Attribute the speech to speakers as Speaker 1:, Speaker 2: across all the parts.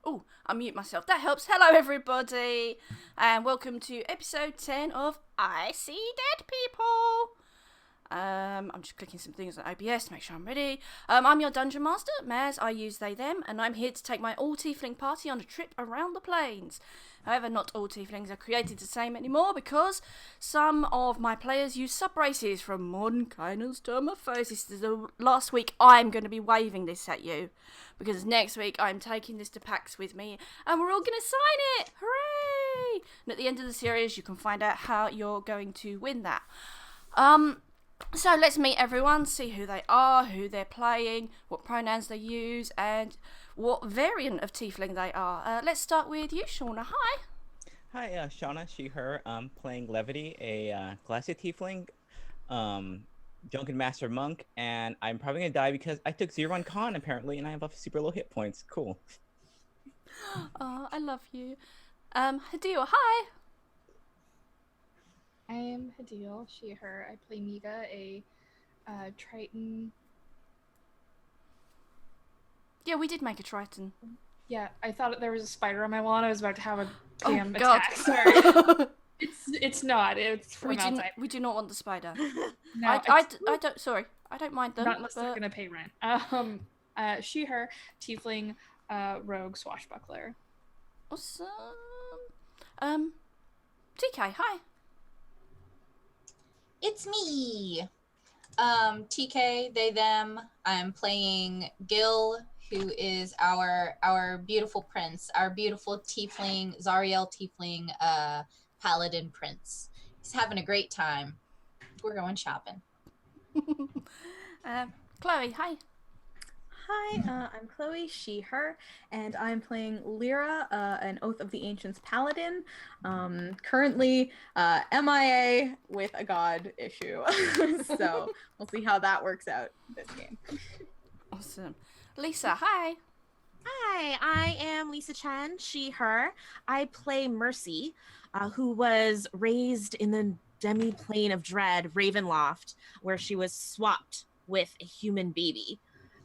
Speaker 1: Oh, I mute myself. That helps. Hello, everybody, and welcome to episode 10 of I See Dead People. I'm just clicking some things on OBS to make sure I'm ready. I'm your dungeon master, Maz. I use they, them, and I'm here to take my all-tiefling party on a trip around the plains. However, not all tieflings are created the same anymore because some of my players use sub-races from Mordenkainen's Metamorphosis. This is the last week I'm going to be waving this at you because next week I'm taking this to PAX with me and we're all going to sign it. Hooray! And at the end of the series you can find out how you're going to win that. So let's meet everyone, see who they are, who they're playing, what pronouns they use, and what variant of tiefling they are. Let's start with you, Shauna. Hi.
Speaker 2: Hi, Shauna, she, her. Playing Levity, a classic tiefling, Drunken Master Monk, and I'm probably gonna die because I took 0 on Con apparently, and I have super low hit points. Cool.
Speaker 1: Oh, I love you. Hadil, hi.
Speaker 3: I am Hadil, she, her. I play Miga, a Triton.
Speaker 1: Yeah, we did make a Triton.
Speaker 3: Yeah, I thought there was a spider on my wall and I was about to have a damn
Speaker 1: God.
Speaker 3: attack. Sorry. it's not. It's from outside.
Speaker 1: We do not want the spider.
Speaker 3: No,
Speaker 1: I don't. Sorry, I don't mind them.
Speaker 3: Not unless they're gonna pay rent. She, her, tiefling, rogue, swashbuckler.
Speaker 1: Awesome. TK, hi.
Speaker 4: It's me. TK, they, them. I'm playing Gil, who is our beautiful prince, our beautiful tiefling, Zariel tiefling, paladin prince. He's having a great time. We're going shopping.
Speaker 1: Chloe, hi.
Speaker 5: Hi, I'm Chloe, she, her, and I'm playing Lyra, an Oath of the Ancients paladin. Currently MIA with a god issue, so we'll see how that works out this game.
Speaker 1: Awesome. Lisa, hi.
Speaker 6: Hi, I am Lisa Chen, she, her. I play Mercy, who was raised in the demi-plane of dread, Ravenloft, where she was swapped with a human baby.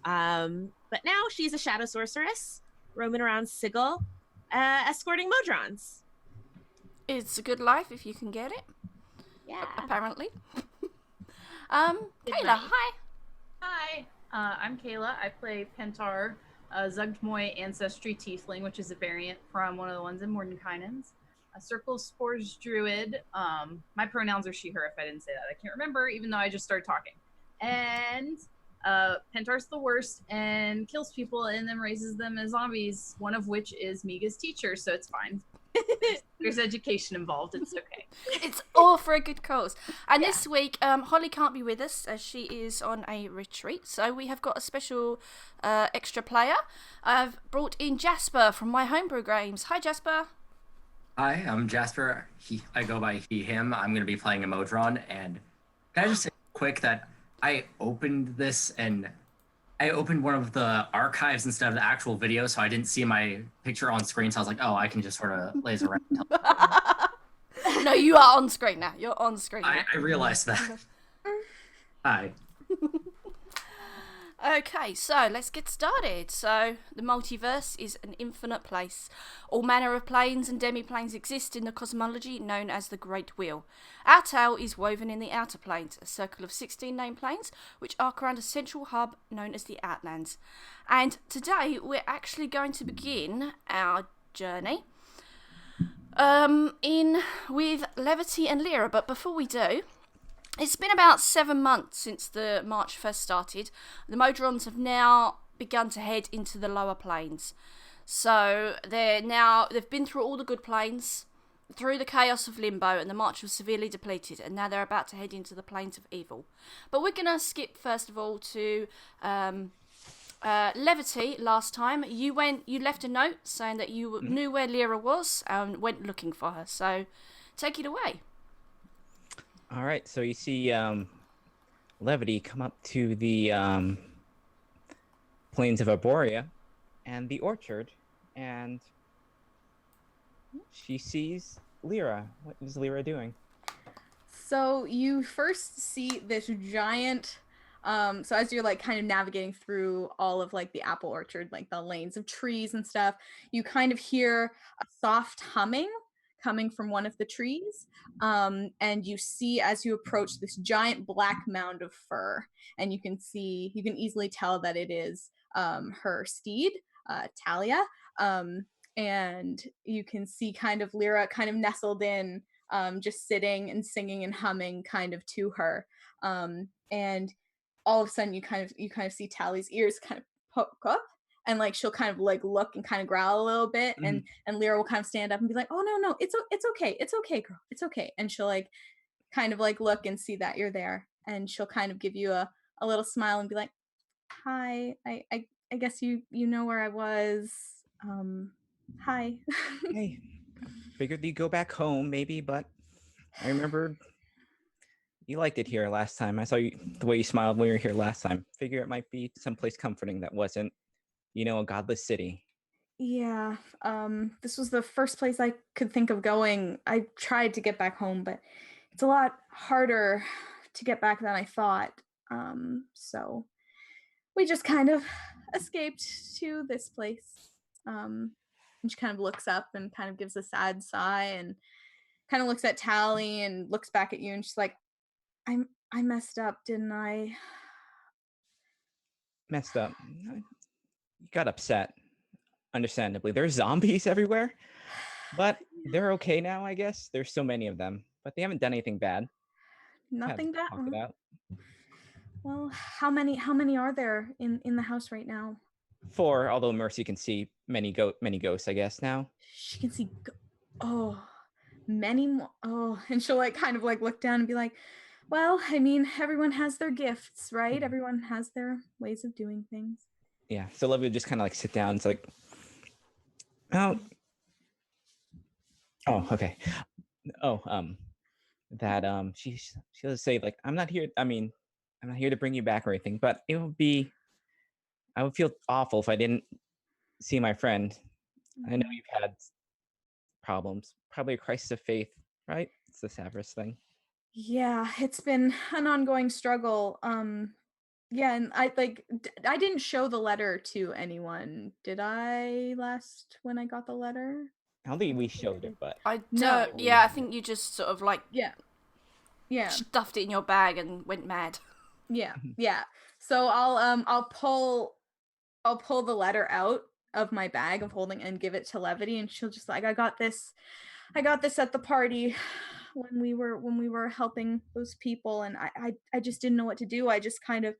Speaker 6: But now she's a shadow sorceress, roaming around Sigil, escorting Modrons.
Speaker 1: It's a good life if you can get it.
Speaker 6: Yeah.
Speaker 1: Apparently. Kayla, hi.
Speaker 7: Hi, I'm Kayla. I play Pentar, Zugdmoy Ancestry Tiefling, which is a variant from one of the ones in Mordenkainen's. A Circle Spores Druid. My pronouns are she, her, if I didn't say that. I can't remember, even though I just started talking. And Pentar's the worst and kills people and then raises them as zombies, one of which is Miga's teacher, so it's fine. There's education involved, it's okay.
Speaker 1: It's all for a good cause. And this week, Holly can't be with us as she is on a retreat, so we have got a special extra player. I've brought in Jasper from my homebrew games. Hi, Jasper.
Speaker 8: Hi, I'm Jasper. I go by he, him. I'm going to be playing a Modron, and can I just say quick that I opened this and I opened one of the archives instead of the actual video, so I didn't see my picture on screen, so I was like, oh, I can just sort of laser around.
Speaker 1: No, you are on screen now. You're on screen now.
Speaker 8: I realized that. Hi.
Speaker 1: Okay, so let's get started. So, the multiverse is an infinite place. All manner of planes and demi-planes exist in the cosmology known as the Great Wheel. Our tale is woven in the outer planes, a circle of 16 named planes, which arc around a central hub known as the Outlands. And today, we're actually going to begin our journey with Levity and Lyra. But before we do, it's been about 7 months since the march first started. The Modrons have now begun to head into the lower planes. So they've been through all the good planes, through the chaos of Limbo, and the march was severely depleted, and now they're about to head into the planes of evil. But we're going to skip first of all to Levity. Last time you left a note saying that you knew where Lyra was and went looking for her. So take it away.
Speaker 2: All right, so you see Levity come up to the plains of Arborea and the orchard, and she sees Lyra. What is Lyra doing?
Speaker 5: So you first see this giant So as you're like kind of navigating through all of like the apple orchard, like the lanes of trees and stuff, you kind of hear a soft humming coming from one of the trees. And you see as you approach this giant black mound of fur, and you can easily tell that it is her steed, Talia. And you can see kind of Lyra kind of nestled in, just sitting and singing and humming kind of to her. And all of a sudden you kind of see Tally's ears kind of poke up, and like she'll kind of like look and kind of growl a little bit, and Lyra will kind of stand up and be like, "Oh no, it's okay, girl, it's okay." And she'll like kind of like look and see that you're there, and she'll kind of give you a little smile and be like, "Hi, I guess you know where I was. Hi."
Speaker 2: Hey, figured you'd go back home maybe, but I remember you liked it here last time. I saw you the way you smiled when you were here last time. Figure it might be someplace comforting that wasn't, a godless city.
Speaker 5: Yeah, this was the first place I could think of going. I tried to get back home, but it's a lot harder to get back than I thought. So we just kind of escaped to this place. And she kind of looks up and kind of gives a sad sigh and kind of looks at Tally and looks back at you, and she's like, I messed up, didn't I?
Speaker 2: Messed up. You got upset. Understandably. There's zombies everywhere, but they're okay now, I guess. There's so many of them, but they haven't done anything bad.
Speaker 5: Nothing bad.
Speaker 2: Talked it out.
Speaker 5: Well, how many are there in the house right now?
Speaker 2: 4, although Mercy can see many ghosts, I guess, now.
Speaker 5: She can see many more. Oh, and she'll like kind of like look down and be like, well, I mean, everyone has their gifts, right? Everyone has their ways of doing things.
Speaker 2: Yeah, so Olivia would just kind of like sit down. It's like, oh, okay. She'll say like, I'm not here to bring you back or anything, but I would feel awful if I didn't see my friend. I know you've had problems, probably a crisis of faith, right? It's the Savras thing.
Speaker 5: Yeah, it's been an ongoing struggle. Yeah, and I I didn't show the letter to anyone. Did I last when I got the letter?
Speaker 2: I don't think we showed it, but
Speaker 1: I don't.
Speaker 5: No.
Speaker 1: Yeah, I think you just sort of like
Speaker 5: Yeah.
Speaker 1: stuffed it in your bag and went mad.
Speaker 5: Yeah. So I'll pull the letter out of my bag of holding and give it to Levity, and she'll just like, I got this at the party when we were helping those people, and I just didn't know what to do. I just kind of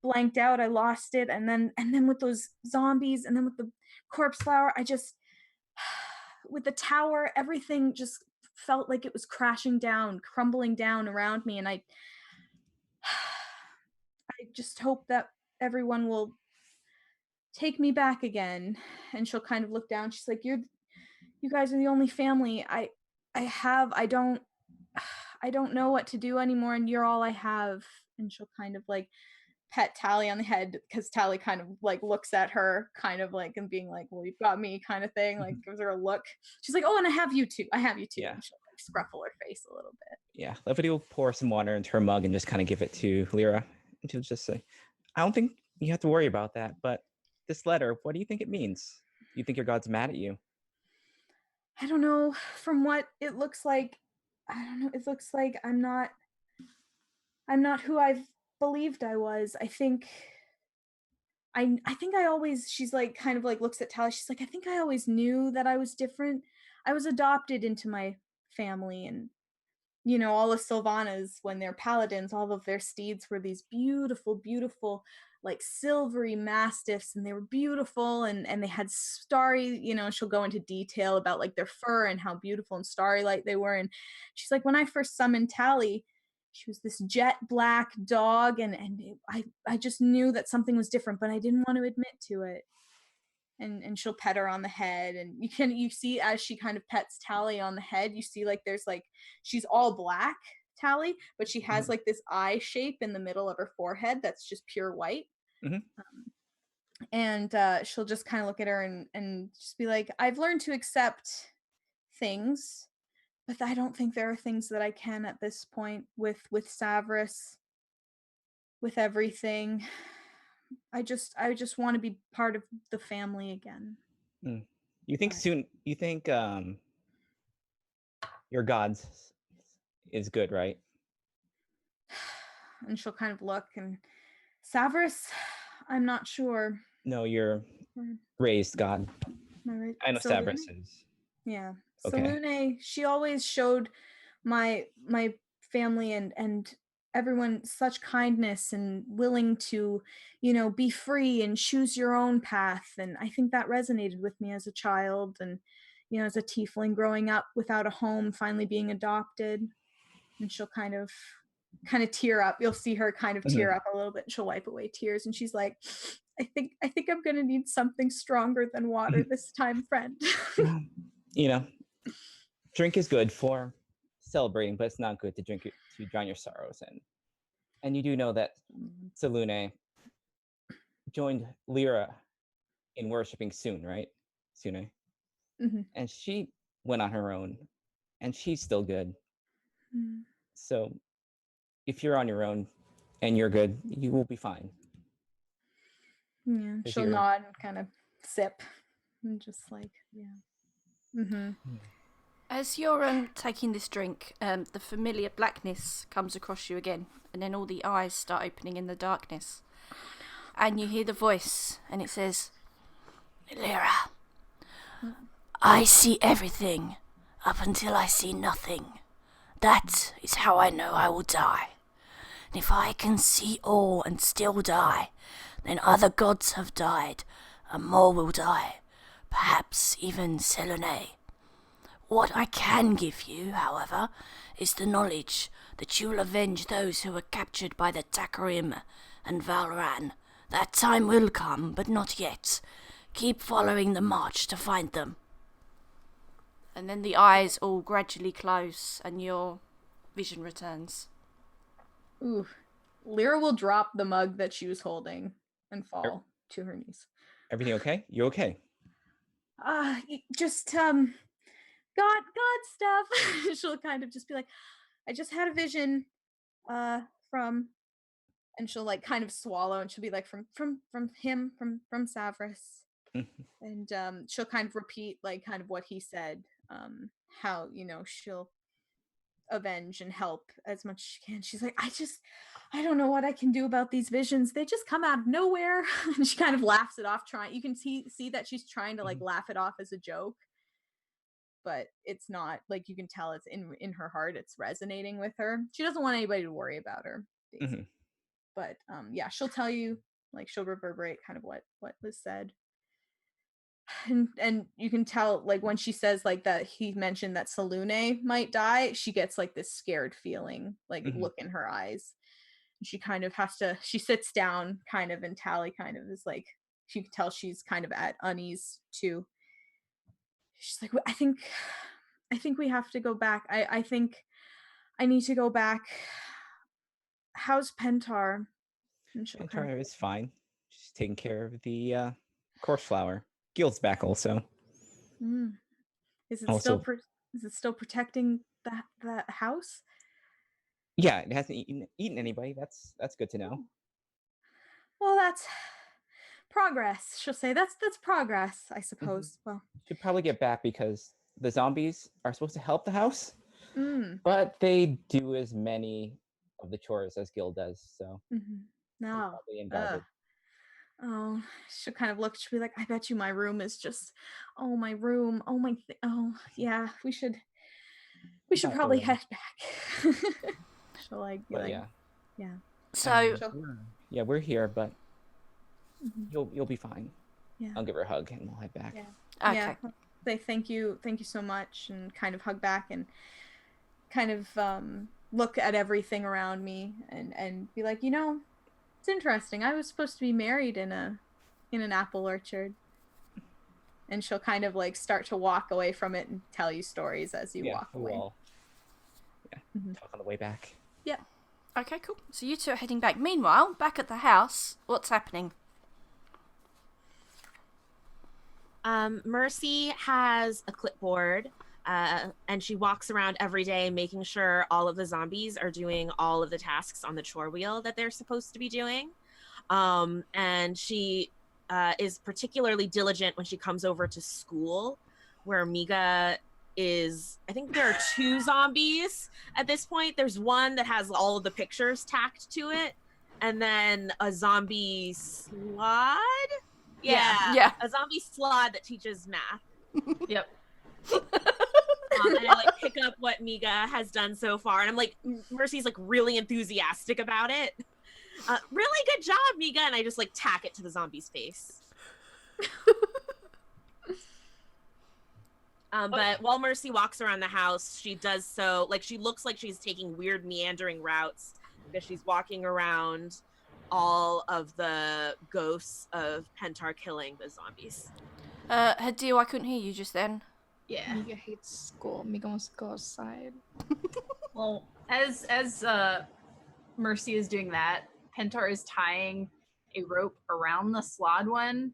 Speaker 5: blanked out. I lost it, and then with those zombies, and then with the corpse flower, I just with the tower, everything just felt like it was crashing down, crumbling down around me, and I just hope that everyone will take me back again. And she'll kind of look down. She's like, you guys are the only family I have. I don't know what to do anymore, and you're all I have. And she'll kind of like pet Tally on the head, because Tally kind of like looks at her kind of like and being like, well, you've got me kind of thing, like gives her a look. She's like, oh, and I have you too.
Speaker 2: Yeah.
Speaker 5: And she'll like scruffle her face a little bit.
Speaker 2: Yeah, Levity will pour some water into her mug and just kind of give it to Lyra, and she'll just say, I don't think you have to worry about that, but this letter, what do you think it means? You think your god's mad at you?
Speaker 5: I don't know. From what it looks like, I don't know. It looks like I'm not who I've believed I was. I think I always, she's like kind of like looks at Tally. She's like, I think I always knew that I was different. I was adopted into my family, and all of Sylvanas, when they're paladins, all of their steeds were these beautiful, like silvery mastiffs, and they were beautiful, and they had starry, she'll go into detail about like their fur and how beautiful and starry light they were. And she's like, when I first summoned Tally, she was this jet black dog, and I just knew that something was different, but I didn't want to admit to it. And she'll pet her on the head, and you see as she kind of pets Tally on the head, you see like there's like, she's all black, Tally, but she has like this eye shape in the middle of her forehead that's just pure white. And she'll just kind of look at her and just be like, I've learned to accept things, but I don't think there are things that I can at this point with Savras. with everything. I just want to be part of the family again.
Speaker 2: You think
Speaker 5: But-
Speaker 2: soon? You think your god's is good, right?
Speaker 5: And she'll kind of look and Savras, I'm not sure.
Speaker 2: No, you're
Speaker 5: Hmm.
Speaker 2: raised god.
Speaker 5: Am I right?
Speaker 2: I know
Speaker 5: Selene?
Speaker 2: Sabras is.
Speaker 5: Yeah.
Speaker 2: Okay.
Speaker 5: Selune, she always showed my family and everyone such kindness and willing to, be free and choose your own path. And I think that resonated with me as a child and, as a tiefling growing up without a home, finally being adopted. And she'll kind of tear up. You'll see her kind of tear up a little bit. She'll wipe away tears and she's like, I think I'm gonna need something stronger than water this time, friend.
Speaker 2: You know, drink is good for celebrating, but it's not good to drink it to drown your sorrows. And you do know that Selune joined Lyra in worshiping Soon, right? Sune.
Speaker 5: Mhm.
Speaker 2: And she went on her own, and she's still good.
Speaker 5: Mm.
Speaker 2: So if you're on your own and you're good, you will be fine.
Speaker 5: Yeah,
Speaker 2: 'Cause
Speaker 5: she'll
Speaker 2: you're-
Speaker 5: nod and kind of sip and just like, yeah. Mm-hmm.
Speaker 1: As you're taking this drink, the familiar blackness comes across you again, and then all the eyes start opening in the darkness. And you hear the voice, and it says, Lyra, I see everything up until I see nothing. That is how I know I will die. And if I can see all and still die, then other gods have died, and more will die, perhaps even Selene. What I can give you, however, is the knowledge that you will avenge those who were captured by the Takarim and Valran. That time will come, but not yet. Keep following the march to find them. And then the eyes all gradually close and your vision returns.
Speaker 5: Ooh. Lyra will drop the mug that she was holding and fall to her knees.
Speaker 2: Everything okay? You okay?
Speaker 5: Just God stuff. She'll kind of just be like, I just had a vision from, and she'll like kind of swallow and she'll be like from him, from Savras. And she'll kind of repeat like kind of what he said, how she'll avenge and help as much as she can. She's like, I don't know what I can do about these visions. They just come out of nowhere. And she kind of laughs it off, you can see that she's trying to like laugh it off as a joke, but it's not, like, you can tell it's in her heart, it's resonating with her. She doesn't want anybody to worry about her, but yeah, she'll tell you, like, she'll reverberate kind of what was said. And you can tell, like, when she says like that he mentioned that Selune might die, she gets like this scared feeling, like look in her eyes. She kind of she sits down kind of, and Tally kind of is like, she can tell she's kind of at unease too. She's like, I think we have to go back. I think I need to go back. How's Pentar?
Speaker 2: Pentar is fine. She's taking care of the corpse flower. Gil's back also.
Speaker 5: Is it
Speaker 2: Also-
Speaker 5: still protecting the house?
Speaker 2: Yeah, it hasn't eaten anybody. That's good to know.
Speaker 5: Well, that's progress. She'll say that's progress, I suppose. Well,
Speaker 2: Should probably get back because the zombies are supposed to help the house,
Speaker 5: mm,
Speaker 2: but they do as many of the chores as Gil does. So they're
Speaker 5: no.
Speaker 2: probably invalid.
Speaker 5: Oh, she'll kind of look. She'll be like, I bet you my room is just, oh, my room. Oh, oh, yeah, we should
Speaker 2: Not
Speaker 5: probably
Speaker 2: really.
Speaker 5: head back. She'll like, be
Speaker 2: But
Speaker 5: like,
Speaker 2: yeah.
Speaker 5: yeah.
Speaker 1: So,
Speaker 2: Yeah, we're here, but you'll be fine.
Speaker 5: Yeah.
Speaker 2: I'll give her a hug and we'll head back.
Speaker 5: Yeah.
Speaker 1: okay.
Speaker 5: Yeah. Say thank you so much, and kind of hug back and kind of look at everything around me and be like, it's interesting. I was supposed to be married in an apple orchard. And she'll kind of like start to walk away from it and tell you stories as you walk away.
Speaker 2: Talk on the way back.
Speaker 5: Yeah.
Speaker 1: Okay, cool. So you two are heading back. Meanwhile, back at the house, what's happening?
Speaker 6: Mercy has a clipboard And she walks around every day making sure all of the zombies are doing all of the tasks on the chore wheel that they're supposed to be doing. And she is particularly diligent when she comes over to school, where Miga is. I think there are 2 zombies at this point. There's one that has all of the pictures tacked to it, and then a zombie slod.
Speaker 1: Yeah.
Speaker 6: A zombie slod that teaches math.
Speaker 7: Yep.
Speaker 6: And I like pick up what Miga has done so far, and I'm like, Mercy's like really enthusiastic about it. Really good job, Miga, and I just like tack it to the zombie's face. But while Mercy walks around the house, she does so like she looks like she's taking weird meandering routes because she's walking around all of the ghosts of Pentar killing the zombies.
Speaker 1: Hadil, I couldn't hear you just then.
Speaker 7: Yeah.
Speaker 3: Mika hates school. Mika wants to go outside.
Speaker 7: Well, as Mercy is doing that, Pentar is tying a rope around the slod one,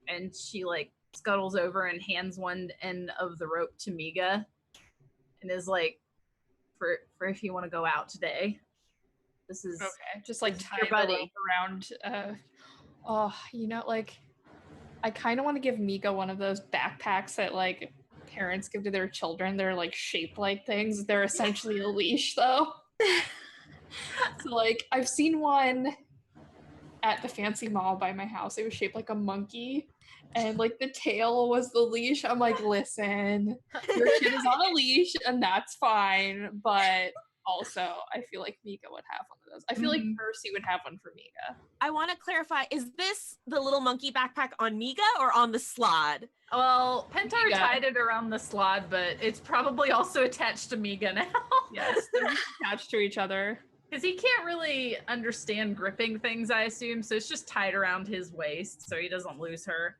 Speaker 7: and she like scuttles over and hands one end of the rope to Miga, and is like, "For if you want to go out today, this is
Speaker 3: Okay, just like
Speaker 7: this is
Speaker 3: tie
Speaker 7: your
Speaker 3: the
Speaker 7: buddy."
Speaker 3: rope around. Like I kind of want to give Mika one of those backpacks that like parents give to their children. They're like shaped like things. They're essentially a leash, though. So like I've seen one at the fancy mall by my house. It was shaped like a monkey, and like the tail was the leash. I'm like, listen, your kid is on a leash, and that's fine. But also, I feel like Mika would have one of those. I feel like Mercy would have one for Mika.
Speaker 6: I want to clarify: is this the little monkey backpack on Miga or on the slod?
Speaker 7: Well, Pentar
Speaker 3: Miga.
Speaker 7: tied it around the slod, but it's probably also attached to Miga now.
Speaker 3: Yes, they're just attached to each other.
Speaker 7: Because he can't really understand gripping things, I assume, so it's just tied around his waist so he doesn't lose her.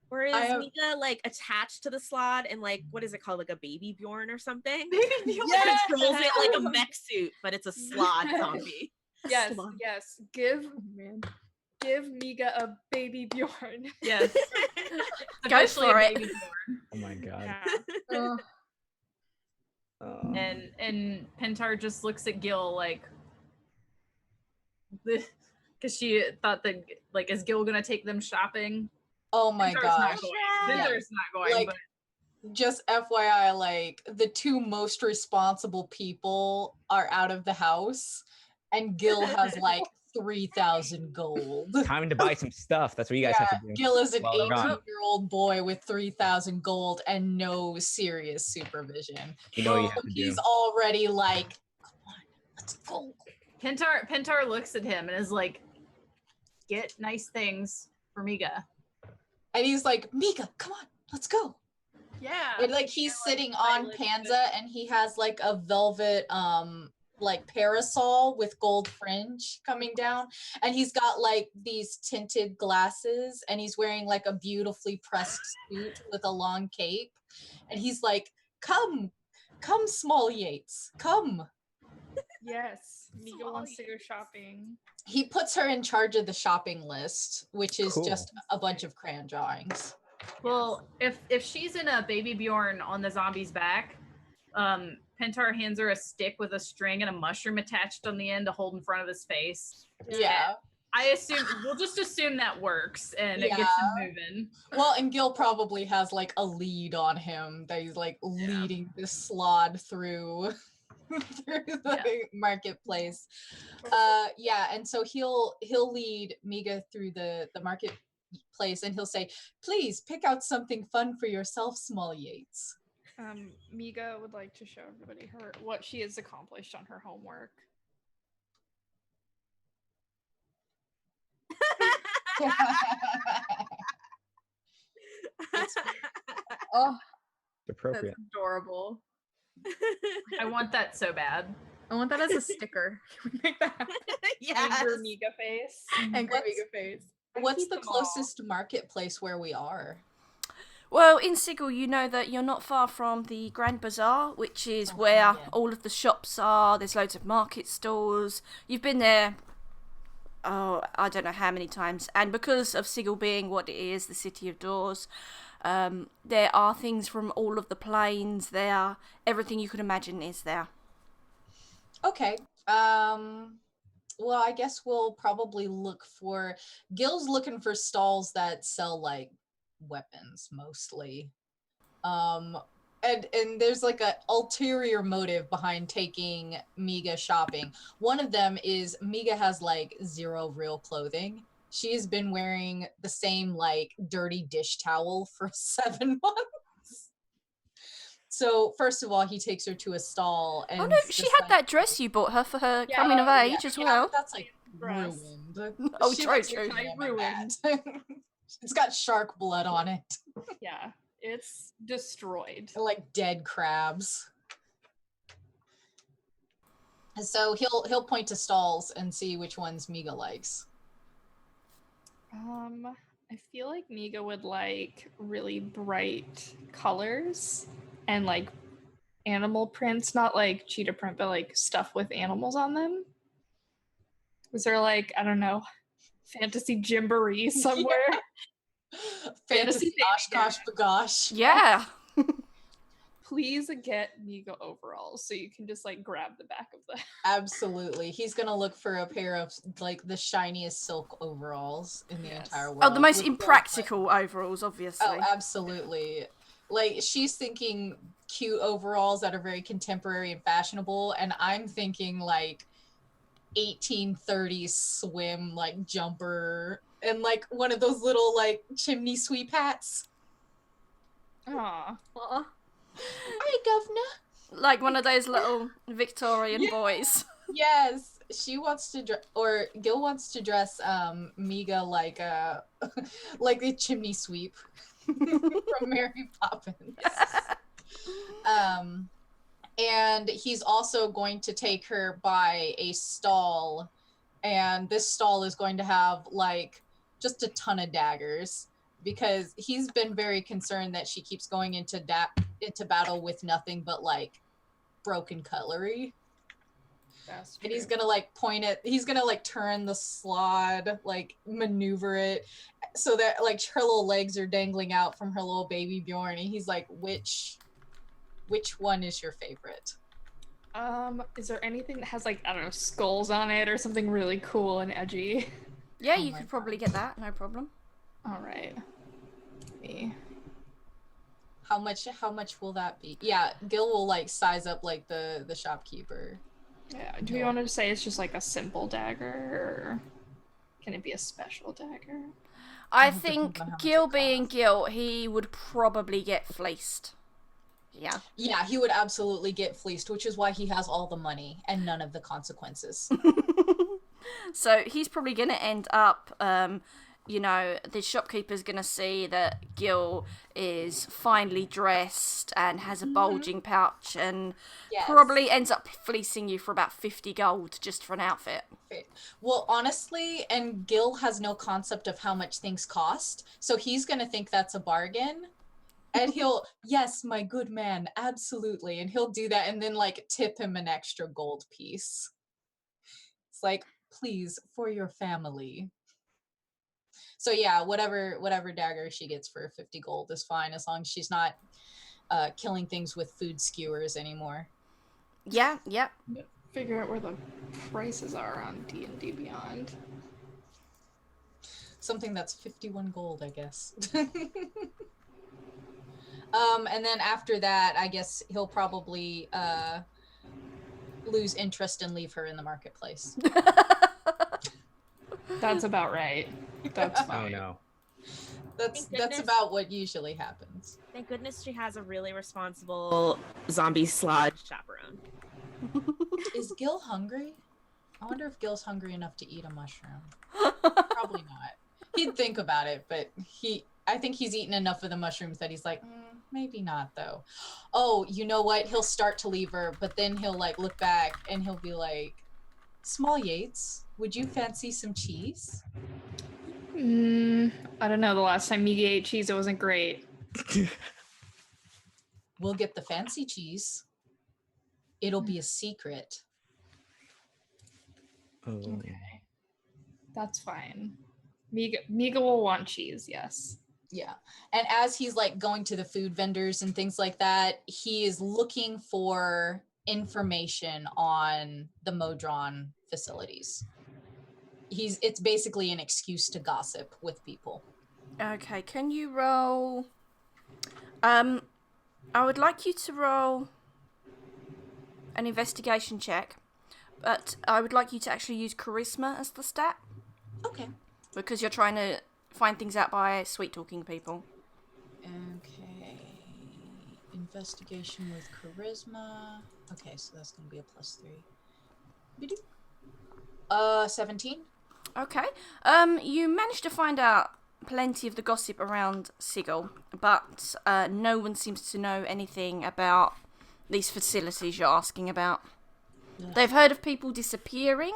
Speaker 6: Or is Mika like attached to the slod and like what is it called, like a baby Bjorn or something?
Speaker 7: Baby Bjorn.
Speaker 6: Yes! Controls it like a mech suit, but it's a slod zombie.
Speaker 3: Yes,
Speaker 5: Slod.
Speaker 3: yes. Give Miga a baby Bjorn.
Speaker 7: Yes.
Speaker 1: Go
Speaker 7: Officially a
Speaker 1: for it.
Speaker 7: baby Bjorn.
Speaker 2: Oh my god.
Speaker 3: Yeah.
Speaker 7: And Pentar just looks at Gil like, because she thought that, like, is Gil gonna take them shopping?
Speaker 4: Oh my
Speaker 7: Pentar's
Speaker 4: gosh.
Speaker 7: not going.
Speaker 4: Yeah.
Speaker 7: Pentar's not going,
Speaker 4: Like,
Speaker 7: but
Speaker 4: just FYI, like the 2 most responsible people are out of the house, and Gil has like 3,000 gold.
Speaker 2: Time to buy some stuff. That's what you guys have to do.
Speaker 4: Gil is an
Speaker 2: While they're gone.
Speaker 4: 18-year-old boy with 3,000 gold and no serious supervision.
Speaker 2: You know what you have to do.
Speaker 4: He's already like, come on, let's go.
Speaker 7: Pentar looks at him and is like, get nice things for Miga.
Speaker 4: And he's like, Mika, come on, let's go.
Speaker 7: Yeah.
Speaker 4: And like he's sitting on Panza and he has like a velvet like parasol with gold fringe coming down, and he's got like these tinted glasses, and he's wearing like a beautifully pressed suit with a long cape, and he's like, come small Yates, come.
Speaker 3: Yes, Mika wants to go shopping.
Speaker 4: He puts her in charge of the shopping list, which is
Speaker 2: Cool.
Speaker 4: just a bunch of crayon drawings.
Speaker 7: Well, if she's in a baby Bjorn on the zombie's back, Pentar hands her a stick with a string and a mushroom attached on the end to hold in front of his face.
Speaker 4: Yeah.
Speaker 7: We'll just assume that works and it gets him moving.
Speaker 4: Well, and Gil probably has like a lead on him that he's like leading this slod through the marketplace. And so he'll lead Miga through the marketplace, and he'll say, please pick out something fun for yourself, small Yates.
Speaker 3: Miga would like to show everybody what she has accomplished on her homework.
Speaker 5: Oh,
Speaker 2: It's appropriate.
Speaker 5: that's adorable.
Speaker 7: I want that so bad.
Speaker 5: I want that as a sticker. Can we make that happen?
Speaker 6: Yes.
Speaker 3: Angry Miga face.
Speaker 5: Angry Miga face.
Speaker 4: What's
Speaker 3: keep
Speaker 4: the
Speaker 3: them all.
Speaker 4: closest marketplace where we are?
Speaker 1: Well, in Sigil, you know that you're not far from the Grand Bazaar, which is where all of the shops are. There's loads of market stalls. You've been there, I don't know how many times. And because of Sigil being what it is, the City of Doors, There are things from all of the planes there. Everything you could imagine is there.
Speaker 4: Okay. Well, I guess we'll probably look for Gil's looking for stalls that sell like weapons mostly. And there's like a ulterior motive behind taking Miga shopping. One of them is Miga has like 0 real clothing. She has been wearing the same like dirty dish towel for 7 months. So first of all, he takes her to a stall and
Speaker 1: Oh no, she had that dress you bought her for her coming of age as well.
Speaker 4: But that's like
Speaker 3: Dress.
Speaker 4: ruined.
Speaker 1: Oh,
Speaker 4: She
Speaker 1: true,
Speaker 4: looks
Speaker 1: true.
Speaker 4: really
Speaker 3: Ruined.
Speaker 4: bad. It's got shark blood on it.
Speaker 3: Yeah, it's destroyed.
Speaker 4: And, like dead crabs. And so he'll point to stalls and see which ones Miga likes.
Speaker 3: I feel like Miga would like really bright colors and like animal prints, not like cheetah print, but like stuff with animals on them. Was there like, I don't know, fantasy gymboree somewhere?
Speaker 4: Fantasy Oshkosh Bagosh.
Speaker 1: Yeah.
Speaker 3: Please get Miga overalls so you can just like grab the back of the.
Speaker 4: Absolutely. He's gonna look for a pair of like the shiniest silk overalls in the entire world.
Speaker 1: Oh, the most
Speaker 4: with
Speaker 1: impractical overalls, obviously.
Speaker 4: Oh, absolutely. Like she's thinking cute overalls that are very contemporary and fashionable, and I'm thinking like 1830s swim like jumper and like one of those little like chimney sweep hats.
Speaker 3: Aw.
Speaker 4: Hi, governor.
Speaker 1: Like one of those little Victorian boys.
Speaker 4: Yes, she wants to or Gil wants to dress Miga like like the chimney sweep from Mary Poppins. And he's also going to take her by a stall, and this stall is going to have like just a ton of daggers because he's been very concerned that she keeps going into battle with nothing but like broken cutlery. And he's gonna like point it, he's gonna like turn the slod, like maneuver it so that like her little legs are dangling out from her little baby Bjorn, and he's like, which one is your favorite?
Speaker 3: Is there anything that has like, I don't know, skulls on it or something really cool and edgy?
Speaker 1: Yeah, you could probably get that, no problem.
Speaker 3: All right.
Speaker 4: How much will that be? Yeah, Gil will like size up like the shopkeeper.
Speaker 3: Yeah. Do we want to say it's just like a simple dagger, or can it be a special dagger?
Speaker 1: I think Gil being Gil, he would probably get fleeced. Yeah.
Speaker 4: Yeah, he would absolutely get fleeced, which is why he has all the money and none of the consequences.
Speaker 1: So he's probably going to end up, the shopkeeper's going to see that Gil is finely dressed and has a bulging pouch and probably ends up fleecing you for about 50 gold just for an outfit.
Speaker 4: Well, honestly, and Gil has no concept of how much things cost, so he's going to think that's a bargain. And he'll, yes, my good man, absolutely. And he'll do that and then like tip him an extra gold piece. It's like, please, for your family. So yeah, whatever dagger she gets for 50 gold is fine as long as she's not killing things with food skewers anymore.
Speaker 1: Yeah, yep.
Speaker 3: Figure out where the prices are on D&D Beyond.
Speaker 4: Something that's 51 gold, I guess. And then after that, I guess he'll probably lose interest and leave her in the marketplace.
Speaker 3: That's about right. That's fine.
Speaker 2: Oh no.
Speaker 4: That's about what usually happens.
Speaker 6: Thank goodness she has a really responsible zombie sludge chaperone.
Speaker 4: Is Gil hungry? I wonder if Gil's hungry enough to eat a mushroom. Probably not. He'd think about it, but I think he's eaten enough of the mushrooms that he's like, maybe not though. Oh, you know what? He'll start to leave her, but then he'll like look back and he'll be like, Small Yates, would you fancy some cheese?
Speaker 3: I don't know. The last time Migi ate cheese, it wasn't great.
Speaker 4: We'll get the fancy cheese. It'll be a secret.
Speaker 2: Oh.
Speaker 3: Okay. That's fine. Miga will want cheese, yes.
Speaker 4: Yeah. And as he's like going to the food vendors and things like that, he is looking for information on the Modron facilities. It's basically an excuse to gossip with people.
Speaker 1: Okay, can you roll? I would like you to roll an investigation check, but I would like you to actually use charisma as the stat.
Speaker 4: Okay.
Speaker 1: Because you're trying to find things out by sweet talking people.
Speaker 4: Okay. Investigation with charisma. Okay, so that's going to be a +3. 17.
Speaker 1: Okay. You managed to find out plenty of the gossip around Sigil, but no one seems to know anything about these facilities you're asking about. They've heard of people disappearing.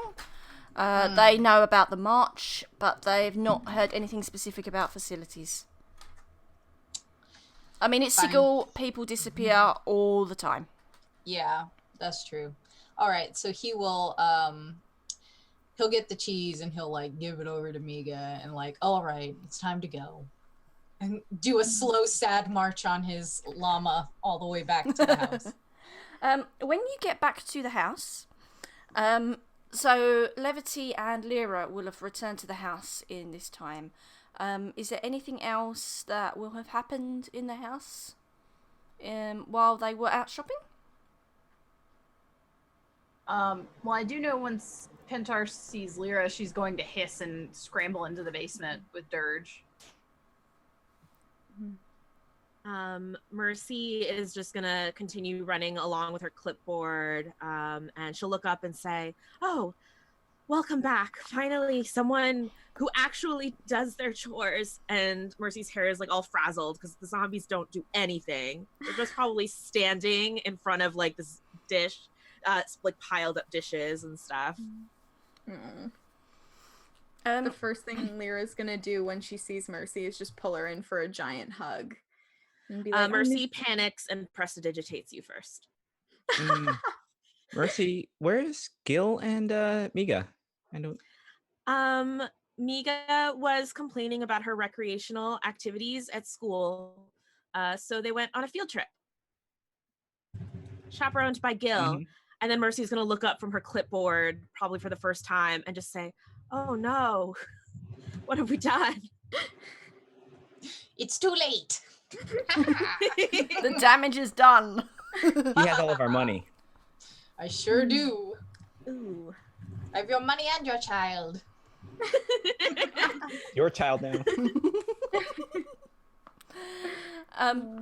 Speaker 1: They know about the march, but they've not heard anything specific about facilities. I mean, it's Sigil, people disappear all the time.
Speaker 4: Yeah, that's true. All right, so he will he'll get the cheese and he'll like give it over to Miga and like, all right, it's time to go. And do a slow, sad march on his llama all the way back to the house.
Speaker 1: When you get back to the house, so Levity and Lyra will have returned to the house in this time. Is there anything else that will have happened in the house while they were out shopping?
Speaker 7: Well, I do know once Pentar sees Lyra, she's going to hiss and scramble into the basement with Dirge.
Speaker 6: Mercy is just gonna continue running along with her clipboard, and she'll look up and say, "Oh, welcome back! Finally, someone who actually does their chores." And Mercy's hair is like all frazzled because the zombies don't do anything. They're just probably standing in front of like this dish, like piled up dishes and stuff.
Speaker 5: The first thing Lyra's gonna do when she sees Mercy is just pull her in for a giant hug. And be like,
Speaker 6: Mercy panics and prestidigitates you first.
Speaker 2: Mercy, where's Gil and Miga? I don't.
Speaker 6: Miga was complaining about her recreational activities at school, so they went on a field trip, chaperoned by Gil.
Speaker 2: Mhm.
Speaker 6: And then Mercy's gonna look up from her clipboard, probably for the first time, and just say, "Oh no, what have we done?"
Speaker 4: It's too late.
Speaker 1: The damage is done.
Speaker 2: He has all of our money.
Speaker 4: I sure do.
Speaker 6: Ooh.
Speaker 4: I have your money and your child.
Speaker 2: Your child now.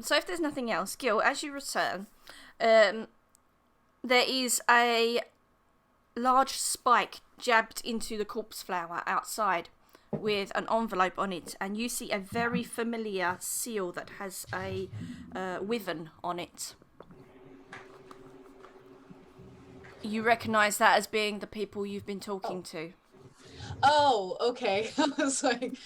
Speaker 1: So if there's nothing else, Gil, as you return, there is a large spike jabbed into the corpse flower outside with an envelope on it, and you see a very familiar seal that has a wyvern on it. You recognise that as being the people you've been talking to.
Speaker 4: Oh, okay. I was like,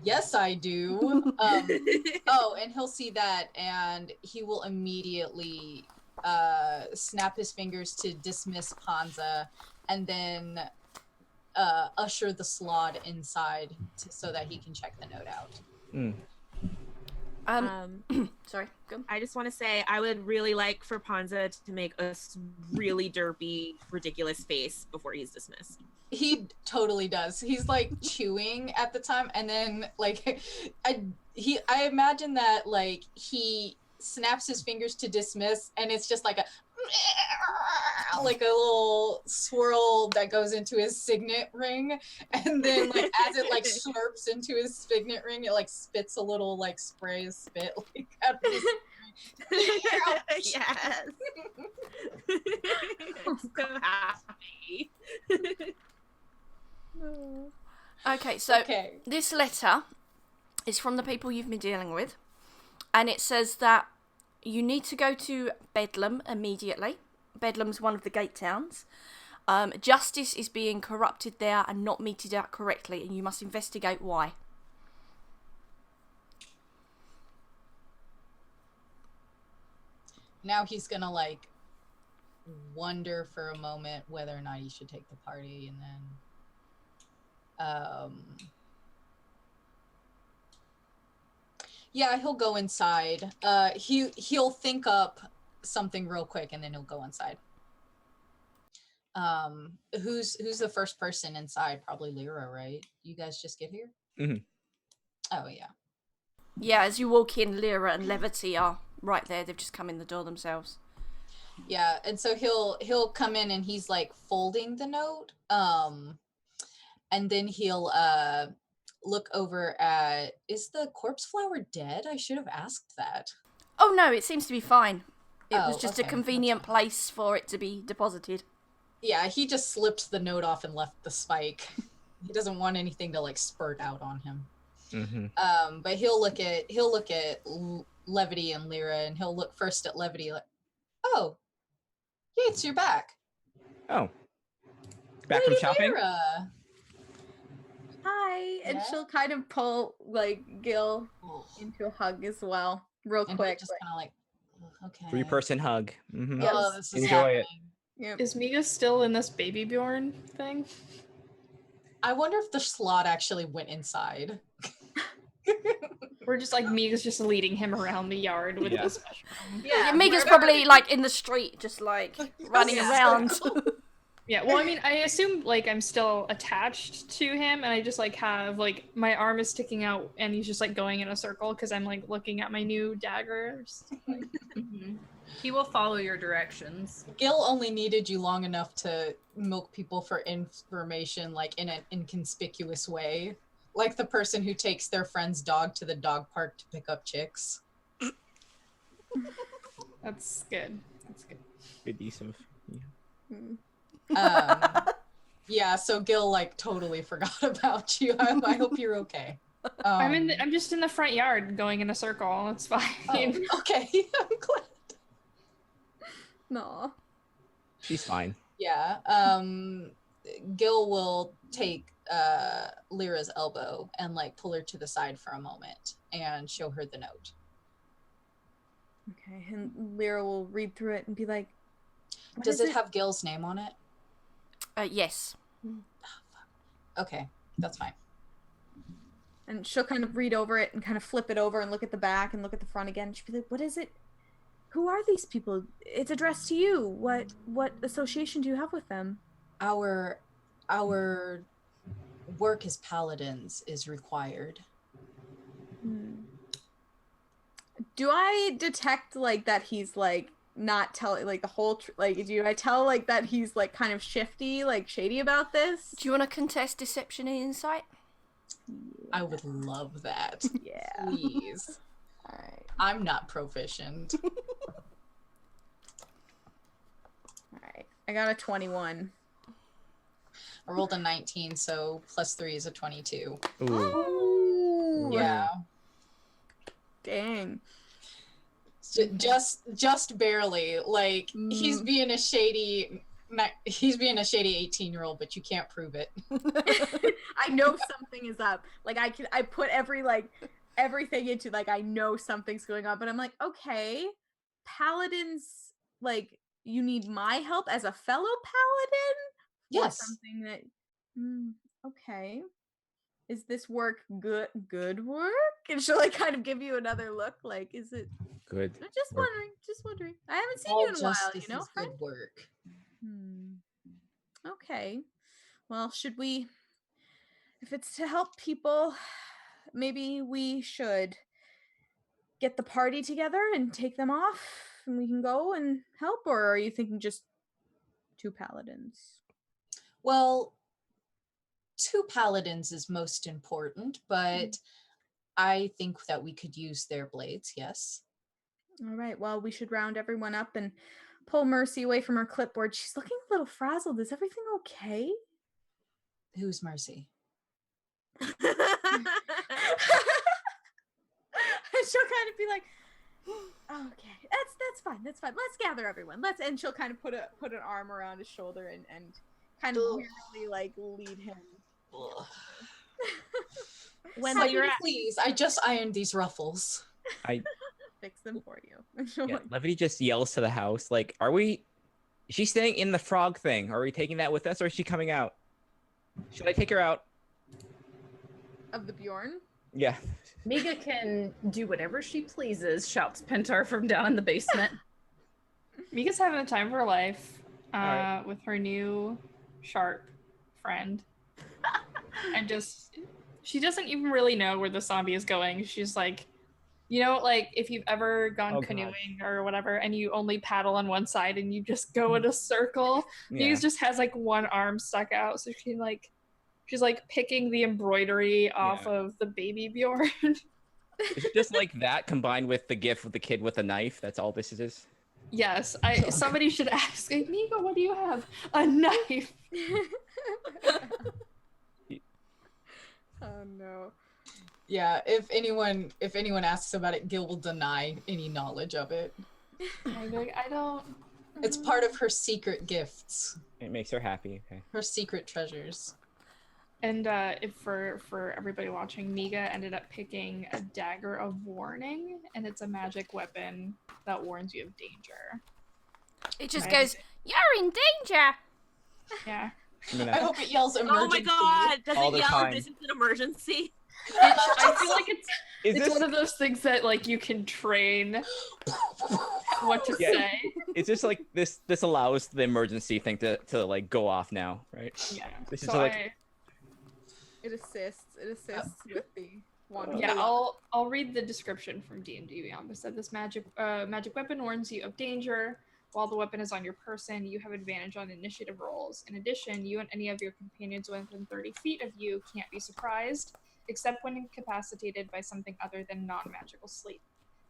Speaker 4: yes, I do. And he'll see that, and he will immediately snap his fingers to dismiss Panza, and then usher the slod inside so that he can check the note out.
Speaker 1: Sorry, go.
Speaker 6: I just want to say I would really like for Panza to make a really derpy, ridiculous face before he's dismissed.
Speaker 4: He totally does. He's like chewing at the time, and then like I imagine that like he snaps his fingers to dismiss, and it's just like a little swirl that goes into his signet ring, and then like as it like slurps into his signet ring, it like spits a little like spray of spit like out of his
Speaker 6: Yes. I'm so happy.
Speaker 1: Okay, so
Speaker 4: Okay.
Speaker 1: this letter is from the people you've been dealing with, and it says that you need to go to Bedlam immediately. Bedlam's one of the gate towns. Justice is being corrupted there and not meted out correctly, and you must investigate why.
Speaker 4: Now he's gonna like wonder for a moment whether or not he should take the party, and then Yeah, he'll go inside. He'll think up something real quick and then he'll go inside. Who's the first person inside? Probably Lyra, right? You guys just get here?
Speaker 2: Mhm.
Speaker 4: Oh yeah.
Speaker 1: Yeah, as you walk in, Lyra and Levity are right there. They've just come in the door themselves.
Speaker 4: Yeah, and so he'll come in and he's like folding the note. And then he'll look over at, is the corpse flower dead? I should have asked that.
Speaker 1: Oh no, it seems to be fine. It was
Speaker 4: Oh,
Speaker 1: just
Speaker 4: okay,
Speaker 1: a convenient
Speaker 4: that's fine.
Speaker 1: place for it to be deposited.
Speaker 4: Yeah, he just slipped the note off and left the spike. He doesn't want anything to like spurt out on him.
Speaker 2: Mm-hmm.
Speaker 4: But he'll look at Levity and Lyra, and he'll look first at Levity like, oh, Yates, you're back.
Speaker 2: Oh. Back from
Speaker 4: Lady
Speaker 2: shopping?
Speaker 4: Lyra.
Speaker 5: Hi, and
Speaker 4: Yeah?
Speaker 5: she'll kind of pull like Gil
Speaker 4: Oh.
Speaker 5: into a hug as well, real
Speaker 4: And
Speaker 5: quick.
Speaker 4: just kind of like, okay.
Speaker 2: 3-person hug. Mm-hmm.
Speaker 5: Yes.
Speaker 4: Oh, this is
Speaker 2: Enjoy it.
Speaker 4: happening.
Speaker 5: Yep.
Speaker 3: Is Miga still in this baby Bjorn thing?
Speaker 4: I wonder if the slot actually went inside.
Speaker 3: We're just like Miga's just leading him around the yard with
Speaker 2: Yeah.
Speaker 3: this mushroom.
Speaker 1: Yeah, Mega's probably like in the street, just like running
Speaker 4: Yeah.
Speaker 1: around.
Speaker 3: Yeah, well, I mean, I assume like I'm still attached to him, and I just like have like my arm is sticking out, and he's just like going in a circle because I'm like looking at my new daggers.
Speaker 7: Mhm. He will follow your directions.
Speaker 4: Gil only needed you long enough to milk people for information, like in an inconspicuous way. Like the person who takes their friend's dog to the dog park to pick up chicks.
Speaker 3: That's good. That's good.
Speaker 2: Good use of.
Speaker 4: Yeah, so Gil like totally forgot about you. I hope you're okay.
Speaker 3: I'm just in the front yard going in a circle. It's fine.
Speaker 4: Oh, okay, I'm glad.
Speaker 5: No.
Speaker 2: She's fine.
Speaker 4: Yeah. Gil will take Lyra's elbow and like pull her to the side for a moment and show her the note.
Speaker 5: Okay, and Lyra will read through it and be like, what
Speaker 4: Does
Speaker 5: is
Speaker 4: it have Gil's name on it?
Speaker 1: Yes.
Speaker 4: Okay, that's fine.
Speaker 5: And she'll kind of read over it and kind of flip it over and look at the back and look at the front again. She'll be like, what is it? Who are these people? It's addressed to you. What association do you have with them?
Speaker 4: Our work as paladins is required.
Speaker 5: Do I detect like that he's like not telling like the whole like do I tell like that he's like kind of shifty, like shady about this?
Speaker 1: Do you want to contest deception and insight?
Speaker 4: I would love that.
Speaker 5: Yeah.
Speaker 4: Please.
Speaker 5: All right.
Speaker 4: I'm not proficient.
Speaker 5: All right. I got a 21.
Speaker 4: I rolled a 19, so +3 is a 22.
Speaker 2: Ooh.
Speaker 5: Ooh.
Speaker 4: Yeah.
Speaker 5: Dang.
Speaker 4: Just barely. Like he's being a shady 18-year-old, but you can't prove it.
Speaker 5: I know something is up. Like I put everything into like I know something's going on, but I'm like, okay, paladins, like you need my help as a fellow paladin? Or
Speaker 4: Yes.
Speaker 5: something that okay. Is this work good work? And she'll like kind of give you another look, like, is it
Speaker 2: Good.
Speaker 5: just
Speaker 2: work.
Speaker 5: wondering. I haven't seen
Speaker 4: All
Speaker 5: you in a while,
Speaker 4: justice
Speaker 5: you know,
Speaker 4: is
Speaker 5: friend?
Speaker 4: good work.
Speaker 5: Okay. Well, should we, if it's to help people, maybe we should get the party together and take them off and we can go and help? Or are you thinking just 2 paladins?
Speaker 4: Well, 2 paladins is most important, but I think that we could use their blades, yes.
Speaker 5: All right. Well, we should round everyone up and pull Mercy away from her clipboard. She's looking a little frazzled. Is everything okay?
Speaker 4: Who's Mercy?
Speaker 5: And she'll kind of be like, okay, that's fine. Let's gather everyone. And she'll kind of put an arm around his shoulder and kind of weirdly like lead him.
Speaker 6: When
Speaker 4: Honey,
Speaker 6: you're at
Speaker 4: please, I just ironed these ruffles.
Speaker 5: Fix them for you. And she'll
Speaker 2: Yeah,
Speaker 5: like,
Speaker 2: Levity just yells to the house, like, is she staying in the frog thing? Are we taking that with us, or is she coming out? Should I take her out?
Speaker 5: of the Bjorn?
Speaker 2: Yeah.
Speaker 7: Miga can do whatever she pleases, shouts Pentar from down in the basement.
Speaker 3: Mika's having the time of her life
Speaker 2: Alright.
Speaker 3: with her new sharp friend. And she doesn't even really know where the zombie is going. She's like, like if you've ever gone
Speaker 2: Oh, God.
Speaker 3: canoeing or whatever and you only paddle on one side and you just go in a circle.
Speaker 2: Yeah.
Speaker 3: Mika just has like one arm stuck out. So she's like picking the embroidery off of the baby Bjorn.
Speaker 2: It's just like that combined with the gif of the kid with a knife. That's all this is.
Speaker 3: Yes, somebody should ask, like, Mika, what do you have? A knife.
Speaker 5: Oh no.
Speaker 4: Yeah, if anyone asks about it, Gil will deny any knowledge of it.
Speaker 3: I'd be like, I don't.
Speaker 4: It's part of her secret gifts,
Speaker 2: It makes her happy. Okay.
Speaker 4: her secret treasures.
Speaker 3: And if for everybody watching, Miga ended up picking a dagger of warning, and it's a magic weapon that warns you of danger.
Speaker 1: It just
Speaker 3: Right.
Speaker 1: goes, "You're in danger."
Speaker 3: Yeah.
Speaker 2: I'm gonna-
Speaker 4: I hope it yells emergency.
Speaker 6: Oh my god! Does
Speaker 2: All
Speaker 6: it
Speaker 2: the
Speaker 6: yell
Speaker 2: time.
Speaker 6: this is an emergency?
Speaker 3: I feel like
Speaker 2: Is
Speaker 3: it's
Speaker 2: this
Speaker 3: one of those things that like you can train what to
Speaker 2: Yeah.
Speaker 3: say.
Speaker 2: it's just like this allows the emergency thing to like go off now, right?
Speaker 3: Yeah.
Speaker 2: This is
Speaker 3: So
Speaker 2: like
Speaker 5: It assists with the wand.
Speaker 3: Yeah, I'll read the description from D&D Beyond. It said this magic weapon warns you of danger. While the weapon is on your person, you have advantage on initiative rolls. In addition, you and any of your companions within 30 feet of you can't be surprised, except when incapacitated by something other than non-magical sleep.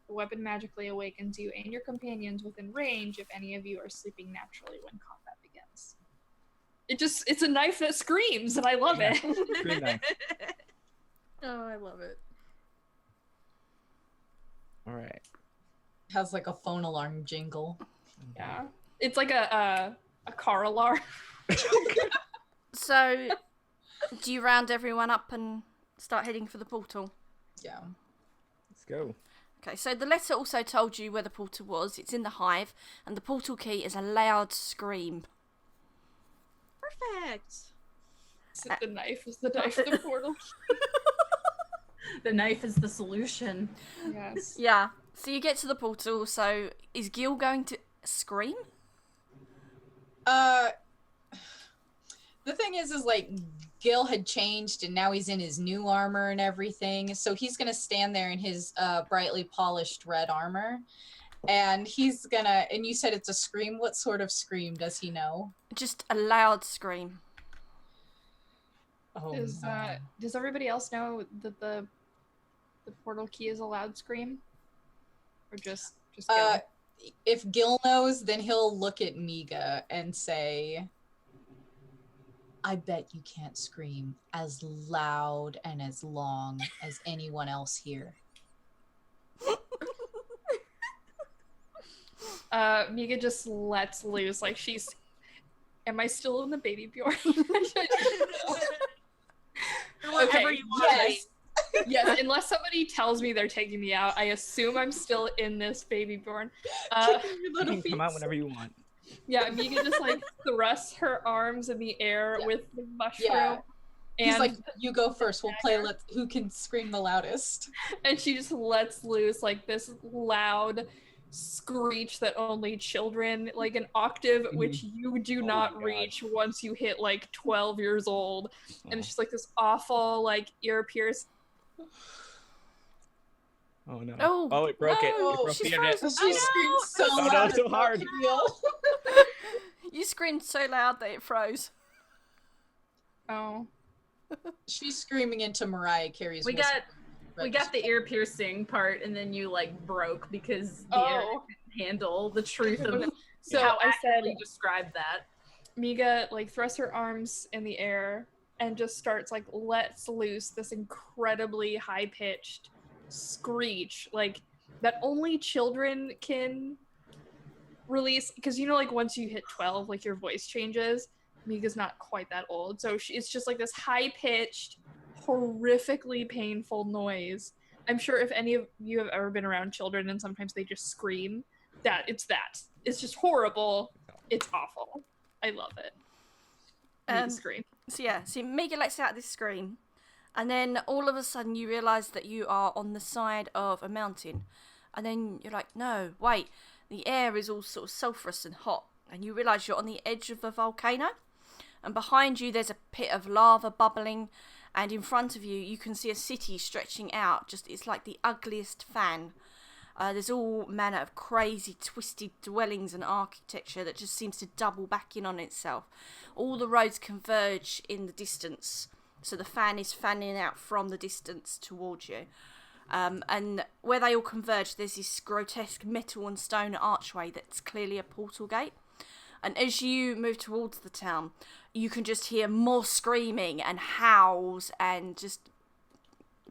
Speaker 3: The weapon magically awakens you and your companions within range if any of you are sleeping naturally when combat begins. It's a knife that screams, and I love it.
Speaker 2: Scream knife.
Speaker 5: Oh, I love it.
Speaker 2: All right.
Speaker 4: Has like a phone alarm jingle.
Speaker 3: Yeah. It's like a car alarm.
Speaker 1: So, do you round everyone up and start heading for the portal?
Speaker 4: Yeah.
Speaker 2: Let's go.
Speaker 1: Okay, so the letter also told you where the portal was. It's in the hive, and the portal key is a loud scream.
Speaker 6: Perfect.
Speaker 3: The knife is the knife of the portal.
Speaker 7: The knife is the solution.
Speaker 3: Yes.
Speaker 1: Yeah. So you get to the portal. So is Gil going to scream?
Speaker 4: The thing is like Gil had changed and now he's in his new armor and everything. So he's gonna stand there in his brightly polished red armor. And he's gonna, and you said it's a scream. What sort of scream does he know?
Speaker 1: Just a loud scream.
Speaker 4: Oh,
Speaker 3: Does everybody else know that the portal key is a loud scream? Or just Gil?
Speaker 4: If Gil knows, then he'll look at Miga and say, I bet you can't scream as loud and as long as anyone else here.
Speaker 3: Miga just lets loose, like she's. Am I still in the baby Bjorn?
Speaker 6: Whatever you want.
Speaker 4: Yes.
Speaker 3: Yes, unless somebody tells me they're taking me out, I assume I'm still in this baby Bjorn.
Speaker 4: Your
Speaker 2: You
Speaker 4: little
Speaker 2: can
Speaker 4: feet.
Speaker 2: come out whenever you want.
Speaker 3: Yeah, Miga just like thrusts her arms in the air
Speaker 4: Yeah.
Speaker 3: with the mushroom.
Speaker 4: Yeah.
Speaker 3: And,
Speaker 4: He's like, you go first. We'll play who can scream the loudest.
Speaker 3: and she just lets loose like this loud screech that only children, like an octave which you do
Speaker 2: Oh
Speaker 3: not
Speaker 2: my God.
Speaker 3: reach once you hit like 12 years old. And
Speaker 2: Oh.
Speaker 3: it's just like this awful, like ear piercing.
Speaker 2: Oh no.
Speaker 1: Oh,
Speaker 2: it broke it.
Speaker 1: no,
Speaker 2: It broke
Speaker 1: she's
Speaker 2: the internet.
Speaker 1: frozen.
Speaker 4: She screamed so
Speaker 2: Oh, no,
Speaker 4: loud.
Speaker 2: so
Speaker 4: it's not
Speaker 2: hard.
Speaker 4: real.
Speaker 1: You screamed so loud that it froze.
Speaker 3: Oh.
Speaker 4: She's screaming into Mariah Carey's
Speaker 7: We
Speaker 4: whisper
Speaker 7: got the ear piercing part, and then you like broke because the air
Speaker 3: Oh.
Speaker 7: couldn't handle the truth of
Speaker 3: So
Speaker 7: how
Speaker 3: I said
Speaker 7: accurately you described that.
Speaker 3: Miga like thrusts her arms in the air and just starts like lets loose this incredibly high pitched screech like that only children can release because like once you hit 12 like your voice changes. Miga's not quite that old, so it's just like this high pitched horrifically painful noise. I'm sure if any of you have ever been around children and sometimes they just scream, it's just horrible. It's awful. I love it.
Speaker 1: Um,
Speaker 3: Scream.
Speaker 1: So yeah, so Mega lets out this scream, And then all of a sudden you realise that you are on the side of a mountain. And then you're like, no, wait, the air is all sort of sulphurous and hot. And you realise you're on the edge of a volcano. And behind you there's a pit of lava bubbling. And in front of you, you can see a city stretching out. It's like the ugliest fan. There's all manner of crazy, twisted dwellings and architecture that just seems to double back in on itself. All the roads converge in the distance. So the fan is fanning out from the distance towards you. And where they all converge, there's this grotesque metal and stone archway that's clearly a portal gate. And as you move towards the town, you can just hear more screaming and howls and just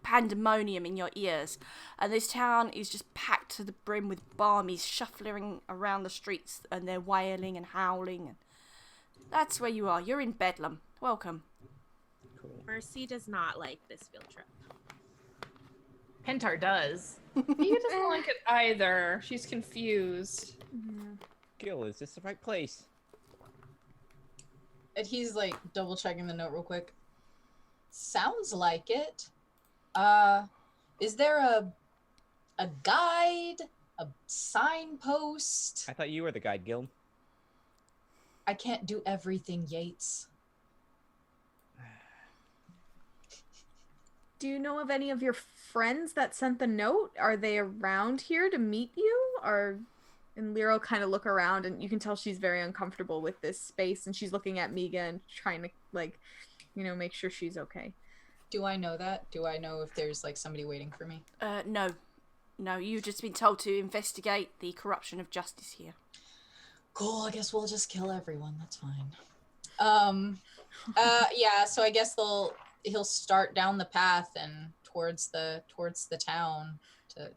Speaker 1: pandemonium in your ears. And this town is just packed to the brim with barmies shuffling around the streets, and they're wailing and howling. And that's where you are. You're in Bedlam. Welcome.
Speaker 2: Cool.
Speaker 6: Mercy does not like this field trip.
Speaker 7: Pentar does.
Speaker 3: Mika doesn't like it either. She's confused.
Speaker 2: Gil, is this the right place?
Speaker 4: And he's like double checking the note real quick. Sounds like it. Is there a guide? A signpost?
Speaker 2: I thought you were the guide, Gil.
Speaker 4: I can't do everything, Yates.
Speaker 5: Do you know of any of your friends that sent the note? Are they around here to meet you? And Lyra will kind of look around, and you can tell she's very uncomfortable with this space, and she's looking at Miga and trying to, like, make sure she's okay.
Speaker 4: Do I know that? Do I know if there's like somebody waiting for me?
Speaker 1: No, you've just been told to investigate the corruption of justice here.
Speaker 4: Cool, I guess we'll just kill everyone, that's fine. Yeah, so I guess he'll start down the path and towards the town to...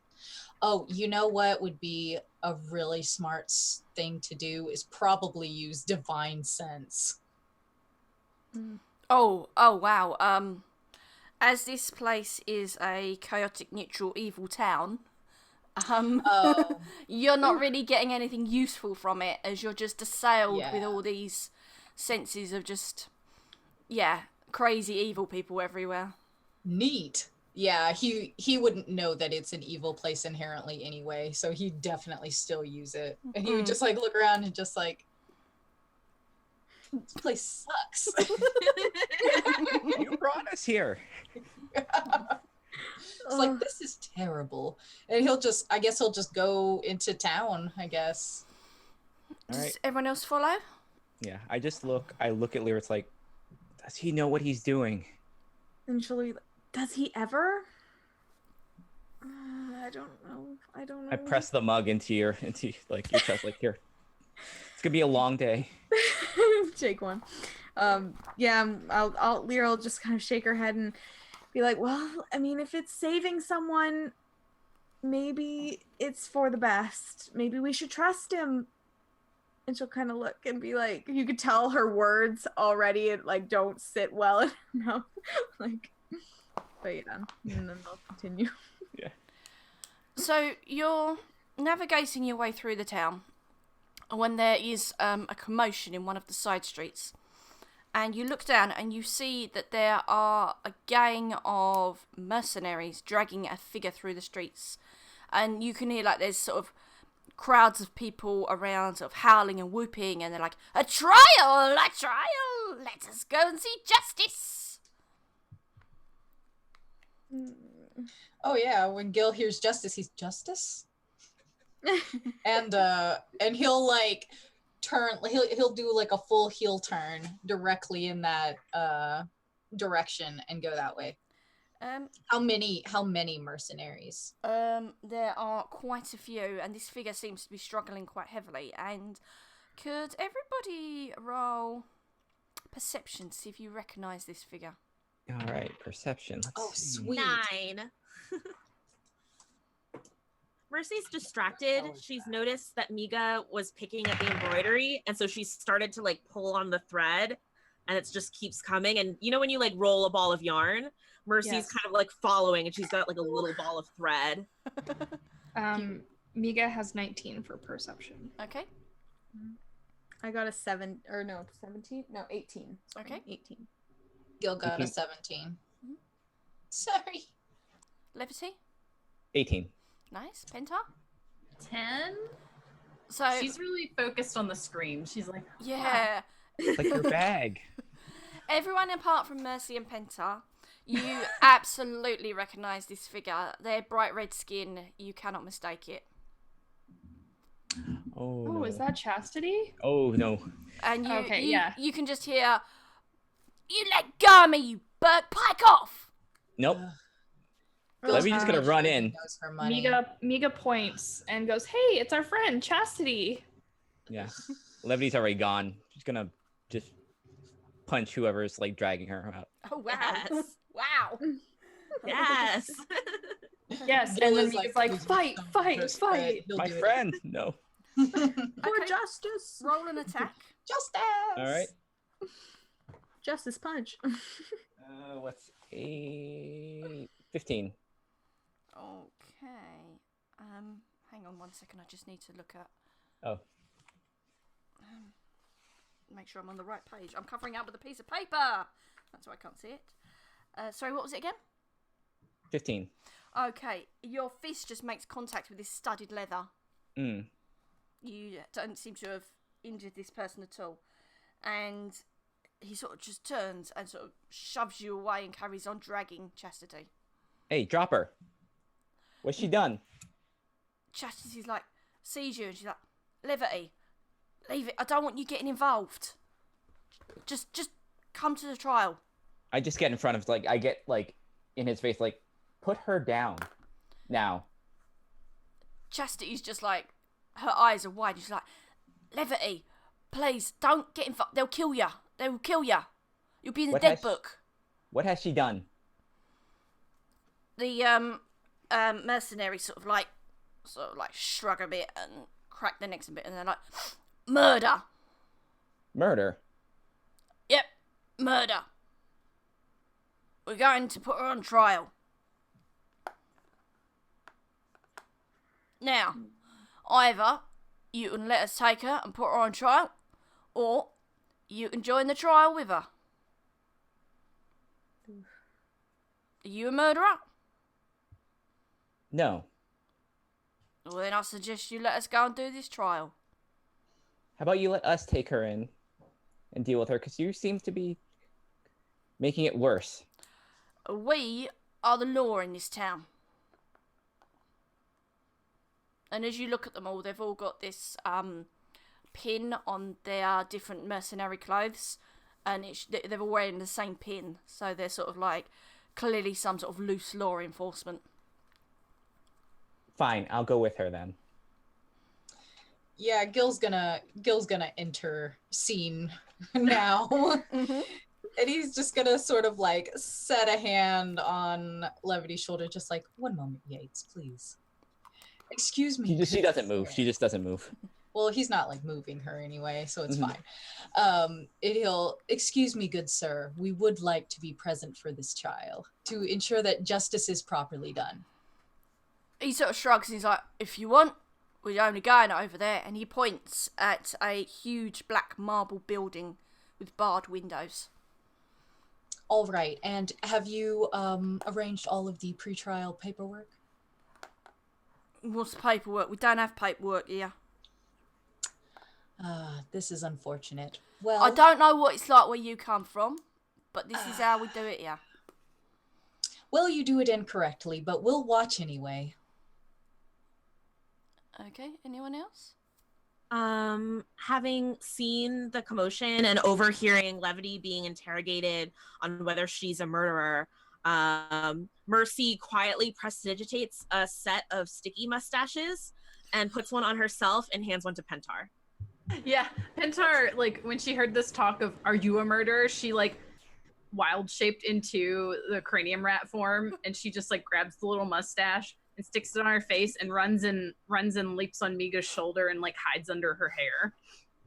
Speaker 4: Oh, you know what would be a really smart thing to do is probably use divine sense.
Speaker 1: Oh, wow. As this place is a chaotic, neutral, evil town, you're not really getting anything useful from it, as you're just assailed with all these senses of just, crazy evil people everywhere.
Speaker 4: Neat. Yeah, he wouldn't know that it's an evil place inherently anyway, so he'd definitely still use it. And he would just like look around and just like, this place sucks.
Speaker 2: You brought us here.
Speaker 4: It's like, this is terrible. And he'll just go into town, I guess.
Speaker 2: All right.
Speaker 1: Does everyone else follow?
Speaker 2: Yeah, I look at Lyra, it's like, does he know what he's doing?
Speaker 5: And she'll be like, does he ever? I don't know.
Speaker 2: I press the mug into your chest, like, here. It's gonna be a long day.
Speaker 5: Take one. Lyra will just kind of shake her head and be like, well, I mean, if it's saving someone, maybe it's for the best. Maybe we should trust him. And she'll kind of look and be like, you could tell her words already, like, don't sit well in her mouth. Like, but yeah, and then they'll continue.
Speaker 2: Yeah.
Speaker 1: So you're navigating your way through the town when there is a commotion in one of the side streets. And you look down and you see that there are a gang of mercenaries dragging a figure through the streets. And you can hear, like, there's sort of crowds of people around sort of howling and whooping. And they're like, a trial! Let us go and see justice!
Speaker 4: Oh yeah, when Gil hears justice, he's justice? and he'll like he'll do like a full heel turn directly in that direction and go that way. How many mercenaries?
Speaker 1: There are quite a few, and this figure seems to be struggling quite heavily. And could everybody roll perception to see if you recognise this figure?
Speaker 2: All right, perception. Let's see.
Speaker 4: Sweet.
Speaker 6: 9. Mercy's distracted. She's noticed that Miga was picking at the embroidery, and so she started to like pull on the thread, and it just keeps coming. And you know when you like roll a ball of yarn, Mercy's kind of like following, and she's got like a little ball of thread.
Speaker 3: Miga has 19 for perception.
Speaker 1: Okay.
Speaker 5: I got a 17? No, 18. Sorry,
Speaker 1: Okay.
Speaker 5: 18.
Speaker 4: Gil got a 17. Sorry.
Speaker 1: Levity?
Speaker 2: 18.
Speaker 1: Nice. Penta?
Speaker 7: 10.
Speaker 1: So
Speaker 7: She's really focused on the scream. She's like,
Speaker 1: yeah.
Speaker 2: It's like your bag.
Speaker 1: Everyone apart from Mercy and Penta, you absolutely recognise this figure. Their bright red skin, you cannot mistake it.
Speaker 2: Oh,
Speaker 3: Oh,
Speaker 2: no.
Speaker 3: is that Chastity?
Speaker 2: Oh, no.
Speaker 1: And
Speaker 3: Okay,
Speaker 1: you,
Speaker 3: yeah.
Speaker 1: you can just hear, "You let go of me, you bird! Pike off!"
Speaker 2: Nope.
Speaker 4: Girls
Speaker 2: Levy's just gonna
Speaker 4: pretty
Speaker 2: run
Speaker 4: sure
Speaker 2: in.
Speaker 4: knows her money.
Speaker 3: Miga points and goes, "Hey, it's our friend Chastity."
Speaker 2: Yeah. Levity's already gone. She's gonna just punch whoever's like dragging her out.
Speaker 1: Oh wow!
Speaker 6: Yes.
Speaker 1: Wow!
Speaker 6: Yes.
Speaker 3: Yes,
Speaker 4: Gil
Speaker 3: and then
Speaker 4: is
Speaker 3: Miga's like,
Speaker 4: "Please
Speaker 3: "Fight,
Speaker 4: don't
Speaker 3: fight,
Speaker 4: just
Speaker 3: fight!"
Speaker 4: He'll
Speaker 2: My
Speaker 4: do it."
Speaker 2: friend. No.
Speaker 5: For
Speaker 1: Okay.
Speaker 5: justice.
Speaker 1: Roll an attack.
Speaker 4: Justice.
Speaker 2: All right.
Speaker 5: Justice punch.
Speaker 2: What's a 15?
Speaker 1: Okay. Hang on one second. I just need to look at.
Speaker 2: Oh.
Speaker 1: Make sure I'm on the right page. I'm covering up with a piece of paper. That's why I can't see it. Sorry, what was it again?
Speaker 2: 15.
Speaker 1: Okay, your fist just makes contact with this studded leather.
Speaker 2: Mm.
Speaker 1: You don't seem to have injured this person at all. And he sort of just turns and sort of shoves you away and carries on dragging Chastity.
Speaker 2: Hey, drop her. What's she done?
Speaker 1: Chastity's like, sees you and she's like, Levity, leave it. I don't want you getting involved. Just come to the trial.
Speaker 2: I just get in front of I get in his face put her down now.
Speaker 1: Chastity's just like, her eyes are wide. She's like, Levity, please don't get involved. They'll kill you. They will kill you. You'll be in the
Speaker 2: What
Speaker 1: dead
Speaker 2: has-
Speaker 1: book.
Speaker 2: What has she done?
Speaker 1: The mercenary sort of like shrug a bit and crack their necks a bit, and they're like, murder.
Speaker 2: Murder.
Speaker 1: Yep, murder. We're going to put her on trial. Now, either you can let us take her and put her on trial, or you can join the trial with her. Are you a murderer?
Speaker 2: No.
Speaker 1: Well, then I suggest you let us go and do this trial.
Speaker 2: How about you let us take her in and deal with her, because you seem to be making it worse.
Speaker 1: We are the law in this town. And as you look at them all, they've all got this pin on their different mercenary clothes, and they're all wearing the same pin, so they're sort of like clearly some sort of loose law enforcement.
Speaker 2: Fine, I'll go with her then.
Speaker 4: Yeah, Gil's gonna enter scene now.
Speaker 1: Mm-hmm.
Speaker 4: And he's just gonna sort of set a hand on Levity's shoulder, just like, 1 moment, Yates, please. Excuse me.
Speaker 2: She doesn't move. She just doesn't move.
Speaker 4: Well, he's not moving her anyway, so it's
Speaker 2: Mhm.
Speaker 4: fine. He'll, excuse me, good sir. We would like to be present for this trial to ensure that justice is properly done.
Speaker 1: He sort of shrugs and he's like, if you want, we're only going over there. And he points at a huge black marble building with barred windows.
Speaker 4: All right, and have you arranged all of the pretrial paperwork?
Speaker 1: What's the paperwork? We don't have paperwork here.
Speaker 4: This is unfortunate. Well,
Speaker 1: I don't know what it's like where you come from, but this is how we do it here.
Speaker 4: well, you do it incorrectly, but we'll watch anyway.
Speaker 1: Okay, anyone else?
Speaker 6: Having seen the commotion and overhearing Levity being interrogated on whether she's a murderer, Mercy quietly prestidigitates a set of sticky mustaches and puts one on herself and hands one to Pentar.
Speaker 7: Yeah, Pentar, when she heard this talk of, are you a murderer? She, wild shaped into the cranium rat form, and she just, grabs the little mustache and sticks it on her face and runs and leaps on Miga's shoulder and, hides under her hair.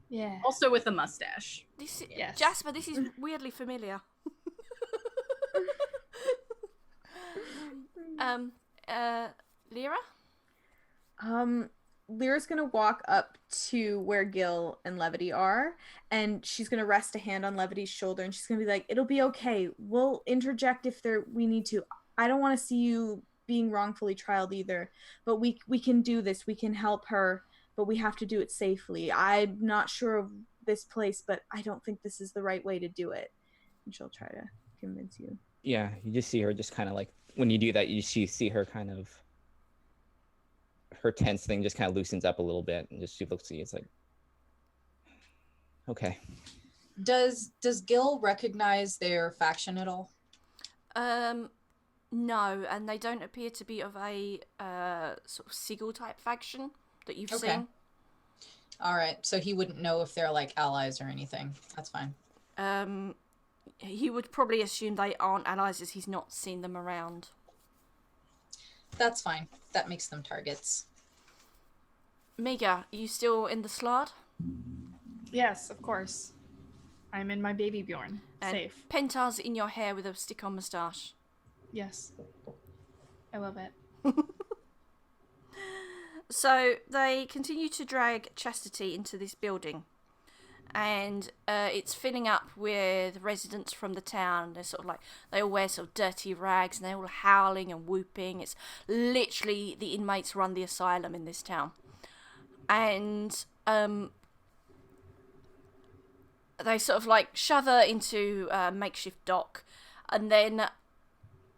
Speaker 3: Yeah.
Speaker 7: Also with a mustache.
Speaker 1: This
Speaker 3: Yes.
Speaker 1: Jasper, this is weirdly familiar. Lyra?
Speaker 5: Lyra's gonna walk up to where Gil and Levity are, and she's gonna rest a hand on Levity's shoulder, and she's gonna be like, "It'll be okay. We'll interject if we need to. I don't want to see you being wrongfully trialed either. But we can do this. We can help her, but we have to do it safely. I'm not sure of this place, but I don't think this is the right way to do it. And she'll try to convince you.
Speaker 2: Yeah, you just see her just kind of like, when you do that, you see her kind of, her tense thing just kind of loosens up a little bit, and just she looks at you. It's like, okay.
Speaker 4: Does Gil recognize their faction at all?
Speaker 1: No, and they don't appear to be of a sort of Sigil type faction that you've seen.
Speaker 4: All right, so he wouldn't know if they're like allies or anything. That's fine.
Speaker 1: He would probably assume they aren't allies as he's not seen them around.
Speaker 4: That's fine. That makes them targets.
Speaker 1: Miga, you still in the slard?
Speaker 3: Yes, of course. I'm in my baby Bjorn.
Speaker 1: And
Speaker 3: Safe.
Speaker 1: Pentar's in your hair with a stick-on moustache.
Speaker 3: Yes. I love it.
Speaker 1: So they continue to drag Chastity into this building, and it's filling up with residents from the town. They're sort of like, they all wear sort of dirty rags, and they're all howling and whooping. It's literally the inmates run the asylum in this town, and they sort of like shove her into a makeshift dock, and then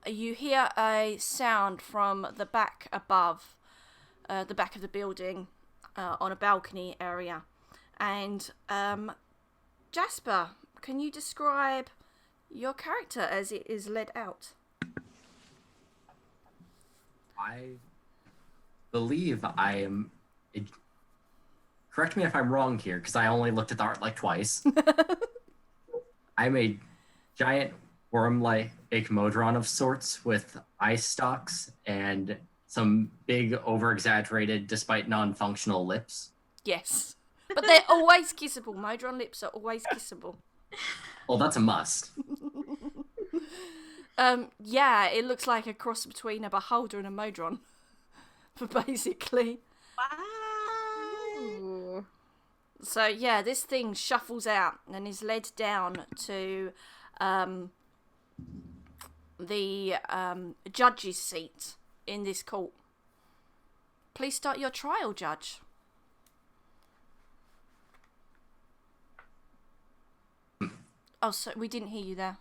Speaker 1: you hear a sound from the back above, the back of the building, on a balcony area. And Jasper, can you describe your character as it is led out?
Speaker 8: I believe I am. Correct me if I'm wrong here, because I only looked at the art like twice. I'm a giant worm-like Modron of sorts with eye stalks and some big, over-exaggerated, despite non-functional lips.
Speaker 1: Yes. But they're always kissable. Modron lips are always kissable.
Speaker 8: Well, that's a must.
Speaker 1: Yeah, it looks like a cross between a beholder and a Modron. Basically.
Speaker 5: Ooh.
Speaker 1: So yeah, this thing shuffles out and is led down to the judge's seat in this court. Please start your trial, Judge. Oh, so we didn't hear you there.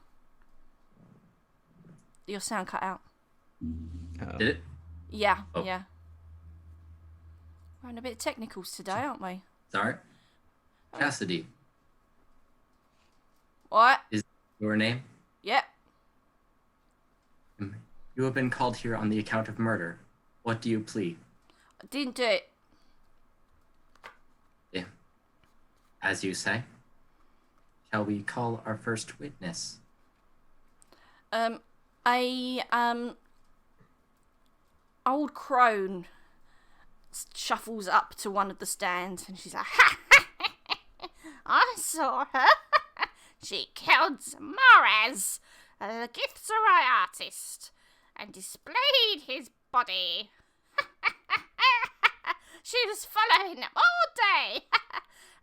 Speaker 1: Your sound cut out.
Speaker 8: Did it?
Speaker 1: Yeah,
Speaker 8: Oh.
Speaker 1: yeah. We're having a bit of technicals today, aren't we?
Speaker 8: Sorry. Cassidy,
Speaker 1: What?
Speaker 8: your name?
Speaker 1: Yep.
Speaker 8: You have been called here on the account of murder. What do you plead?
Speaker 1: I didn't do it.
Speaker 8: Yeah. As you say. Shall we call our first witness?
Speaker 1: Old crone shuffles up to one of the stands and she's like, ha! I saw her. She killed Zamaraz, the Githzerai artist, and displayed his body. She was following him all day,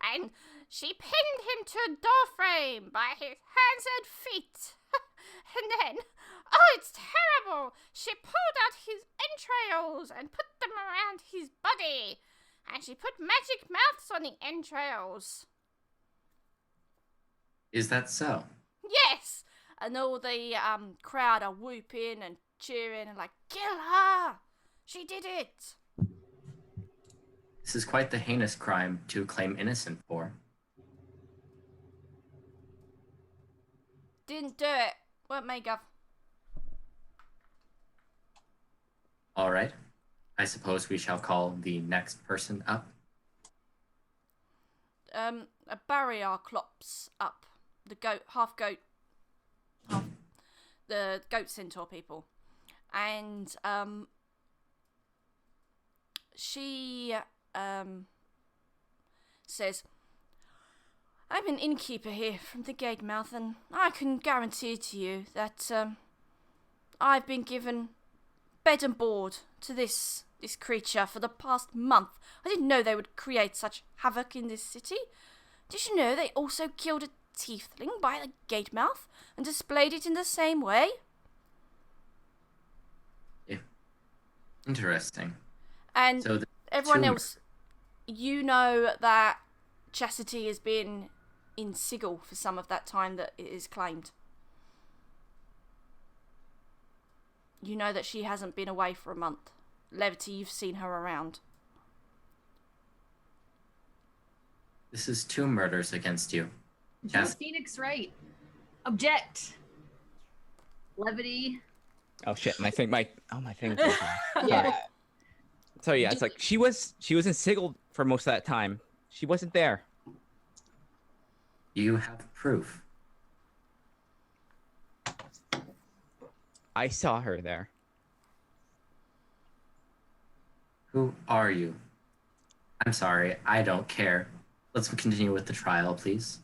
Speaker 1: and she pinned him to a doorframe by his hands and feet. And then, oh, it's terrible! She pulled out his entrails and put them around his body. And she put magic mouths on the entrails.
Speaker 8: Is that so?
Speaker 1: Yes! And all the crowd are whooping and cheering and like, kill her! She did it!
Speaker 8: This is quite the heinous crime to claim innocent for.
Speaker 1: Didn't do it. Weren't me, Gov.
Speaker 8: All right. I suppose we shall call the next person up.
Speaker 1: A barrier clops up. The goat, half the goat centaur people. And, she, says, I'm an innkeeper here from the Gatemouth, and I can guarantee to you that, I've been given bed and board to this creature for the past month. I didn't know they would create such havoc in this city. Did you know they also killed a tiefling by the Gatemouth and displayed it in the same way?
Speaker 8: Interesting.
Speaker 1: And
Speaker 8: So
Speaker 1: everyone
Speaker 8: two-
Speaker 1: else, you know that Chastity has been in Sigil for some of that time that it is claimed. You know that she hasn't been away for a month. Levity, you've seen her around.
Speaker 8: This is 2 murders against you.
Speaker 7: Joe
Speaker 8: Yes.
Speaker 7: Phoenix, right? Object. Levity.
Speaker 2: Oh shit, my thing. My thing.
Speaker 4: Yeah.
Speaker 2: So yeah, it's like she was in Sigil for most of that time. She wasn't there.
Speaker 8: You have proof.
Speaker 2: I saw her there.
Speaker 8: Who are you? I'm sorry, I don't care. Let's continue with the trial, please.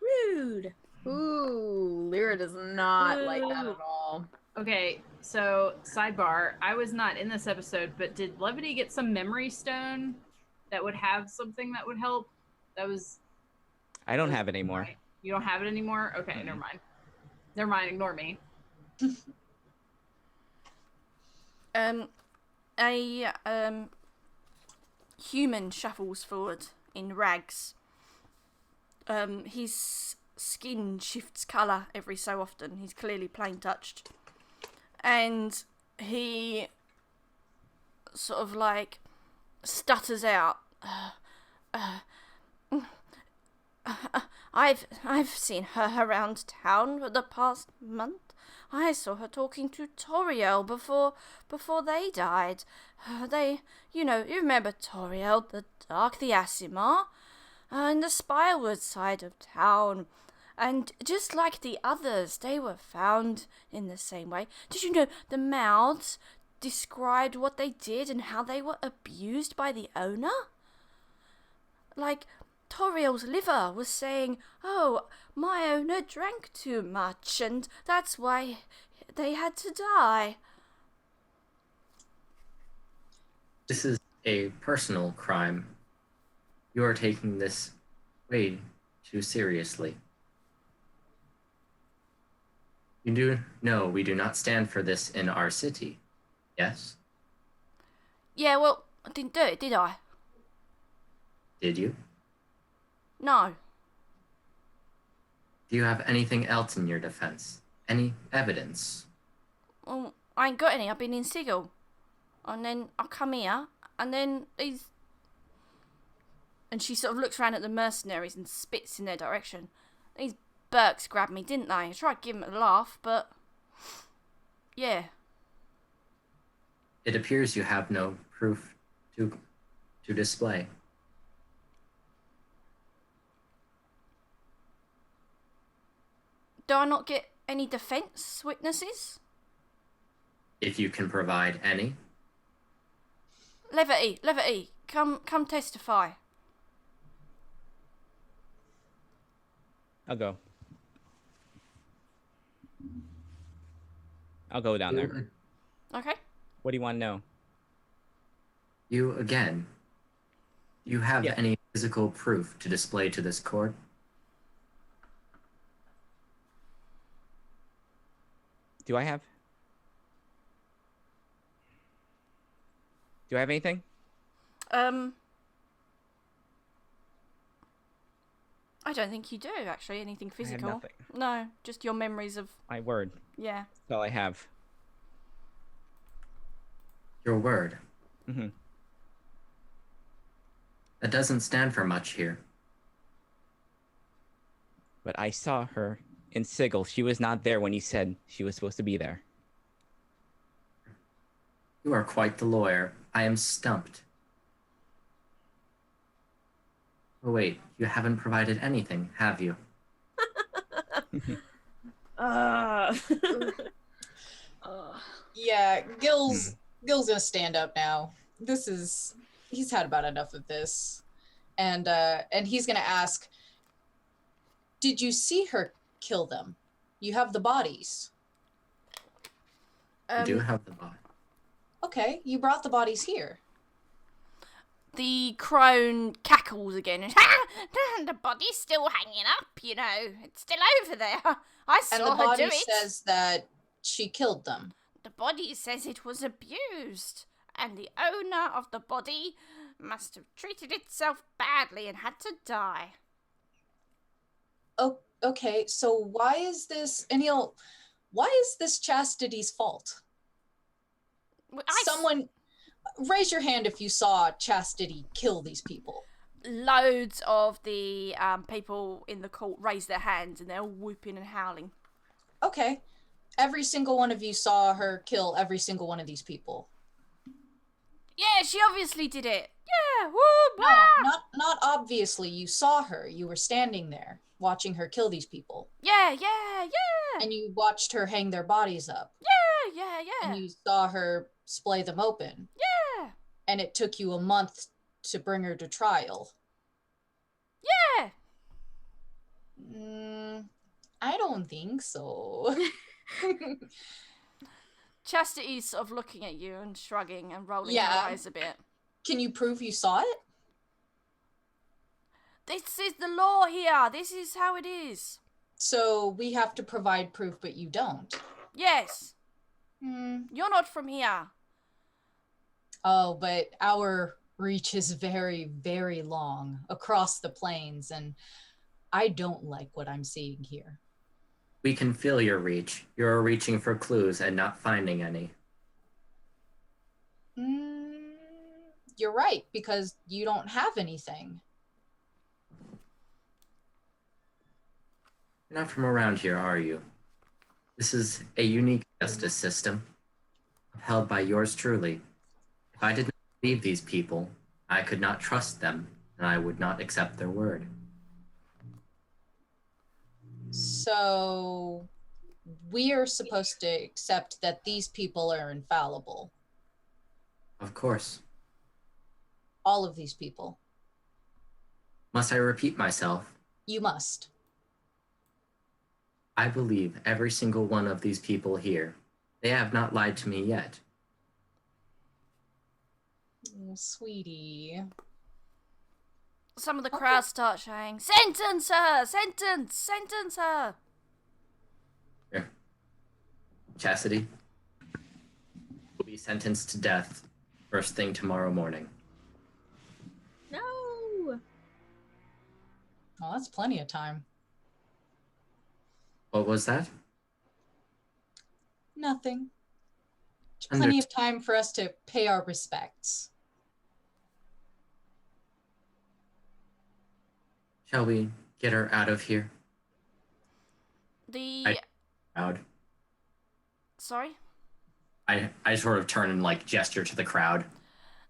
Speaker 6: Rude.
Speaker 5: Ooh, Lyra does not like that at all.
Speaker 7: Okay, so sidebar. I was not in this episode, but did Levity get some memory stone that would have something that would help? That was.
Speaker 2: I don't have it anymore.
Speaker 7: Right. You don't have it anymore? Okay, never mind. Never mind, ignore me.
Speaker 1: A human shuffles forward in rags. His skin shifts colour every so often. He's clearly plain touched. And he sort of like stutters out. I've seen her around town for the past month. I saw her talking to Toriel before they died. You remember Toriel, the Dark, the Asimar, in the Spirewood side of town. And just like the others, they were found in the same way. Did you know the mouths described what they did and how they were abused by the owner? Like, Toriel's liver was saying, "Oh, my owner drank too much, and that's why they had to die."
Speaker 8: This is a personal crime. You are taking this way too seriously. You do know we do not stand for this in our city, yes?
Speaker 1: Yeah, well, I didn't do it, did I?
Speaker 8: Did you?
Speaker 1: No.
Speaker 8: Do you have anything else in your defense? Any evidence?
Speaker 1: Well, I ain't got any. I've been in Sigil. And then I come here, and then these... And she sort of looks around at the mercenaries and spits in their direction. These Burks grabbed me, didn't they? I tried to give them a laugh, but... Yeah.
Speaker 8: It appears you have no proof to display.
Speaker 1: Do I not get any defence witnesses?
Speaker 8: If you can provide any.
Speaker 1: Levity, come testify.
Speaker 2: I'll go. I'll go down there.
Speaker 1: Okay.
Speaker 2: What do you want to know?
Speaker 8: You again. You have
Speaker 2: Yeah.
Speaker 8: any physical proof to display to this court?
Speaker 2: Do I have anything?
Speaker 1: I don't think you do, actually, anything physical.
Speaker 2: nothing.
Speaker 1: No, just your memories of...
Speaker 2: My word.
Speaker 1: Yeah.
Speaker 2: That's all I have.
Speaker 8: Your word.
Speaker 2: Mm-hmm.
Speaker 8: That doesn't stand for much here.
Speaker 2: But I saw her in Sigil. She was not there when you said she was supposed to be there.
Speaker 8: You are quite the lawyer. I am stumped. Oh wait, you haven't provided anything, have you?
Speaker 4: Yeah, Gil's gonna stand up now. He's had about enough of this. And he's gonna ask, did you see her kill them? You have the bodies.
Speaker 8: You do have the body.
Speaker 4: Okay, you brought the bodies here.
Speaker 1: The crone cackles again. The body's still hanging up, It's still over there. I
Speaker 4: And
Speaker 1: saw
Speaker 4: the
Speaker 1: her
Speaker 4: body
Speaker 1: do it.
Speaker 4: says that she killed them.
Speaker 1: The body says it was abused, and the owner of the body must have treated itself badly and had to die.
Speaker 4: Oh, okay. So why is this, Anil? Why is this Chastity's fault? Someone, raise your hand if you saw Chastity kill these people.
Speaker 1: Loads of the people in the court raise their hands and they're all whooping and howling.
Speaker 4: Okay. Every single one of you saw her kill every single one of these people.
Speaker 1: Yeah, she obviously did it. Yeah, woo,
Speaker 4: No,
Speaker 1: blah.
Speaker 4: not obviously. You saw her. You were standing there watching her kill these people.
Speaker 1: Yeah.
Speaker 4: And you watched her hang their bodies up.
Speaker 1: Yeah.
Speaker 4: And you saw her splay them open.
Speaker 1: Yeah.
Speaker 4: And it took you a month to bring her to trial.
Speaker 1: Yeah.
Speaker 4: I don't think so.
Speaker 1: Chastity's sort of looking at you and shrugging and rolling
Speaker 4: Yeah.
Speaker 1: her eyes a bit.
Speaker 4: Can you prove you saw it?
Speaker 1: This is the law here. This is how it is.
Speaker 4: So we have to provide proof, but you don't.
Speaker 1: Yes. You're not from here.
Speaker 4: Oh, but our reach is very, very long across the plains, and I don't like what I'm seeing here.
Speaker 8: We can feel your reach. You're reaching for clues and not finding any.
Speaker 4: You're right, because you don't have anything.
Speaker 8: You're not from around here, are you? This is a unique justice system, upheld by yours truly. If I did not believe these people, I could not trust them, and I would not accept their word.
Speaker 4: So we are supposed to accept that these people are infallible.
Speaker 8: Of course.
Speaker 4: All of these people.
Speaker 8: Must I repeat myself?
Speaker 4: You must.
Speaker 8: I believe every single one of these people here. They have not lied to me yet.
Speaker 4: Oh, sweetie.
Speaker 1: Some of the crowd start shouting, "Sentence her! Sentence her!"
Speaker 8: Here. Chastity will be sentenced to death first thing tomorrow morning.
Speaker 5: No.
Speaker 4: Well, that's plenty of time.
Speaker 8: What was that?
Speaker 4: Nothing. Plenty of time for us to pay our respects.
Speaker 8: Shall we get her out of here? Crowd.
Speaker 1: Sorry?
Speaker 8: I sort of turn and gesture to the crowd.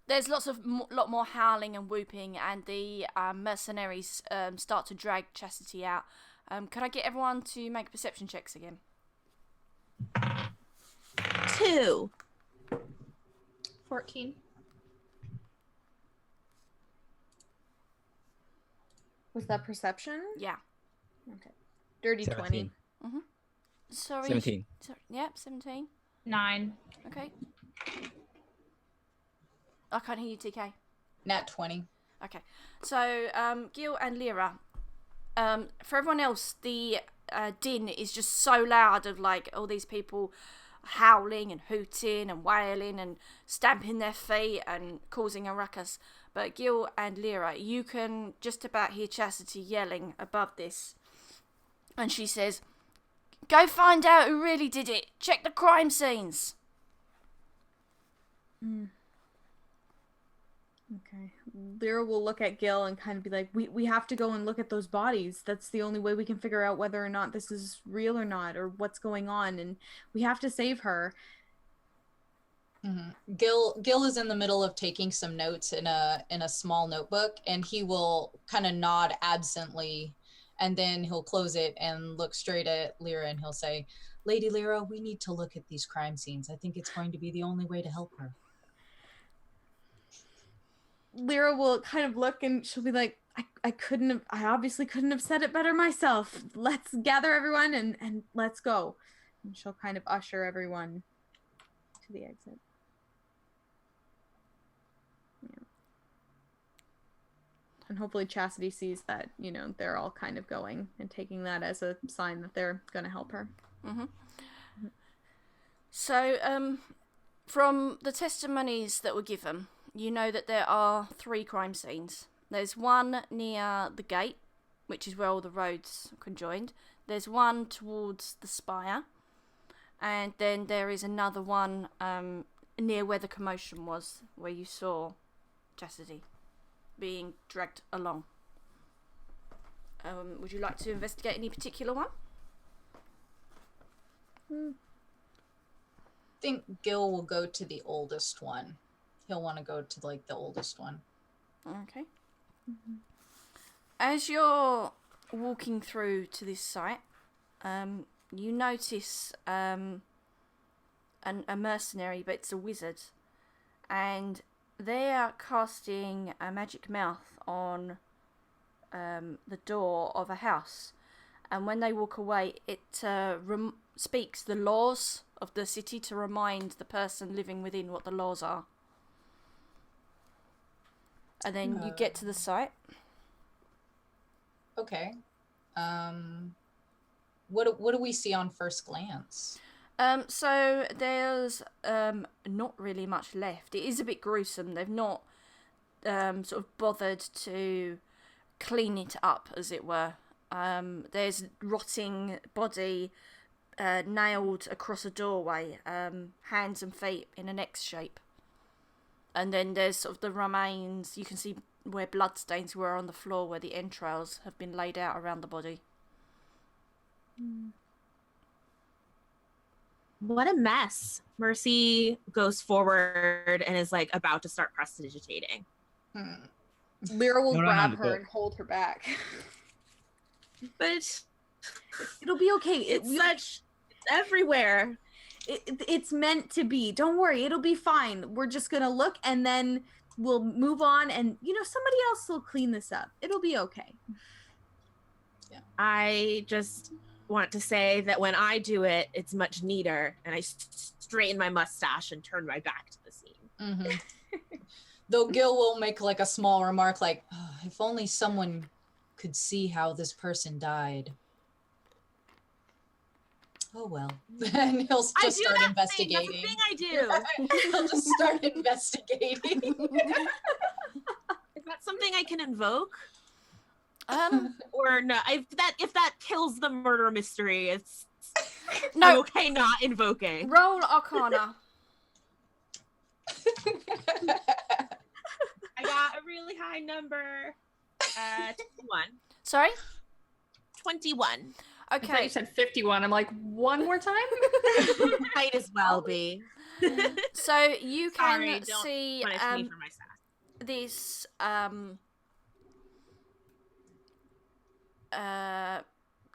Speaker 1: There's lot more howling and whooping, and the mercenaries start to drag Chastity out. Could I get everyone to make perception checks again?
Speaker 6: 2.
Speaker 3: 14.
Speaker 5: Was that perception?
Speaker 1: Yeah.
Speaker 5: Okay. Dirty 20.
Speaker 1: Sorry.
Speaker 2: 17.
Speaker 1: Yep, 17.
Speaker 7: 9.
Speaker 1: Okay. I can't hear you, TK.
Speaker 4: Nat 20.
Speaker 1: Okay. So, Gil and Lyra, for everyone else, the din is just so loud of all these people howling and hooting and wailing and stamping their feet and causing a ruckus. But Gil and Lyra, you can just about hear Chastity yelling above this. And she says, "Go find out who really did it. Check the crime scenes."
Speaker 5: Okay. Lyra will look at Gil and kind of be like, we have to go and look at those bodies. That's the only way we can figure out whether or not this is real or not, or what's going on, and we have to save her.
Speaker 4: Gil is in the middle of taking some notes in a small notebook, and he will kind of nod absently, and then he'll close it and look straight at Lyra, and he'll say, "Lady Lyra, we need to look at these crime scenes. I think it's going to be the only way to help her."
Speaker 5: Lyra will kind of look and she'll be like, I obviously couldn't have said it better myself. Let's gather everyone and let's go. And she'll kind of usher everyone to the exit. Yeah. And hopefully Chastity sees that, they're all kind of going and taking that as a sign that they're going to help her.
Speaker 1: So, from the testimonies that were given, you know that there are 3 crime scenes. There's one near the gate, which is where all the roads conjoined. There's one towards the spire. And then there is another one near where the commotion was, where you saw Chastity being dragged along. Would you like to investigate any particular one?
Speaker 4: I think Gil will go to the oldest one. He'll want to go to like the oldest one.
Speaker 1: Okay. As you're walking through to this site, you notice a mercenary, but it's a wizard, and they are casting a magic mouth on the door of a house, and when they walk away, it speaks the laws of the city to remind the person living within what the laws are. And then you get to the site.
Speaker 4: Okay. What do we see on first glance?
Speaker 1: So there's not really much left. It is a bit gruesome. They've not sort of bothered to clean it up, as it were. There's rotting body nailed across a doorway, hands and feet in an X shape. And then there's sort of the remains. You can see where bloodstains were on the floor, where the entrails have been laid out around the body.
Speaker 6: What a mess. Mercy goes forward and is like about to start prestidigitating.
Speaker 5: Lyra will
Speaker 2: No, no,
Speaker 5: grab
Speaker 2: no,
Speaker 5: her
Speaker 2: but-
Speaker 5: and hold her back.
Speaker 6: But
Speaker 5: It'll be okay.
Speaker 6: it's everywhere.
Speaker 5: It's meant to be. Don't worry. It'll be fine. We're just going to look and then we'll move on and, somebody else will clean this up. It'll be okay.
Speaker 6: I just want to say that when I do it, it's much neater, and I straighten my mustache and turn my back to the scene.
Speaker 4: Mm-hmm. Though Gil will make like a small remark like, oh, if only someone could see how this person died. Oh well. Then he'll just
Speaker 6: I do
Speaker 4: start
Speaker 6: that
Speaker 4: investigating.
Speaker 6: Thing. That's the thing I do.
Speaker 4: He'll just start investigating.
Speaker 6: Is that something I can invoke?
Speaker 1: Um,
Speaker 6: Or no? If that kills the murder mystery, it's
Speaker 1: No.
Speaker 6: I'm okay not invoking.
Speaker 1: roll Arcana.
Speaker 6: I got a really high number. 21.
Speaker 1: Sorry?
Speaker 6: 21.
Speaker 3: I thought
Speaker 1: Okay.
Speaker 3: you said 51. I'm like, one more time?
Speaker 6: Might as well be.
Speaker 1: So you can
Speaker 6: Sorry, don't
Speaker 1: see
Speaker 6: punish me for my sass.
Speaker 1: this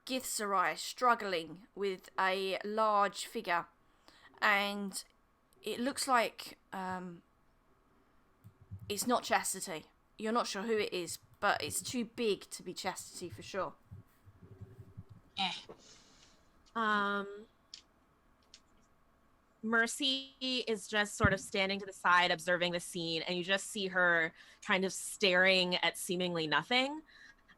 Speaker 1: Githzerai struggling with a large figure, and it looks like it's not Chastity. You're not sure who it is, but it's too big to be Chastity for sure.
Speaker 6: Mercy is just sort of standing to the side, observing the scene, and you just see her kind of staring at seemingly nothing.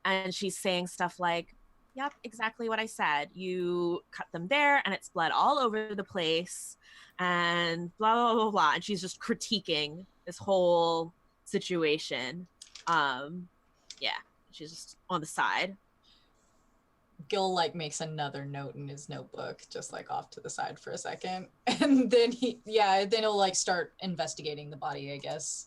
Speaker 6: And she's saying stuff like, yep, exactly what I said. You cut them there, and it's blood all over the place, and blah, blah, blah, blah. And she's just critiquing this whole situation. Yeah, she's just on the side.
Speaker 4: Gil like makes another note in his notebook, just like off to the side for a second. And then then he'll like start investigating the body, I guess.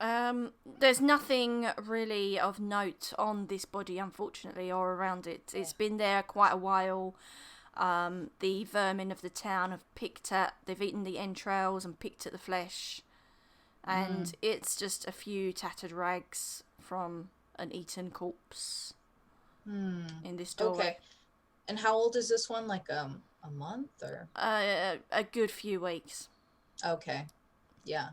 Speaker 1: There's nothing really of note on this body, unfortunately, or around it. It's been there quite a while. The vermin of the town they've eaten the entrails and picked at the flesh. And it's just a few tattered rags from an eaten corpse in this doorway.
Speaker 4: Okay. And how old is this one? Like a month or?
Speaker 1: A good few weeks.
Speaker 4: Okay. Yeah.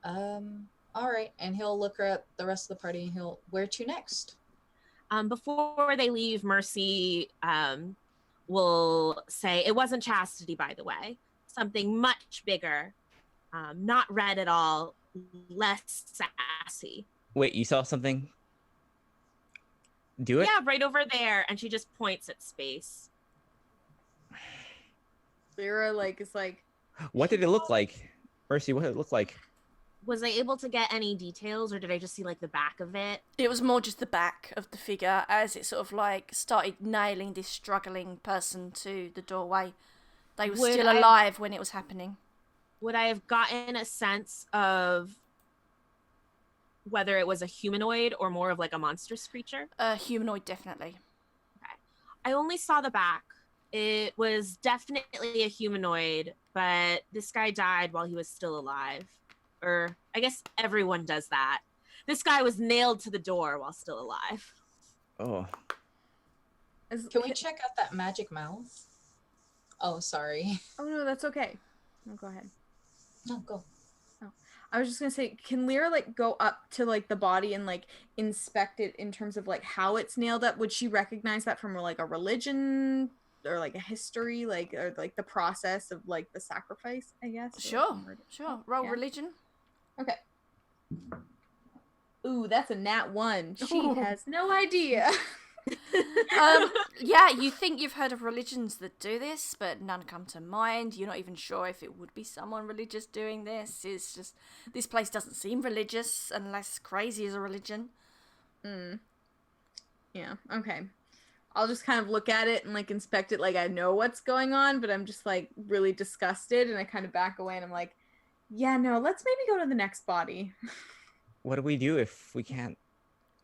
Speaker 4: All right. And he'll look at the rest of the party. And where to next?
Speaker 6: Before they leave, Mercy will say, it wasn't Chastity, by the way. Something much bigger. Not red at all. Less sassy.
Speaker 2: Wait, you saw something? Do it?
Speaker 6: Yeah, right over there. And she just points at space.
Speaker 5: Lyra is like,
Speaker 2: What did it look like? Mercy, what did it look like?
Speaker 6: Was I able to get any details, or did I just see like the back of it?
Speaker 1: It was more just the back of the figure as it sort of started nailing this struggling person to the doorway. They were still alive when it was happening.
Speaker 6: Would I have gotten a sense of whether it was a humanoid or more of like a monstrous creature?
Speaker 1: Humanoid, definitely.
Speaker 6: Okay. I only saw the back. It was definitely a humanoid, but this guy died while he was still alive. Or I guess everyone does that. This guy was nailed to the door while still alive.
Speaker 2: Oh.
Speaker 4: Can we check out that magic mouth? Oh, sorry.
Speaker 5: Oh no, that's okay. No, go ahead.
Speaker 4: No, go.
Speaker 5: Oh, I was just gonna say, can Lyra go up to the body and inspect it in terms of how it's nailed up? Would she recognize that from a religion or a history, or the process of the sacrifice? I guess.
Speaker 1: Sure. Roll
Speaker 5: Yeah.
Speaker 1: religion.
Speaker 5: Okay. Ooh, that's a nat 1. She has no idea.
Speaker 1: Yeah, you think you've heard of religions that do this, but none come to mind. You're not even sure if it would be someone religious doing this. It's just, this place doesn't seem religious unless crazy is a religion.
Speaker 5: Yeah, okay. I'll just kind of look at it and inspect it I know what's going on, but I'm just really disgusted, and I kind of back away and I'm like, yeah, no, let's maybe go to the next body.
Speaker 2: What do we do if we can't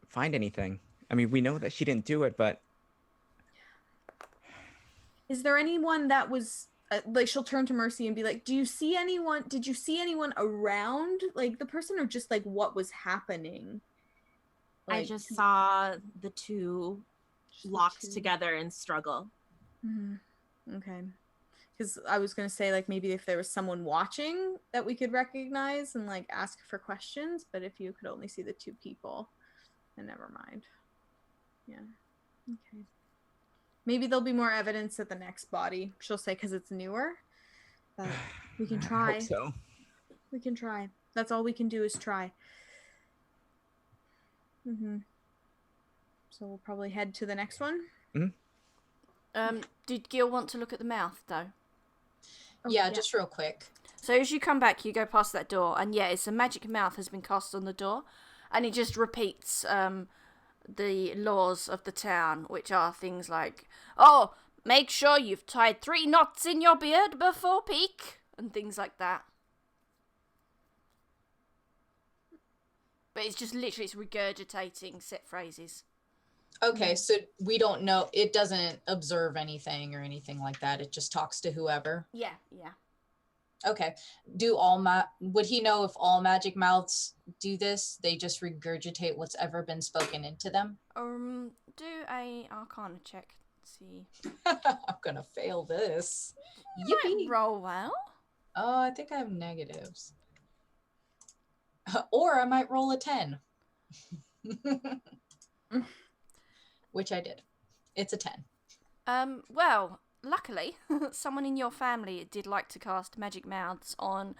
Speaker 2: find anything? I mean, we know that she didn't do it, but...
Speaker 5: Is there anyone that was... she'll turn to Mercy and be like, did you see anyone around, the person, or just, what was happening?
Speaker 6: I just saw the two locked together and struggle.
Speaker 5: Mm-hmm. Okay. Because I was going to say, maybe if there was someone watching that we could recognize and, ask for questions, but if you could only see the two people, then never mind. Yeah. Okay. Maybe there'll be more evidence at the next body, she'll say, because it's newer. But we can try.
Speaker 2: I hope so.
Speaker 5: We can try. That's all we can do is try. So we'll probably head to the next one.
Speaker 1: Did Gil want to look at the mouth, though?
Speaker 5: Oh,
Speaker 4: yeah, just real quick.
Speaker 1: So as you come back, you go past that door, and yeah, it's a magic mouth has been cast on the door, and it just repeats the laws of the town, which are things like, oh, make sure you've tied 3 knots in your beard before peak, and things like that. But it's just literally, it's regurgitating set phrases.
Speaker 4: Okay, so we don't know, it doesn't observe anything or anything like that. It just talks to whoever.
Speaker 1: Yeah.
Speaker 4: Okay. Would he know if all magic mouths do this? They just regurgitate what's ever been spoken into them?
Speaker 1: Do a Arcana check. Let's see.
Speaker 4: I'm gonna fail this.
Speaker 1: You might roll well.
Speaker 4: Oh, I think I have negatives. Or I might roll a 10. Which I did. It's a 10.
Speaker 1: Well, luckily, someone in your family did like to cast magic mouths on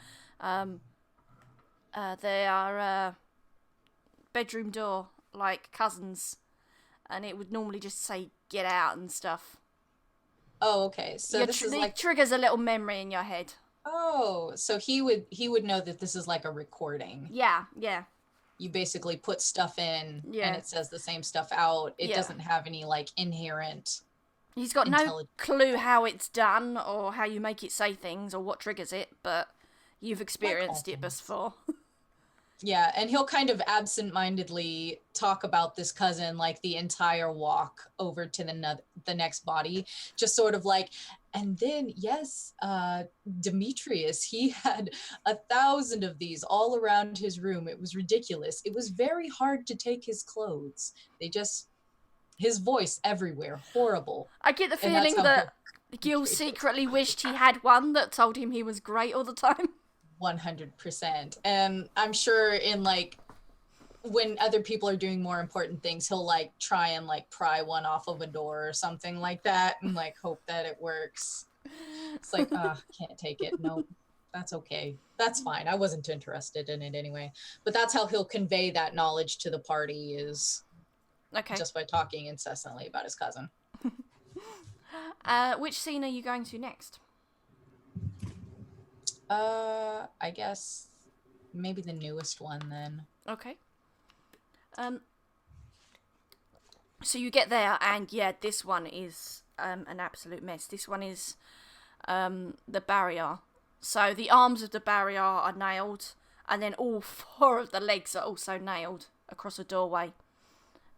Speaker 1: their bedroom door, like cousins, and it would normally just say "get out" and stuff.
Speaker 4: Oh, okay. So this is
Speaker 1: it triggers a little memory in your head.
Speaker 4: Oh, so he would know that this is like a recording.
Speaker 1: Yeah.
Speaker 4: You basically put stuff in,
Speaker 1: Yeah.
Speaker 4: and it says the same stuff out. It
Speaker 1: Yeah.
Speaker 4: doesn't have any inherent.
Speaker 1: He's got no clue how it's done or how you make it say things or what triggers it, but you've experienced it before.
Speaker 4: Yeah, and he'll kind of absent-mindedly talk about this cousin the entire walk over to the next body, just sort of and then yes, Demetrius, he had 1,000 of these all around his room. It was ridiculous. It was very hard to take his clothes. His voice everywhere, horrible.
Speaker 1: I get the feeling that Gil secretly wished he had one that told him he was great all the time.
Speaker 4: 100%. And I'm sure in when other people are doing more important things, he'll try and pry one off of a door or something like that and hope that it works. It's can't take it. No, that's okay. That's fine. I wasn't interested in it anyway. But that's how he'll convey that knowledge to the party, is just by talking incessantly about his cousin.
Speaker 1: Which scene are you going to next?
Speaker 4: I guess maybe the newest one then.
Speaker 1: Okay. So you get there, and yeah, this one is an absolute mess. This one is the barrier. So the arms of the barrier are nailed, and then all 4 of the legs are also nailed across a doorway.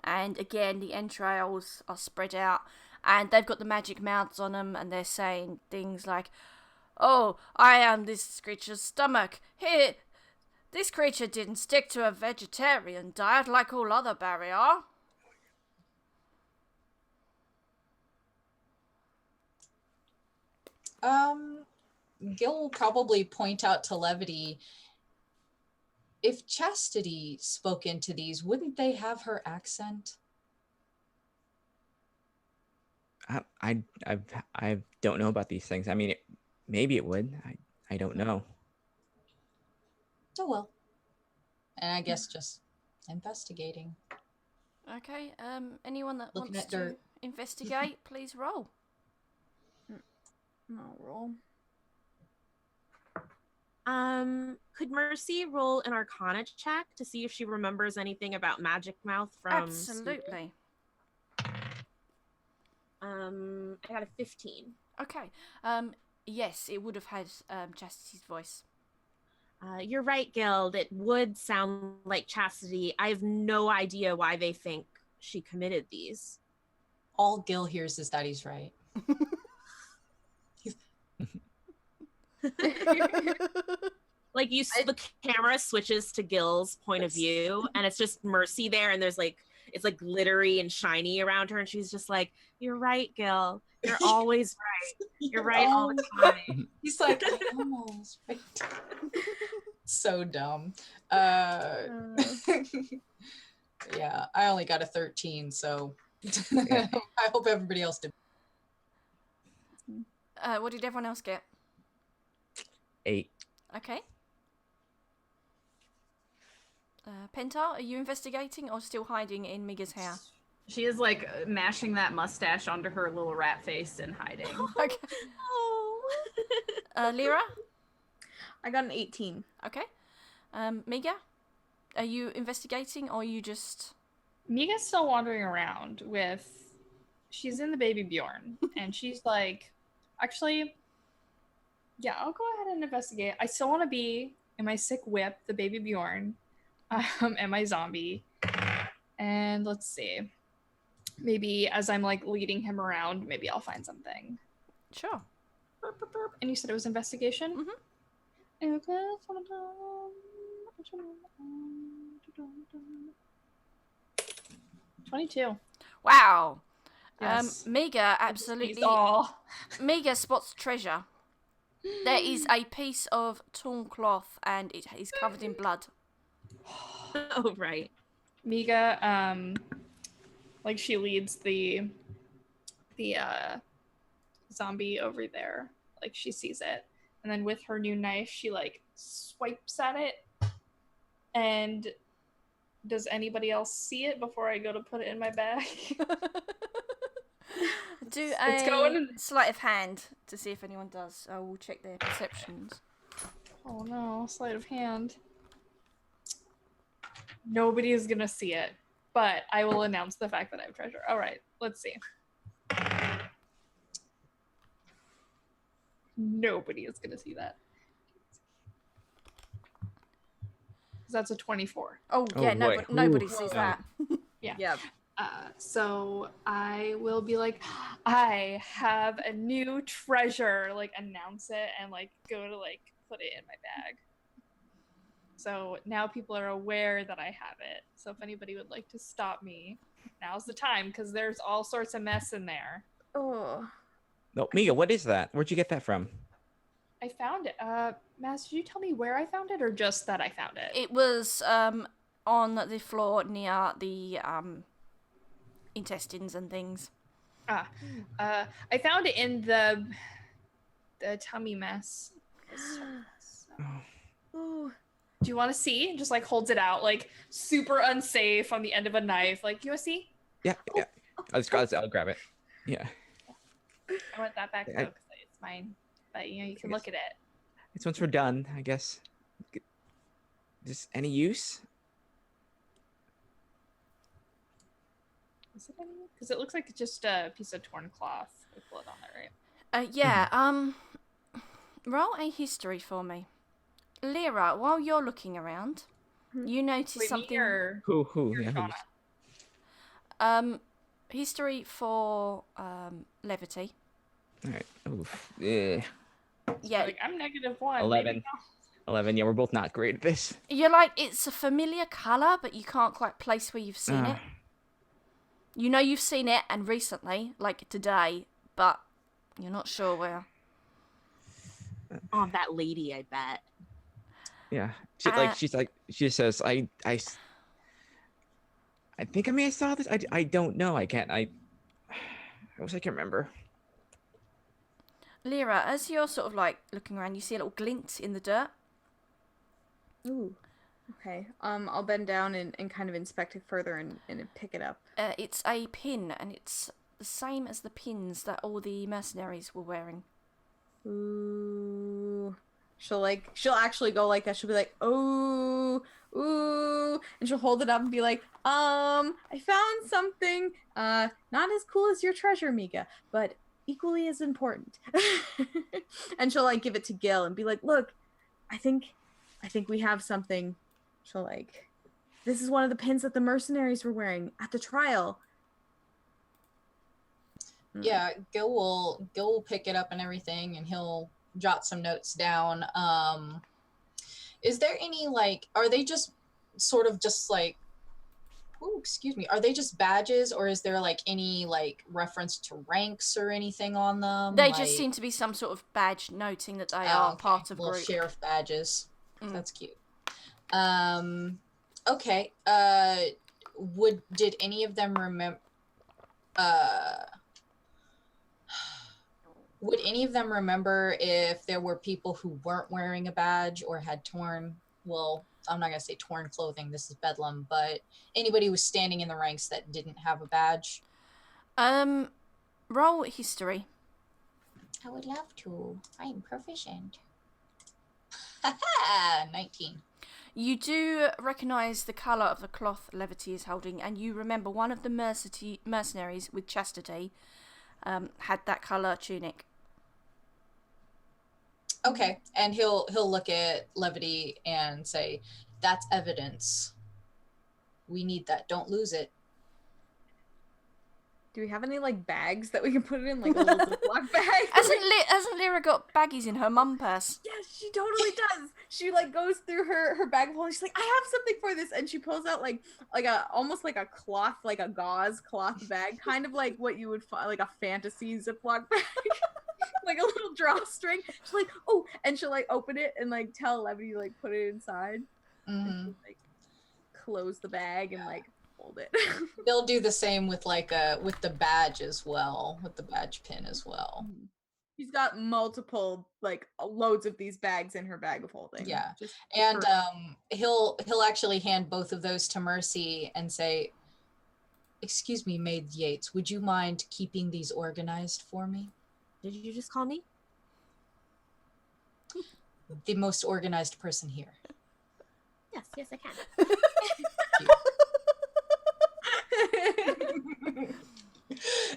Speaker 1: And again, the entrails are spread out, and they've got the magic mouths on them, and they're saying things like, "Oh, I am this creature's stomach. Here, this creature didn't stick to a vegetarian diet like all other barrier."
Speaker 4: Gil will probably point out to Levity, if Chastity spoke into these, wouldn't they have her accent?
Speaker 2: I don't know about these things. I mean, maybe it would. I don't know.
Speaker 4: Oh well. And I guess just investigating.
Speaker 1: Okay, anyone that
Speaker 4: Looking
Speaker 1: wants
Speaker 4: at
Speaker 1: to
Speaker 4: dirt.
Speaker 1: investigate, please roll.
Speaker 5: I'll roll.
Speaker 6: Could Mercy roll an Arcana check to see if she remembers anything about Magic Mouth from
Speaker 1: Absolutely.
Speaker 6: I got a 15.
Speaker 1: Okay. Yes, it would have had Chastity's voice.
Speaker 6: You're right, Guild. It would sound like Chastity. I have no idea why they think she committed these.
Speaker 4: All Gil hears is that he's right.
Speaker 6: Like the camera switches to Gil's point of view, and it's just Mercy there, and there's like it's like glittery and shiny around her, and she's just like, "You're right, Gil. You're always right. You're right all the time."
Speaker 4: He's like, I'm almost right. So dumb. Yeah, I only got a 13, so I hope everybody else did.
Speaker 1: What did everyone else get?
Speaker 2: 8.
Speaker 1: Okay. Pentar, are you investigating or still hiding in Miga's hair?
Speaker 7: She is like mashing that mustache onto her little rat face and hiding.
Speaker 1: Okay. Lyra?
Speaker 5: I got an 18.
Speaker 1: Okay. Miga? Are you investigating or are you just...
Speaker 3: Miga's still wandering around with... She's in the baby Bjorn, and she's like, actually, yeah, I'll go ahead and investigate. I still want to be in my sick whip, the baby Bjorn, and my zombie. And let's see. Maybe as I'm like leading him around, maybe I'll find something.
Speaker 1: Sure.
Speaker 3: Burp, burp, burp. And you said it was investigation?
Speaker 1: Mm-hmm.
Speaker 3: Okay. 22.
Speaker 1: Wow.
Speaker 3: Yes.
Speaker 1: Miga absolutely... Miga spots treasure. There is a piece of torn cloth and it is covered in blood.
Speaker 6: Oh, right.
Speaker 3: Miga, like she leads the zombie over there. Like she sees it. And then with her new knife, she like swipes at it. And does anybody else see it before I go to put it in my bag?
Speaker 1: Do
Speaker 3: It's going in...
Speaker 1: sleight of hand to see if anyone does. I will check their perceptions.
Speaker 3: Oh no, sleight of hand. Nobody is gonna see it, but I will announce the fact that I have treasure. All right, let's see. Nobody is gonna see that. That's a 24.
Speaker 1: Oh yeah,
Speaker 2: boy.
Speaker 1: nobody
Speaker 2: Ooh.
Speaker 1: sees that.
Speaker 3: Yeah.
Speaker 5: Yep.
Speaker 3: So I will be like, I have a new treasure, like announce it and like go to like put it in my bag. So now people are aware that I have it. So if anybody would like to stop me, now's the time because there's all sorts of mess in there.
Speaker 5: Oh.
Speaker 2: No, Miga, what is that? Where'd you get that from?
Speaker 3: I found it. Mass, did you tell me where I found it or just that I found it?
Speaker 1: It was on the floor near the intestines and things.
Speaker 3: I found it in the tummy mess.
Speaker 5: Ooh.
Speaker 3: Do you want to see? Just like holds it out, like super unsafe on the end of a knife. Like, you want to see?
Speaker 2: Yeah. I'll grab it. Yeah.
Speaker 3: I want that back though, because it's mine. But you know, you can look at it.
Speaker 2: once we're done, I guess. Just any use?
Speaker 3: Is it any? Because it looks like it's just a piece of torn cloth with blood on it, right?
Speaker 1: Yeah. Roll a history for me, Lyra. While you're looking around, you notice
Speaker 3: Wait,
Speaker 1: something.
Speaker 3: me or
Speaker 2: Who?
Speaker 3: or
Speaker 2: Yeah,
Speaker 3: Shauna?
Speaker 1: History for levity.
Speaker 2: all right. Oof. Yeah.
Speaker 1: Yeah.
Speaker 3: Like, I'm -1.
Speaker 2: 11.
Speaker 3: Maybe not.
Speaker 2: 11. Yeah, we're both not great at this.
Speaker 1: You're like, it's a familiar colour, but you can't quite place where you've seen it. You know you've seen it, and recently, like today, but you're not sure where.
Speaker 6: Oh, that lady, I bet.
Speaker 2: Yeah. She says, I think I may have saw this. I don't know. I wish I can remember.
Speaker 1: Lyra, as you're sort of like looking around, you see a little glint in the dirt.
Speaker 5: Ooh. Okay. I'll bend down and kind of inspect it further and pick it up.
Speaker 1: It's a pin, and it's the same as the pins that all the mercenaries were wearing.
Speaker 5: Ooh. She'll actually go like that. She'll be like, ooh, and she'll hold it up and be like, I found something, not as cool as your treasure, Mika, but equally as important. And she'll like give it to Gil and be like, look, I think we have something. She'll like, this is one of the pins that the mercenaries were wearing at the trial.
Speaker 4: Yeah, Gil will pick it up and everything, and he'll jot some notes down. Is there any like, are they just sort of just like, are they just badges, or is there like any like reference to ranks or anything on them?
Speaker 1: They just seem to be some sort of badge noting that they are part of
Speaker 4: little
Speaker 1: group.
Speaker 4: sheriff badges. That's cute. Okay. Did any of them remember? Would any of them remember if there were people who weren't wearing a badge or had torn? Well, I'm not gonna say torn clothing. This is Bedlam, but anybody who was standing in the ranks that didn't have a badge.
Speaker 1: Roll history.
Speaker 4: I would love to. I'm proficient. 19.
Speaker 1: You do recognise the colour of the cloth Levity is holding, and you remember one of the mercenaries with chastity had that colour tunic.
Speaker 4: Okay, and he'll look at Levity and say, "That's evidence. We need that. Don't lose it."
Speaker 5: Do we have any like bags that we can put it in, like a little Ziploc bag?
Speaker 1: Hasn't Lyra got baggies in her mum purse?
Speaker 5: Yes, she totally does. She like goes through her bag of holding. She's like, I have something for this, and she pulls out like a almost like a cloth, like a gauze cloth bag, kind of like what you would find like a fantasy Ziploc bag, like a little drawstring. She's like, oh, and she'll like open it and like tell Levity to like put it inside, and she'll, like close the bag and like hold it.
Speaker 4: They'll do the same with like with the badge as well, with the badge pin as well.
Speaker 5: She's got multiple like loads of these bags in her bag of holding.
Speaker 4: Yeah,
Speaker 5: just
Speaker 4: and he'll actually hand both of those to Mercy and say, "Excuse me, Maid Yates, would you mind keeping these organized for me?"
Speaker 6: Did you just call me?
Speaker 4: The most organized person here.
Speaker 6: Yes, I can.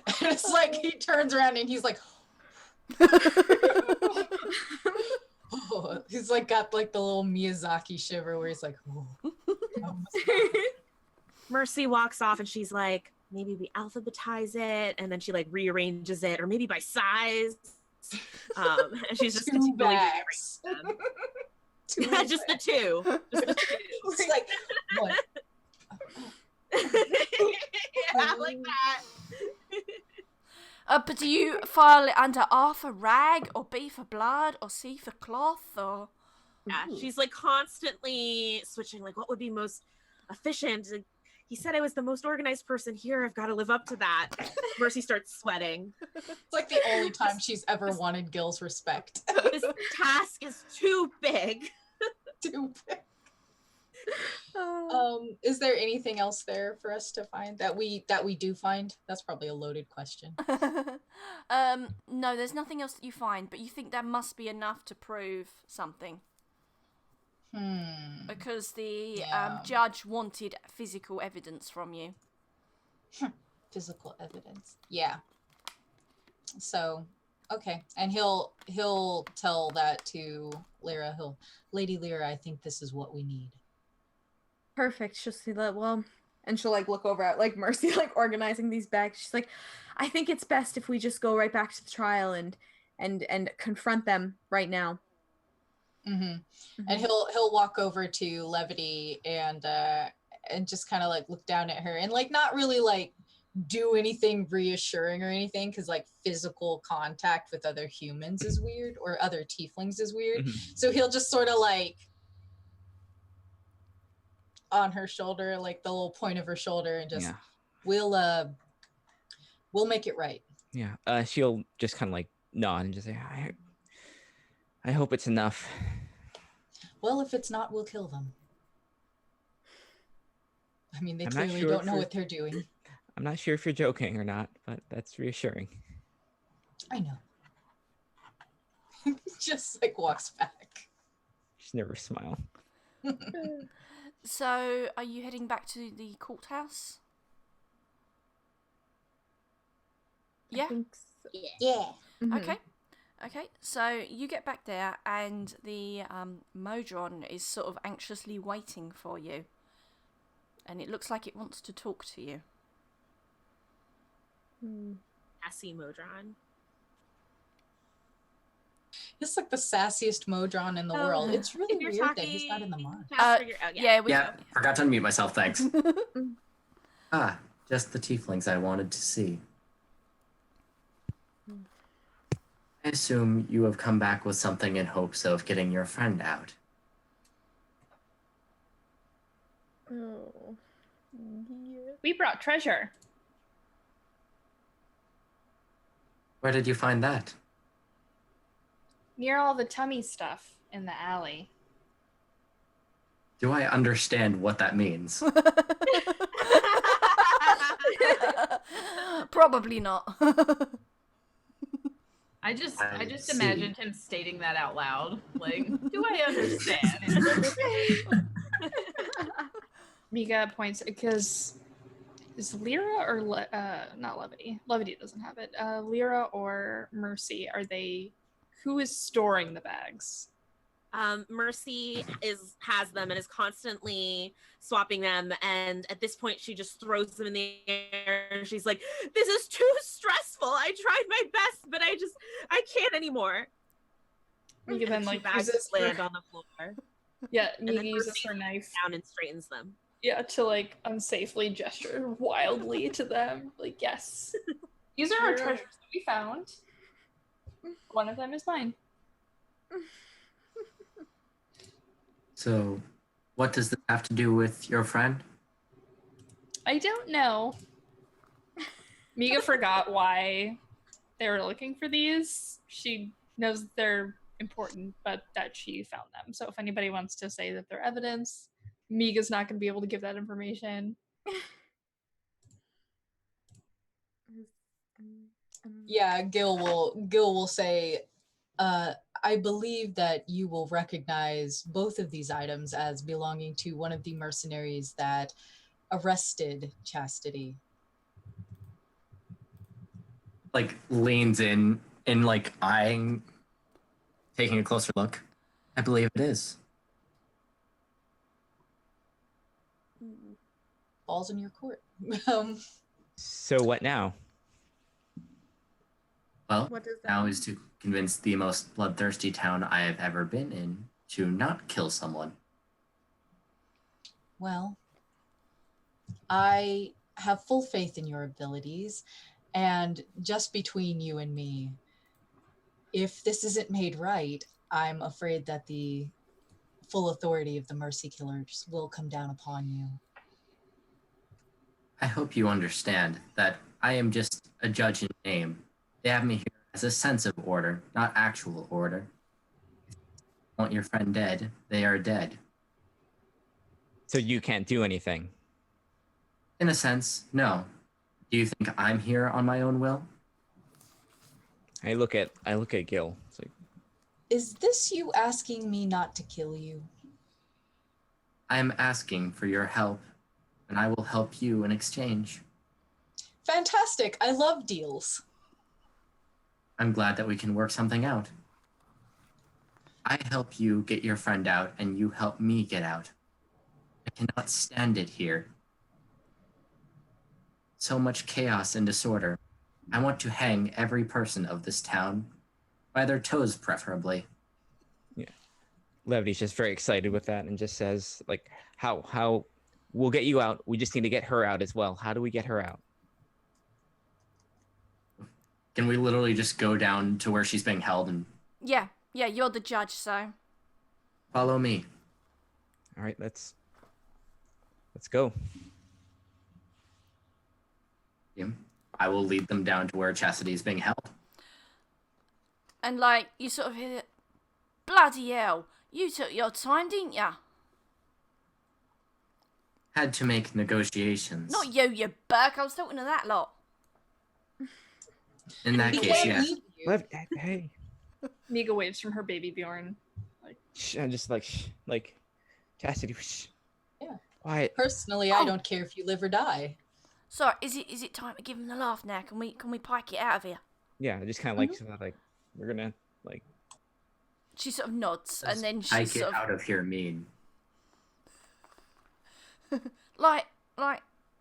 Speaker 4: And it's like he turns around and he's like, oh, he's like got like the little Miyazaki shiver where he's like, oh.
Speaker 6: Mercy walks off and she's like, maybe we alphabetize it, and then she like rearranges it, or maybe by size. And she's just continually
Speaker 4: bags.
Speaker 6: just the two. Just the two.
Speaker 4: It's like, what?
Speaker 6: Yeah, like that.
Speaker 1: But do you file it under R for rag, or B for blood, or C for cloth, or?
Speaker 6: Yeah, she's like constantly switching, like what would be most efficient. He said I was the most organized person here. I've got to live up to that. Mercy starts sweating.
Speaker 4: It's like the only time she's ever wanted Gil's respect.
Speaker 6: This task is too big.
Speaker 4: Too big. Is there anything else there for us to find that we do find? That's probably a loaded question.
Speaker 1: No, there's nothing else that you find, but you think there must be enough to prove something. Because the
Speaker 4: Yeah.
Speaker 1: judge wanted physical evidence from you.
Speaker 4: Physical evidence. Yeah. So, okay, and he'll tell that to Lyra. Lady Lyra, I think this is what we need.
Speaker 5: Perfect. She'll see that. Well, and she'll like look over at like Mercy, like organizing these bags. She's like, I think it's best if we just go right back to the trial and confront them right now.
Speaker 4: And he'll walk over to Levity and just kind of like look down at her and like not really like do anything reassuring or anything, because like physical contact with other humans is weird, or other tieflings is weird. So he'll just sort of like on her shoulder, like the little point of her shoulder, and just we'll make it right.
Speaker 2: Yeah. She'll just kind of like nod and just say, I hope it's enough.
Speaker 4: Well, if it's not, we'll kill them. I mean, they
Speaker 2: I'm
Speaker 4: clearly
Speaker 2: sure
Speaker 4: don't know what they're doing.
Speaker 2: I'm not sure if you're joking or not, but that's reassuring.
Speaker 4: I know. Just like walks back.
Speaker 2: Just never smile.
Speaker 1: So, are you heading back to the courthouse? Yeah.
Speaker 5: I think so.
Speaker 4: Yeah.
Speaker 1: Okay. Okay. So you get back there, and the Modron is sort of anxiously waiting for you, and it looks like it wants to talk to you.
Speaker 6: Sassy Modron.
Speaker 4: He's like the sassiest Modron in the world. It's really weird that he's not in the mod.
Speaker 1: Yeah.
Speaker 8: Forgot to unmute myself, thanks. Just the tieflings I wanted to see. I assume you have come back with something in hopes of getting your friend out.
Speaker 3: Oh. Yeah. We brought treasure.
Speaker 8: Where did you find that?
Speaker 3: Near all the tummy stuff in the alley.
Speaker 8: Do I understand what that means?
Speaker 1: Probably not.
Speaker 7: I just
Speaker 8: see.
Speaker 7: imagined him stating that out loud. Like, do I understand?
Speaker 3: Mika points because is Lyra or not Levity? Levity doesn't have it. Lyra or Mercy? Who is storing the bags?
Speaker 6: Mercy has them and is constantly swapping them, and at this point she just throws them in the air. She's like, this is too stressful. I tried my best, but I can't anymore.
Speaker 3: Mika then like
Speaker 6: bags
Speaker 3: uses
Speaker 6: land on the floor.
Speaker 3: Yeah,
Speaker 6: And
Speaker 3: Mika
Speaker 6: then
Speaker 3: uses
Speaker 6: Mercy
Speaker 3: her knife
Speaker 6: down and straightens them.
Speaker 3: to like unsafely gesture wildly to them. Like, yes. These are our treasures that we found. One of them is mine.
Speaker 8: So, what does this have to do with your friend?
Speaker 3: I don't know. Mika forgot why they were looking for these. She knows that they're important, but that she found them. So if anybody wants to say that they're evidence, Mika's not going to be able to give that information.
Speaker 4: Yeah, Gil will say, I believe that you will recognize both of these items as belonging to one of the mercenaries that arrested Chastity.
Speaker 8: Like leans in and like eyeing, taking a closer look. I believe it is.
Speaker 4: Balls in your court.
Speaker 2: So what now?
Speaker 8: Well,
Speaker 5: What does that
Speaker 8: now
Speaker 5: mean?
Speaker 8: is to convince the most bloodthirsty town I have ever been in to not kill someone.
Speaker 4: Well, I have full faith in your abilities, and just between you and me, if this isn't made right, I'm afraid that the full authority of the Mercy Killers will come down upon you.
Speaker 8: I hope you understand that I am just a judge in name. They have me here as a sense of order, not actual order. If you want your friend dead, they are dead.
Speaker 2: So you can't do anything.
Speaker 8: In a sense, no. Do you think I'm here on my own will?
Speaker 2: I look at Gil. It's like,
Speaker 4: Is this you asking me not to kill you?
Speaker 8: I am asking for your help, and I will help you in exchange.
Speaker 4: Fantastic. I love deals.
Speaker 8: I'm glad that we can work something out. I help you get your friend out, and you help me get out. I cannot stand it here. So much chaos and disorder. I want to hang every person of this town, by their toes preferably.
Speaker 2: Levity's just very excited with that and just says, like, how we'll get you out. We just need to get her out as well. How do we get her out?
Speaker 8: Can we literally just go down to where she's being held and
Speaker 1: Yeah, you're the judge, so.
Speaker 8: follow me?
Speaker 2: All right, let's go.
Speaker 8: Yeah. I will lead them down to where Chastity is being held.
Speaker 1: And, like, you sort of hear, bloody hell, you took your time, didn't ya?
Speaker 8: Had to make negotiations.
Speaker 1: Not you, you Burke. I was talking to that lot.
Speaker 8: In that
Speaker 4: We
Speaker 8: case,
Speaker 4: can't
Speaker 8: yes.
Speaker 4: leave you.
Speaker 2: Hey.
Speaker 3: Miga waves from her baby Bjorn.
Speaker 2: I'm just like, like, Chastity.
Speaker 4: Yeah.
Speaker 2: Quiet.
Speaker 4: Personally, I don't care if you live or die.
Speaker 1: Sorry, is it time to give him the laugh now? Can we pike it out of here?
Speaker 2: Yeah, I just kind of like, sort of like, we're gonna like.
Speaker 1: She sort of nods, and then
Speaker 8: I
Speaker 1: she
Speaker 8: get
Speaker 1: sort
Speaker 8: out of here mean.
Speaker 1: of like,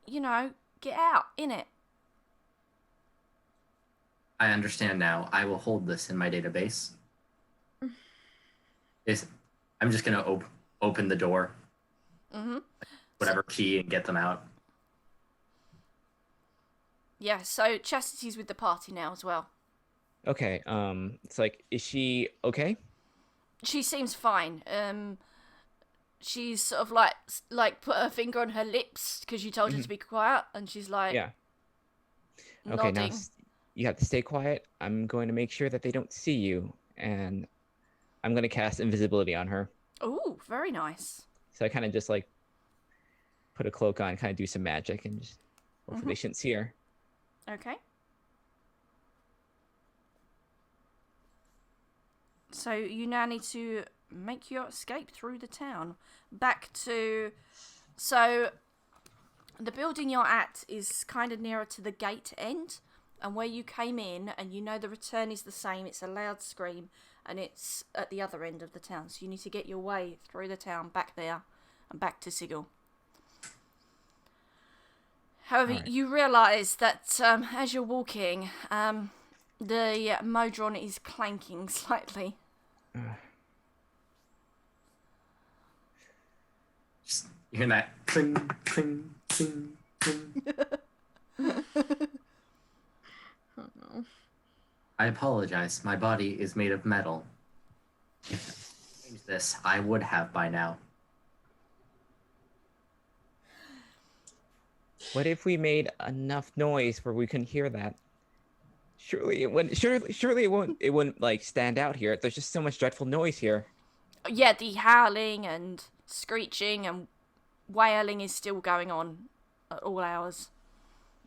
Speaker 1: you know, get out, innit?
Speaker 8: I understand now. I will hold this in my database. I'm just gonna open the door, whatever key, and get them out.
Speaker 1: Yeah. So Chastity's with the party now as well.
Speaker 2: Okay. It's like, is she okay?
Speaker 1: She seems fine. She's sort of like put her finger on her lips because you told her to be quiet, and she's like,
Speaker 2: Yeah. Okay. Now
Speaker 1: nodding.
Speaker 2: you have to stay quiet. I'm going to make sure that they don't see you, and I'm going to cast invisibility on her.
Speaker 1: Ooh, very nice.
Speaker 2: So I kind of just like put a cloak on, kind of do some magic, and just hopefully they shouldn't see her.
Speaker 1: Okay. So you now need to make your escape through the town. Back to... So, the building you're at is kind of nearer to the gate end. And where you came in, and you know the return is the same. It's a loud scream, and it's at the other end of the town. So you need to get your way through the town, back there, and back to Sigil. However,
Speaker 2: Right.
Speaker 1: you realise that as you're walking, the Modron is clanking slightly.
Speaker 8: Just you hear that cling, cling, cling, cling.
Speaker 5: Oh no.
Speaker 8: I apologize. My body is made of metal. If I changed this, I would have by now.
Speaker 2: What if we made enough noise where we couldn't hear that? Surely it wouldn't. Surely it wouldn't like stand out here. There's just so much dreadful noise here.
Speaker 1: Yeah, the howling and screeching and wailing is still going on at all hours.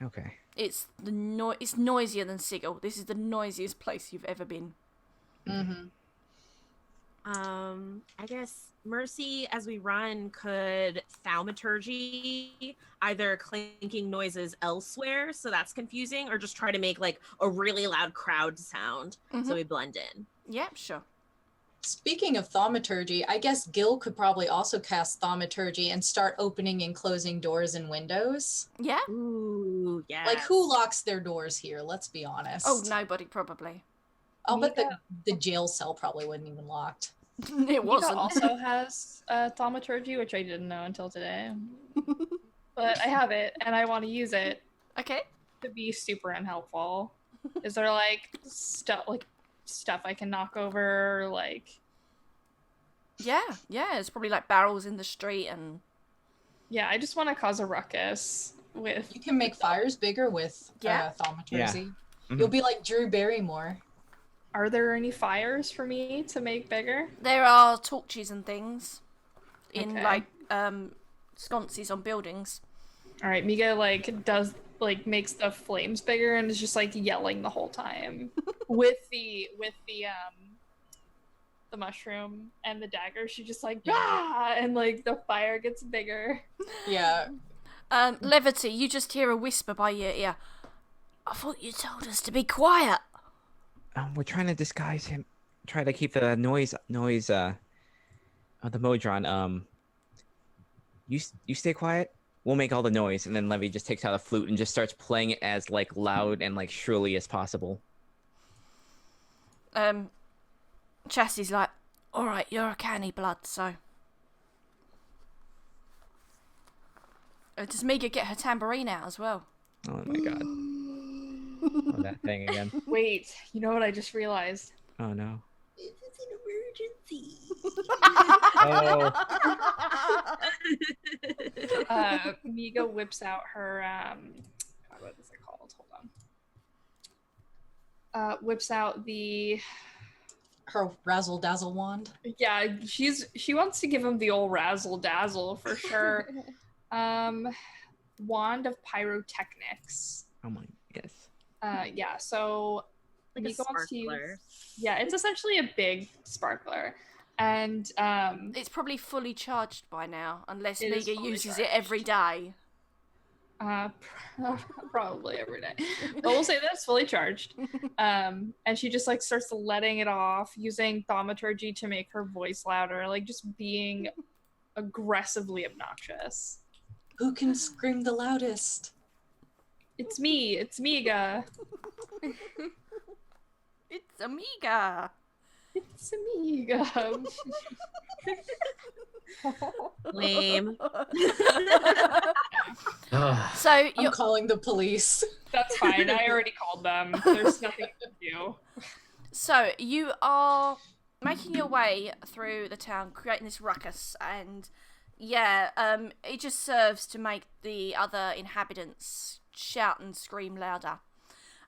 Speaker 2: Okay.
Speaker 1: It's it's noisier than Sigil. This is the noisiest place you've ever been.
Speaker 4: Mm-hmm.
Speaker 6: I guess Mercy, as we run, could thaumaturgy either clinking noises elsewhere, so that's confusing, or just try to make like a really loud crowd sound so we blend in.
Speaker 1: Yeah, sure.
Speaker 4: Speaking of thaumaturgy, I guess Gil could probably also cast thaumaturgy and start opening and closing doors and windows.
Speaker 1: Yeah?
Speaker 6: Ooh, yeah.
Speaker 4: Like, who locks their doors here? Let's be honest.
Speaker 1: Oh, nobody probably.
Speaker 4: I'll bet the jail cell probably wasn't even locked.
Speaker 1: It
Speaker 3: Miga
Speaker 1: wasn't.
Speaker 3: also has thaumaturgy, which I didn't know until today. But I have it, and I want to use it
Speaker 1: Okay.
Speaker 3: to be super unhelpful. Is there like stuff I can knock over? Like,
Speaker 1: Yeah. It's probably like barrels in the street and...
Speaker 3: yeah, I just want to cause a ruckus with.
Speaker 4: You can make fires bigger with
Speaker 1: Yeah.
Speaker 4: thaumaturgy.
Speaker 2: Mhm.
Speaker 4: You'll be like Drew Barrymore.
Speaker 3: Are there any fires for me to make bigger?
Speaker 1: There are torches and things in
Speaker 3: Okay.
Speaker 1: like sconces on buildings.
Speaker 3: All right, Miga makes the flames bigger and is just like yelling the whole time with the mushroom and the dagger. She just like and like the fire gets bigger.
Speaker 4: Yeah.
Speaker 1: Levity, you just hear a whisper by your ear. I thought you told us to be quiet.
Speaker 2: We're trying to disguise him. Try to keep the noise of the Modron. You stay quiet. We'll make all the noise, and then Levy just takes out a flute and just starts playing it as like loud and like shrilly as possible.
Speaker 1: Chassie's like, all right, you're a canny blood, so. Does Miga get her tambourine out as well?
Speaker 2: Oh my god. Oh, that thing again.
Speaker 3: Wait, you know what I just realized?
Speaker 2: Oh no.
Speaker 6: It's an emergency.
Speaker 2: Oh.
Speaker 3: Miga whips out her what is it called? Hold on. Whips out
Speaker 4: Her razzle dazzle wand.
Speaker 3: yeah, she wants to give him the old razzle dazzle for sure. Wand of pyrotechnics.
Speaker 2: Oh my yes.
Speaker 3: Yeah, so
Speaker 6: Like a
Speaker 3: Mika wants to use,
Speaker 6: sparkler.
Speaker 3: yeah, it's essentially a big sparkler. And
Speaker 1: It's probably fully charged by now, unless
Speaker 3: It is
Speaker 1: Miga
Speaker 3: fully
Speaker 1: uses it every day.
Speaker 3: probably every day. But we'll say that it's fully charged. And she just like starts letting it off, using thaumaturgy to make her voice louder, like just being aggressively obnoxious.
Speaker 4: Who can scream the loudest?
Speaker 3: It's me, it's Miga.
Speaker 1: It's Amiga.
Speaker 3: It's Miga.
Speaker 6: Lame.
Speaker 8: Ugh.
Speaker 1: So
Speaker 4: I'm
Speaker 1: you're
Speaker 4: calling the police.
Speaker 3: That's fine. I already called them. There's nothing to do.
Speaker 1: So you are making your way through the town, creating this ruckus, and it just serves to make the other inhabitants shout and scream louder.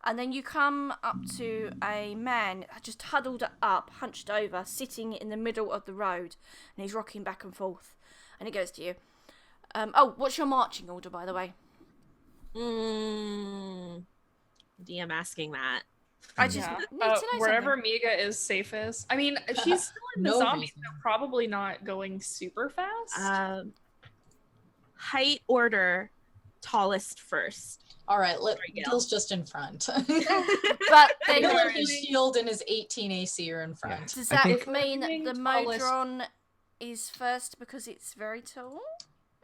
Speaker 1: And then you come up to a man just huddled up, hunched over, sitting in the middle of the road, and he's rocking back and forth. And he goes to you. What's your marching order, by the way?
Speaker 6: DM asking that.
Speaker 1: I just
Speaker 3: Yeah.
Speaker 1: need to know
Speaker 3: Wherever
Speaker 1: something.
Speaker 3: Miga is safest. I mean, she's still in the
Speaker 4: No
Speaker 3: zombie, so
Speaker 4: reason.
Speaker 3: probably not going super fast.
Speaker 6: Height order, tallest first.
Speaker 4: All right,
Speaker 6: Sorry, Gil.
Speaker 4: Gil's just in front.
Speaker 1: But then
Speaker 4: Gil and
Speaker 3: Sorry.
Speaker 4: his shield and his 18 AC are in front.
Speaker 1: does
Speaker 2: I
Speaker 1: that
Speaker 2: think-
Speaker 1: mean that the
Speaker 3: Tallest.
Speaker 1: Modron is first because it's very tall?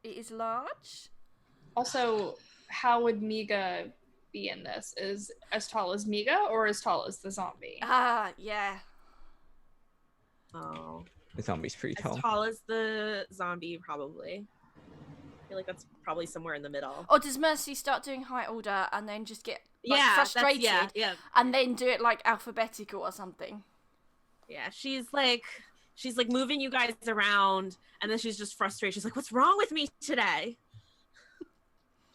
Speaker 1: It is large?
Speaker 3: Also, how would Miga be in this? Is as tall as Miga or as tall as the zombie?
Speaker 1: Ah, yeah.
Speaker 6: Oh.
Speaker 2: The zombie's pretty
Speaker 6: As
Speaker 2: tall.
Speaker 6: tall as the zombie, probably. I feel like that's probably somewhere in the middle.
Speaker 1: Or does Mercy start doing high order and then just get
Speaker 6: That's-
Speaker 1: frustrated
Speaker 6: yeah.
Speaker 1: and then do it like alphabetical or something?
Speaker 6: Yeah, she's like moving you guys around, and then she's just frustrated. She's like, "What's wrong with me today?"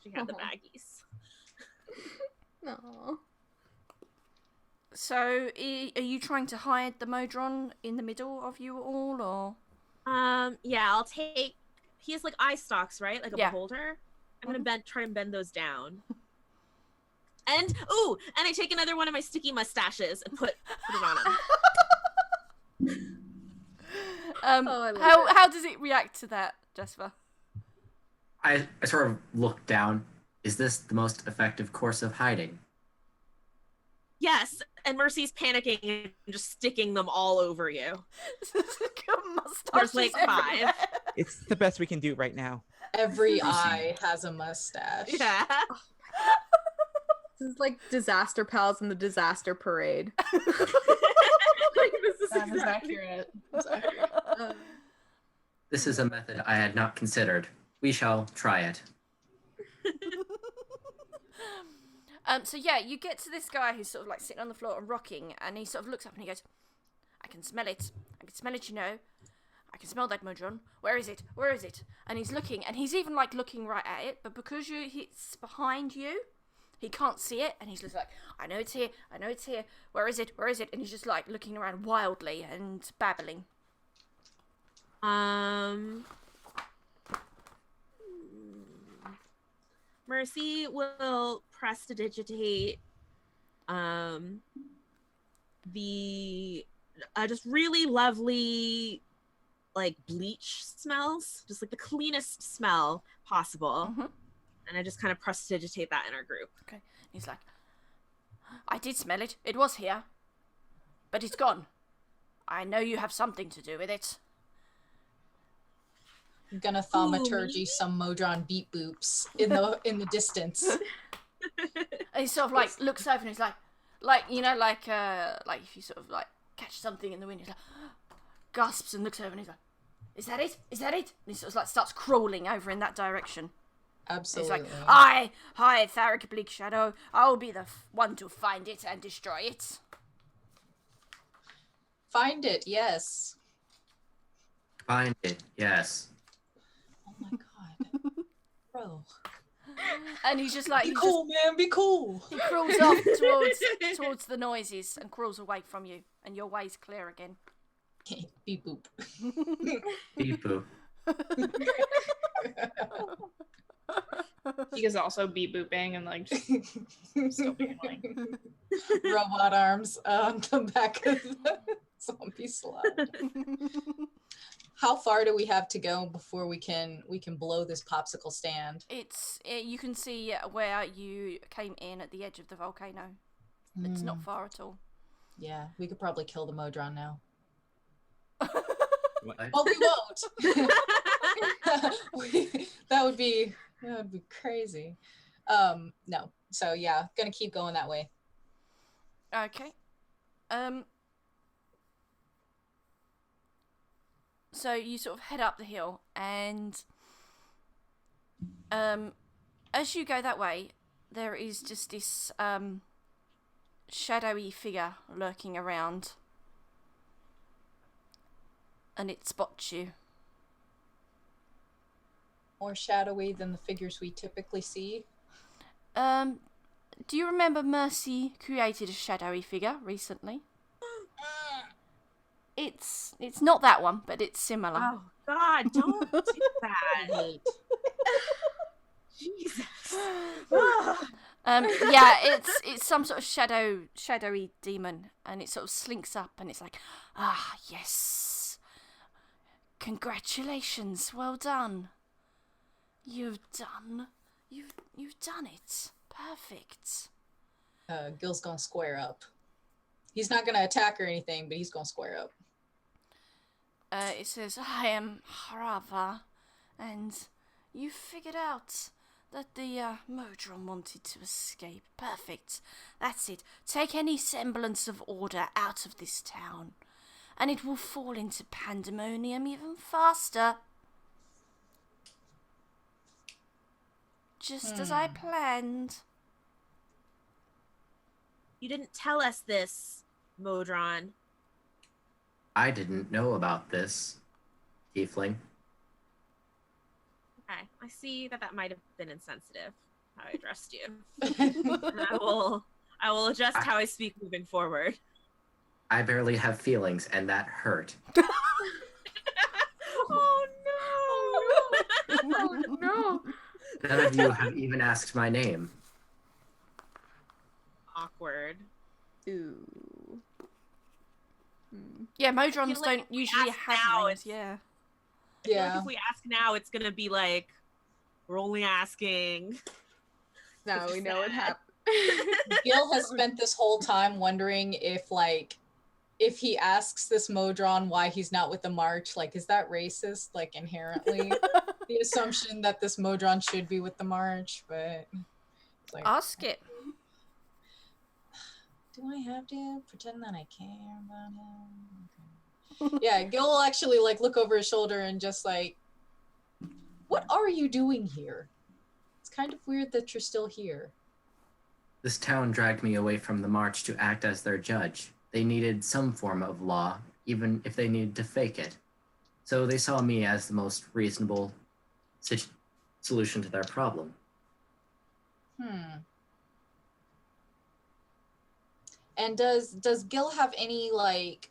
Speaker 6: She had the baggies.
Speaker 5: No.
Speaker 1: So, are you trying to hide the Modron in the middle of you all, or?
Speaker 6: Yeah, I'll take. He has like eye stalks, right? Like a
Speaker 1: Yeah.
Speaker 6: beholder. I'm gonna try and bend those down. And I take another one of my sticky mustaches and put it on him.
Speaker 5: I love
Speaker 1: How does it react to that, Jasper?
Speaker 8: I sort of look down. Is this the most effective course of hiding?
Speaker 6: Yes, and Mercy's panicking and just sticking them all over you. There's like 5.
Speaker 2: It's the best we can do right now.
Speaker 4: Every eye has a mustache.
Speaker 6: Yeah.
Speaker 5: This is like Disaster Pals in the Disaster Parade. Like, this is
Speaker 3: That is
Speaker 5: exactly-
Speaker 3: accurate. That's accurate.
Speaker 8: This is a method I had not considered. We shall try it.
Speaker 1: So yeah, you get to this guy who's sort of like sitting on the floor and rocking, and he sort of looks up and he goes, "I can smell it. I can smell it, you know. I can smell that Modron. Where is it? Where is it?" And he's looking, and he's even like looking right at it, but because it's behind you, he can't see it, and he's just like, "I know it's here. I know it's here. Where is it? Where is it?" And he's just like looking around wildly and babbling.
Speaker 6: Mercy will prestidigitate the just really lovely like bleach smells, just like the cleanest smell possible.
Speaker 1: Mhm.
Speaker 6: And I just kind of prestidigitate that in our group.
Speaker 1: Okay. He's like, I did smell it. It was here. But it's gone. I know you have something to do with it.
Speaker 4: I'm gonna thaumaturgy some Modron beat boops in the distance.
Speaker 1: And he sort of like looks over and he's like you know, like if you sort of like catch something in the wind, he's like gasps and looks over and he's like, "Is that it? Is that it?" And he sort of like starts crawling over in that direction.
Speaker 4: Absolutely.
Speaker 1: He's like, "Hi, Tharic Bleak Shadow. I'll be the one to find it and destroy it."
Speaker 4: Find it, yes.
Speaker 8: Find it, yes.
Speaker 4: Oh my god. Bro.
Speaker 1: And he's just like,
Speaker 4: Be cool, man, be cool.
Speaker 1: he crawls off towards the noises and crawls away from you, and your way's clear again.
Speaker 4: Beep boop.
Speaker 8: Beep boop.
Speaker 3: He is also beep booping and like just still being annoying.
Speaker 4: Robot arms on the back of the zombie slide. How far do we have to go before we can blow this popsicle stand?
Speaker 1: You can see where you came in at the edge of the volcano. It's not far at all.
Speaker 4: Yeah, we could probably kill the Modron now.
Speaker 8: What?
Speaker 4: Well, we won't. That would be crazy. No. So yeah, gonna keep going that way.
Speaker 1: Okay. So you sort of head up the hill, and as you go that way, there is just this shadowy figure lurking around, and it spots you.
Speaker 4: More shadowy than the figures we typically see.
Speaker 1: Do you remember Mercy created a shadowy figure recently? It's not that one, but it's similar.
Speaker 6: Oh God, don't do that. Jesus.
Speaker 1: Yeah, it's some sort of shadowy demon, and it sort of slinks up, and it's like, yes, congratulations, well done. You've done it. Perfect.
Speaker 4: Gil's gonna square up. He's not gonna attack or anything, but he's gonna square up.
Speaker 1: It says, I am Harava, and you figured out that the Modron wanted to escape. Perfect. That's it. Take any semblance of order out of this town, and it will fall into pandemonium even faster. Just as I planned.
Speaker 6: You didn't tell us this, Modron.
Speaker 8: I didn't know about this, Tiefling.
Speaker 6: Okay, I see that might have been insensitive, how I addressed you. And I will adjust how I speak moving forward.
Speaker 8: I barely have feelings, and that hurt.
Speaker 6: Oh no!
Speaker 3: Oh no!
Speaker 8: None of you have even asked my name.
Speaker 6: Awkward.
Speaker 5: Ooh.
Speaker 1: Yeah, Modrons
Speaker 6: feel like
Speaker 1: don't usually
Speaker 6: ask
Speaker 1: have
Speaker 6: now,
Speaker 1: names, yeah.
Speaker 6: I feel
Speaker 4: Yeah.
Speaker 6: like if we ask now, it's gonna be like, we're only asking.
Speaker 5: Now we know what
Speaker 6: sad.
Speaker 5: happened.
Speaker 4: Gil has spent this whole time wondering if he asks this Modron why he's not with the march, like, is that racist? Like, inherently, the assumption that this Modron should be with the march, but it's like,
Speaker 1: Ask it.
Speaker 4: do I have to pretend that I care about him? Okay. Yeah, Gil will actually like look over his shoulder and just like, what are you doing here? It's kind of weird that you're still here.
Speaker 8: This town dragged me away from the march to act as their judge. They needed some form of law, even if they needed to fake it. So they saw me as the most reasonable solution to their problem.
Speaker 4: And does Gil have any like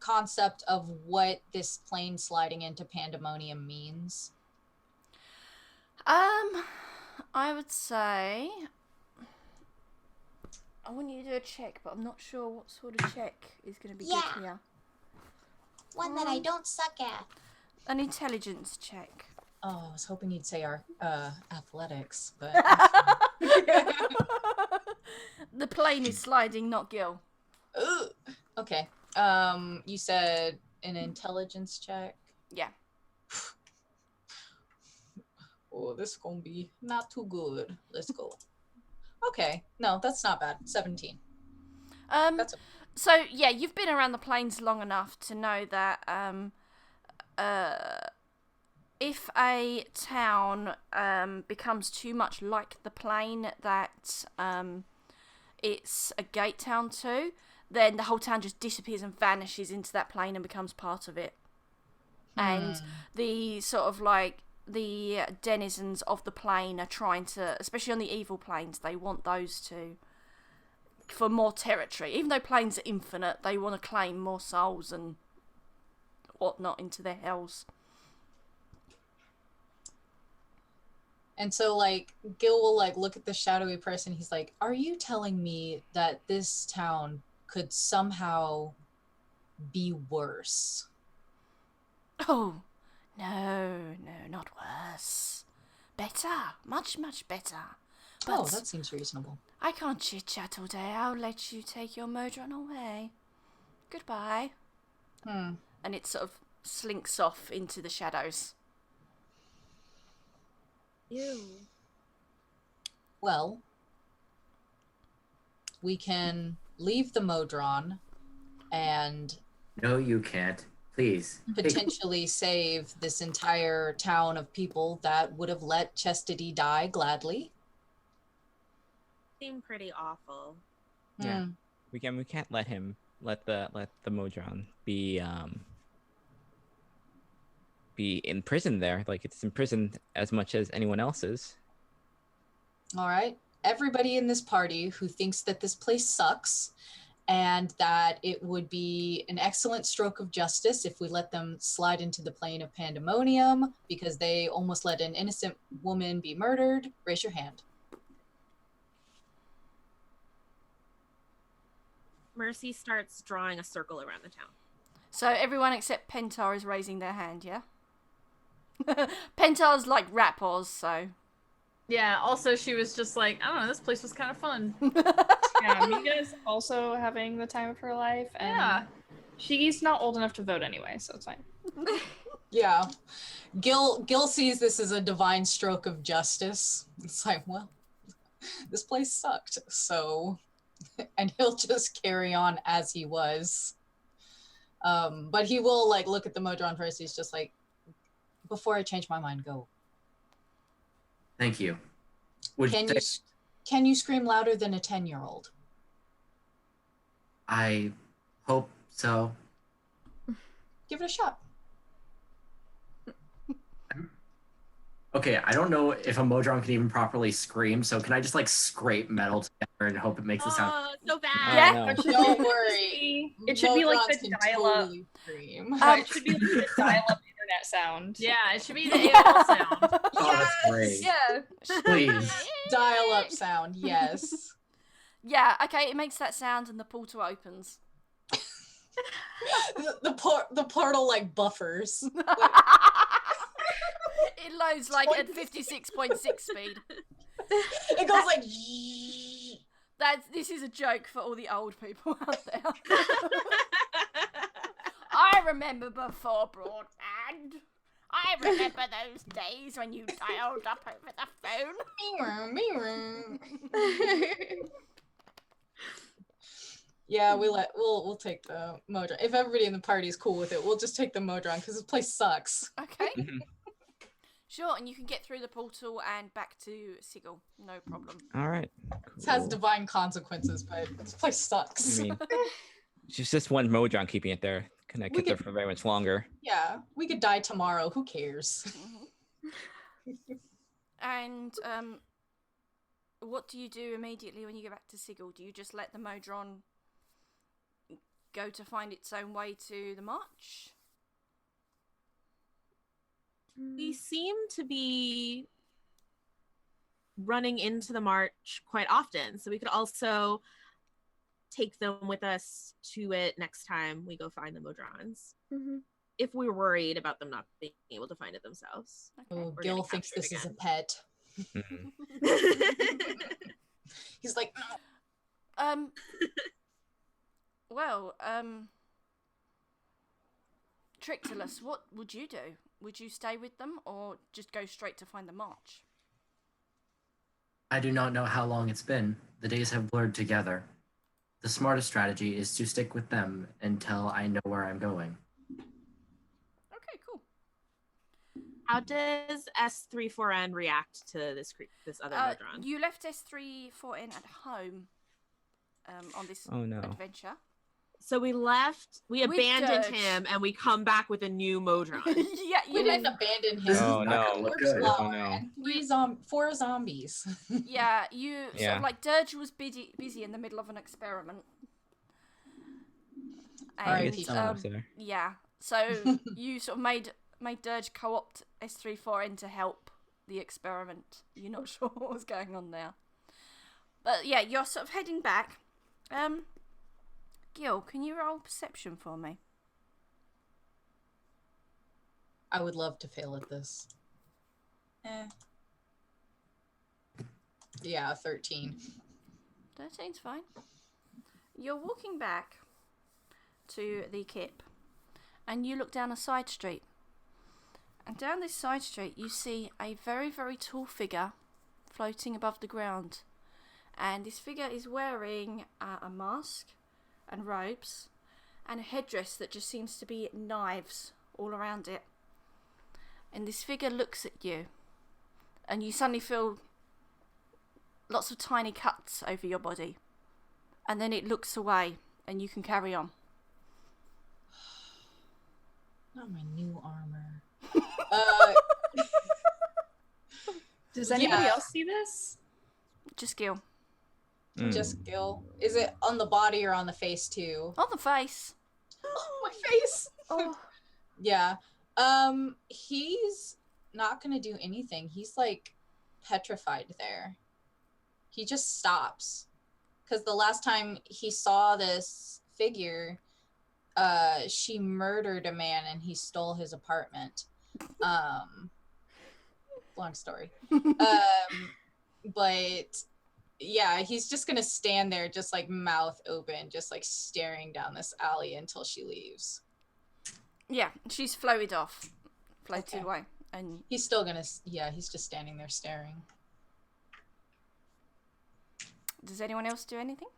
Speaker 4: concept of what this plane sliding into pandemonium means?
Speaker 1: I would say I want you to do a check, but I'm not sure what sort of check is going to be
Speaker 4: Yeah.
Speaker 1: good here.
Speaker 4: One that I don't suck at.
Speaker 1: An intelligence check.
Speaker 4: Oh, I was hoping you'd say our athletics, but
Speaker 1: The plane is sliding, not Gil.
Speaker 4: Ooh. Okay. You said an intelligence check.
Speaker 1: Yeah.
Speaker 4: Oh, this is gonna be not too good. Let's go. Okay. No, that's not bad. 17. That's
Speaker 1: So yeah, you've been around the plains long enough to know that if a town becomes too much like the plain that it's a gate town to, then the whole town just disappears and vanishes into that plain and becomes part of it. And the sort of like the denizens of the plain are trying to, especially on the evil plains, they want those to for more territory. Even though planes are infinite, they want to claim more souls and whatnot into their hells.
Speaker 4: And so, like, Gil will, like, look at the shadowy person. He's like, are you telling me that this town could somehow be worse?
Speaker 1: Oh, no, not worse. Better, much, much better. But
Speaker 4: Oh, that seems reasonable.
Speaker 1: I can't chit-chat all day. I'll let you take your Modron away. Goodbye. And it sort of slinks off into the shadows.
Speaker 6: Ew.
Speaker 4: Well, we can leave the Modron and
Speaker 8: No, you can't. Please.
Speaker 4: potentially save this entire town of people that would have let Chastity die gladly.
Speaker 6: Seemed pretty awful.
Speaker 2: Yeah. We can't let the Modron be imprisoned there. Like, it's imprisoned as much as anyone else's.
Speaker 4: All right. Everybody in this party who thinks that this place sucks and that it would be an excellent stroke of justice if we let them slide into the plane of pandemonium because they almost let an innocent woman be murdered, raise your hand.
Speaker 6: Mercy starts drawing a circle around the town.
Speaker 1: So everyone except Pentar is raising their hand, yeah? Pentar's like rappers, so...
Speaker 7: Yeah, also she was just like, I don't know, this place was kind of fun.
Speaker 3: Yeah, Miga's also having the time of her life, and
Speaker 7: Yeah.
Speaker 3: she's not old enough to vote anyway, so it's fine.
Speaker 4: Yeah. Gil sees this as a divine stroke of justice. It's like, well, this place sucked, so... And he'll just carry on as he was. But he will, like, look at the Modron first. He's just like, before I change my mind, go.
Speaker 8: Thank you.
Speaker 4: Can you scream louder than a 10-year-old?
Speaker 8: I hope so.
Speaker 4: Give it a shot.
Speaker 8: Okay, I don't know if a Modron can even properly scream, so can I just like scrape metal together and hope it makes a sound?
Speaker 6: Oh, so bad.
Speaker 1: Yeah.
Speaker 2: No.
Speaker 4: Don't worry.
Speaker 3: It should be like
Speaker 4: Modrons
Speaker 3: the
Speaker 4: can
Speaker 3: dial-up.
Speaker 4: totally scream.
Speaker 3: It should be like the dial-up internet sound.
Speaker 7: Yeah, it should be the AOL sound.
Speaker 8: Oh, that's great.
Speaker 3: Yeah.
Speaker 8: Please.
Speaker 4: Dial-up sound, yes.
Speaker 1: Yeah, okay, it makes that sound and the portal opens.
Speaker 4: The portal, like, buffers.
Speaker 1: It loads like at 56.6 speed.
Speaker 4: It goes like...
Speaker 1: This is a joke for all the old people out there. I remember before broadband. I remember those days when you dialed up over the phone.
Speaker 4: Yeah, we'll take the Modron. If everybody in the party is cool with it, we'll just take the Modron because this place sucks.
Speaker 1: Okay. Sure, and you can get through the portal and back to Sigil. No problem.
Speaker 2: All right.
Speaker 4: This has
Speaker 2: Cool.
Speaker 4: divine consequences, but this place sucks.
Speaker 2: I mean, it's just one Modron keeping it there. Gonna
Speaker 4: We
Speaker 2: keep there
Speaker 4: could-
Speaker 2: for very much longer.
Speaker 4: Yeah, we could die tomorrow. Who cares?
Speaker 1: And what do you do immediately when you get back to Sigil? Do you just let the Modron go to find its own way to the march?
Speaker 6: We seem to be running into the march quite often, so we could also take them with us to it next time we go find the Modrons.
Speaker 5: Mhm.
Speaker 6: If we're worried about them not being able to find it themselves.
Speaker 4: Oh,
Speaker 6: Or
Speaker 4: Gil
Speaker 6: getting
Speaker 4: thinks this
Speaker 6: captured
Speaker 4: is a
Speaker 6: again.
Speaker 4: pet.
Speaker 2: Mhm.
Speaker 4: He's like,
Speaker 1: Um. Well, Trictolus, what would you do? Would you stay with them or just go straight to find the march?
Speaker 8: I do not know how long it's been. The days have blurred together. The smartest strategy is to stick with them until I know where I'm going.
Speaker 1: Okay, cool.
Speaker 6: How does S34N react to this other Modron?
Speaker 1: You left S34N at home on this
Speaker 2: Oh no.
Speaker 1: adventure.
Speaker 6: So we abandoned
Speaker 1: Dirge.
Speaker 6: him, and we come back with a new Modron.
Speaker 1: Yeah,
Speaker 4: we
Speaker 1: you
Speaker 4: didn't
Speaker 1: left.
Speaker 4: abandon him.
Speaker 8: This is
Speaker 2: Oh,
Speaker 8: not
Speaker 2: no.
Speaker 8: gonna look
Speaker 4: Corpse
Speaker 8: good.
Speaker 4: flower
Speaker 2: Oh, no.
Speaker 4: and 4 zombies.
Speaker 1: Yeah, you sort
Speaker 2: Yeah.
Speaker 1: of like Dirge was busy in the middle of an experiment.
Speaker 4: Alright,
Speaker 1: And,
Speaker 4: people.
Speaker 2: Almost there.
Speaker 1: yeah, so you sort of made Dirge co-opt S34N to help the experiment. You're not sure what was going on there. But yeah, you're sort of heading back. Gil, can you roll perception for me?
Speaker 4: I would love to fail at this. Yeah, 13.
Speaker 1: 13's fine. You're walking back to the Kip, and you look down a side street. And down this side street, you see a very, very tall figure floating above the ground. And this figure is wearing a mask and robes and a headdress that just seems to be knives all around it. And this figure looks at you, and you suddenly feel lots of tiny cuts over your body. And then it looks away, and you can carry on.
Speaker 4: Not my new armor.
Speaker 3: Does anybody
Speaker 4: Yeah.
Speaker 3: else see this?
Speaker 1: Just Gil.
Speaker 2: Mm.
Speaker 4: Just Gil. Is it on the body or on the face too?
Speaker 1: On the face.
Speaker 4: Oh, my face.
Speaker 5: Oh,
Speaker 4: Yeah. He's not gonna do anything. He's like petrified there. He just stops. Because the last time he saw this figure, she murdered a man and he stole his apartment. Long story. But yeah, he's just gonna stand there, just like mouth open, just like staring down this alley until she leaves.
Speaker 1: Yeah, she's floated
Speaker 4: Okay.
Speaker 1: away. And
Speaker 4: He's still gonna, yeah, he's just standing there staring.
Speaker 1: does anyone else do anything?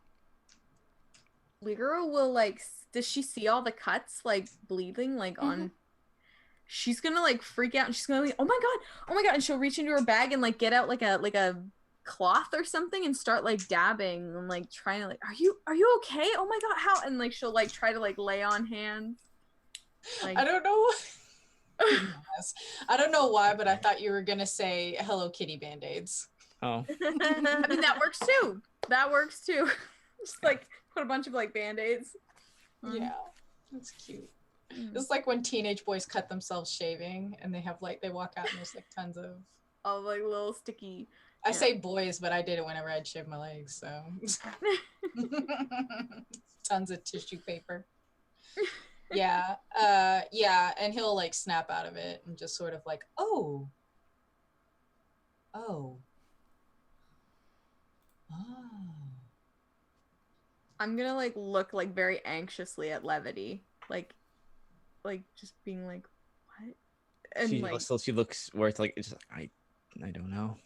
Speaker 5: Ligero will like. Does she see all the cuts like bleeding like on? She's gonna like freak out and she's gonna be, oh my god, and she'll reach into her bag and like get out like a cloth or something and start like dabbing and like trying to like, are you okay? Oh my god, how? And like she'll like try to like lay on hands. Like,
Speaker 4: I don't know. Yes. I don't know why, but I thought you were gonna say Hello Kitty Band-Aids.
Speaker 2: Oh.
Speaker 5: I mean that works too. That works too. Just like put a bunch of like band-aids.
Speaker 4: Yeah, that's cute. It's like when teenage boys cut themselves shaving and they have like, they walk out and there's like tons of,
Speaker 5: All like little sticky.
Speaker 4: I say boys, but I did it whenever I'd shave my legs, so. Tons of tissue paper. Yeah, yeah, and he'll like snap out of it and just sort of like, oh.
Speaker 5: I'm gonna like look like very anxiously at Levity, like just being like, what? And
Speaker 2: She
Speaker 5: like,
Speaker 2: she looks where it's like it's I don't know.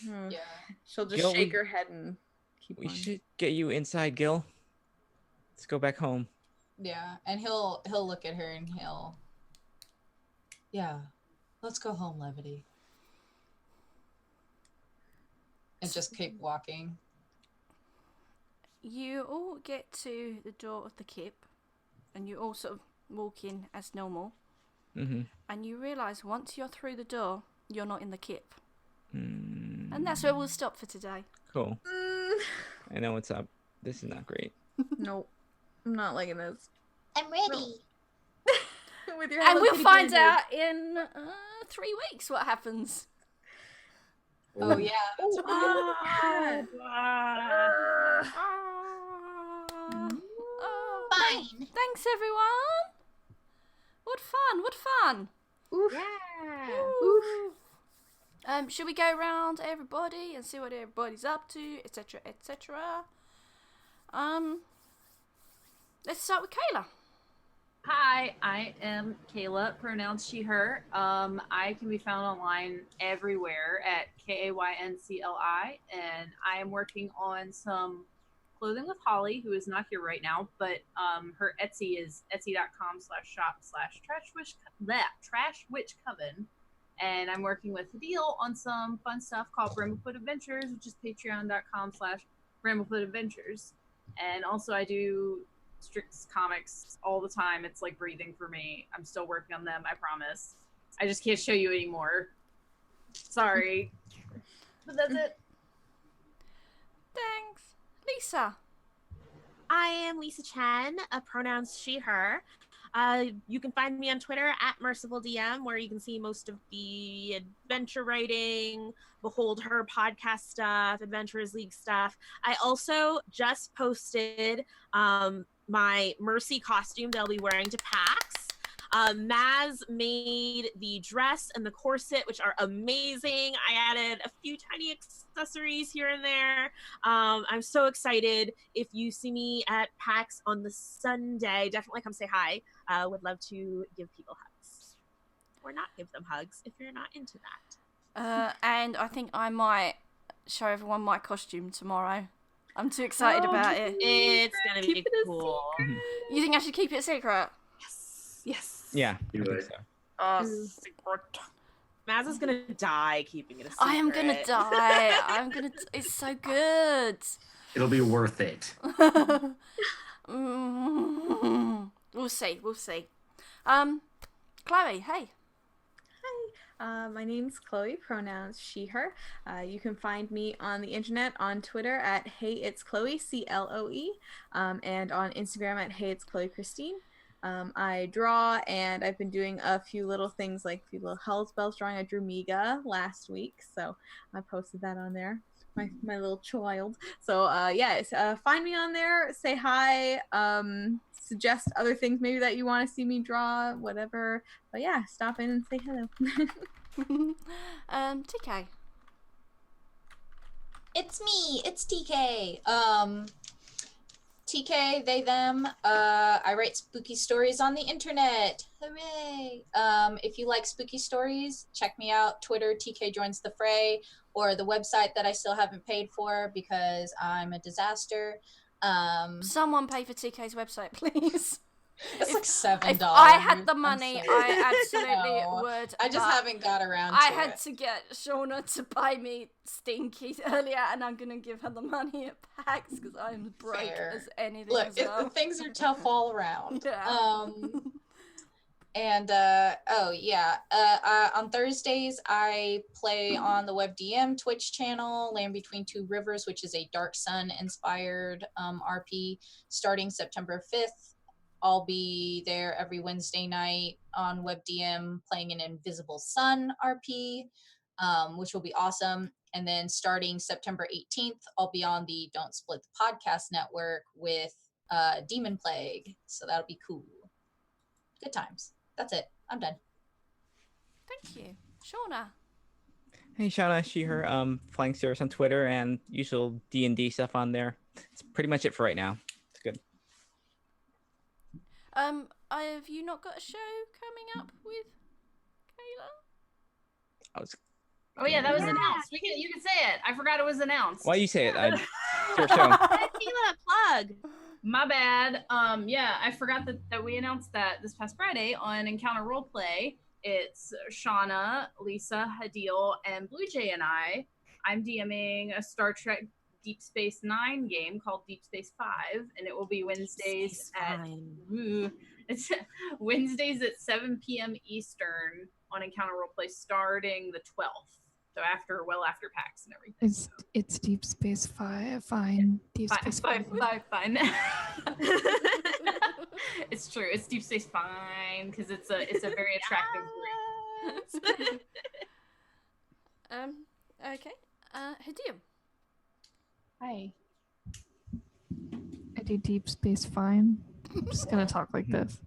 Speaker 4: Yeah.
Speaker 5: she'll just
Speaker 2: Gil,
Speaker 5: shake her head and keep
Speaker 2: We
Speaker 5: on.
Speaker 2: should get you inside, Gil. Let's go back home.
Speaker 4: Yeah, and he'll look at her and yeah, let's go home, Levity. And just keep walking.
Speaker 1: You all get to the door of the Kip, and you all sort of walk in as normal.
Speaker 2: Mm-hmm.
Speaker 1: And you realise once you're through the door, you're not in the Kip.
Speaker 2: Mm,
Speaker 1: And that's where we'll stop for today.
Speaker 2: cool.
Speaker 5: Mm,
Speaker 2: I know what's up. This is not great.
Speaker 5: nope, I'm not liking this.
Speaker 4: I'm ready.
Speaker 5: With your
Speaker 1: And
Speaker 5: Hello
Speaker 1: we'll
Speaker 5: Kitty
Speaker 1: find
Speaker 5: band-aids.
Speaker 1: out in 3 weeks what happens.
Speaker 4: Oh yeah. Fine.
Speaker 1: Thanks, everyone. What fun! What fun!
Speaker 5: Oof.
Speaker 6: Yeah.
Speaker 1: Oof. Should we go around everybody and see what everybody's up to, etc., etc.? Let's start with Kayla.
Speaker 7: Hi, I am Kayla, pronouns she, her. I can be found online everywhere at KAYNCLI, and I am working on some clothing with Holly, who is not here right now, but her Etsy is etsy.com/shop/Trash Witch Coven. And I'm working with Hadil on some fun stuff called Bramblefoot Adventures, which is patreon.com/Bramblefoot Adventures. And also I do Strix comics all the time. It's like breathing for me. I'm still working on them, I promise. I just can't show you anymore. Sorry. But that's it.
Speaker 1: Thanks. Lisa.
Speaker 6: I am Lisa Chen, pronouns she, her. You can find me on Twitter at MercifulDM, where you can see most of the adventure writing, Behold Her podcast stuff, Adventurers League stuff. I also just posted my Mercy costume that I'll be wearing to PAX. Maz made the dress and the corset, which are amazing. I added a few tiny accessories here and there. I'm so excited. If you see me at PAX on the Sunday, definitely come say hi. Would love to give people hugs. Or not give them hugs if you're not into that.
Speaker 1: And I think I might show everyone my costume tomorrow. I'm too excited about it.
Speaker 6: It's gonna be
Speaker 5: Keep it a
Speaker 6: cool.
Speaker 1: You think I should keep it a secret?
Speaker 5: Yes.
Speaker 2: Yeah, I
Speaker 8: Do
Speaker 2: think
Speaker 8: it.
Speaker 2: so.
Speaker 6: Secret. Maz is gonna die keeping it a secret.
Speaker 1: I am gonna die. It's so good.
Speaker 8: It'll be worth it.
Speaker 1: We'll see. Chloe, hey.
Speaker 5: My name's Chloe, pronouns she, her. You can find me on the internet on Twitter at Hey It's Chloe, CLOE, and on Instagram at Hey It's Chloe Christine. I draw, and I've been doing a few little things, like a few little hell spells drawing. I drew Miga last week, so I posted that on there. My little child. So find me on there, say hi, suggest other things maybe that you want to see me draw, whatever. But yeah, stop in and say hello.
Speaker 1: TK.
Speaker 4: It's me. It's TK. TK, they, them. I write spooky stories on the internet. Hooray! If you like spooky stories, check me out. Twitter, TK Joins the Fray, or the website that I still haven't paid for because I'm a disaster.
Speaker 1: Someone pay for TK's website, please.
Speaker 4: It's like $7.
Speaker 1: If I had the
Speaker 4: I'm
Speaker 1: money,
Speaker 4: sorry.
Speaker 1: I absolutely
Speaker 4: No,
Speaker 1: would.
Speaker 4: I just
Speaker 1: but
Speaker 4: haven't got around
Speaker 1: I
Speaker 4: to
Speaker 1: had
Speaker 4: it.
Speaker 1: to get Shauna to buy me Stinkies earlier, and I'm gonna give her the money at PAX because I'm broke
Speaker 4: Fair.
Speaker 1: as anything.
Speaker 4: Look,
Speaker 1: as well.
Speaker 4: things are tough all around.
Speaker 1: Yeah.
Speaker 4: On Thursdays I play on the WebDM Twitch channel, Land Between Two Rivers, which is a Dark Sun inspired RP starting September 5th. I'll be there every Wednesday night on WebDM playing an Invisible Sun RP, which will be awesome. And then starting September 18th, I'll be on the Don't Split the Podcast Network with Demon Plague. So that'll be cool. Good times. That's it. I'm done.
Speaker 1: Thank you, Shauna.
Speaker 2: Hey, Shauna, she, her, Flying Cirrus on Twitter and usual D&D stuff on there. It's pretty much it for right now. It's good.
Speaker 1: Have you not got a show coming up with Kayla?
Speaker 7: Oh yeah, that was announced. You can say it. I forgot it was announced.
Speaker 2: Why you say it? It's your show.
Speaker 6: Tequila plug.
Speaker 7: My bad. I forgot that we announced that this past Friday on Encounter Roleplay. It's Shauna, Lisa, Hadil, and Blue Jay and I'm DMing a Star Trek Deep Space Nine game called Deep Space 5, and it will be Wednesdays it's Wednesdays at 7 p.m. Eastern on Encounter Roleplay starting the 12th. So after PAX and everything.
Speaker 9: It's Deep Space 5. Fine. Deep Space 5.
Speaker 7: Fine. It's true. It's Deep Space Fine because it's a very attractive group.
Speaker 1: Okay. Hadir.
Speaker 3: Hi.
Speaker 9: I do Deep Space Fine. I'm just gonna talk like this.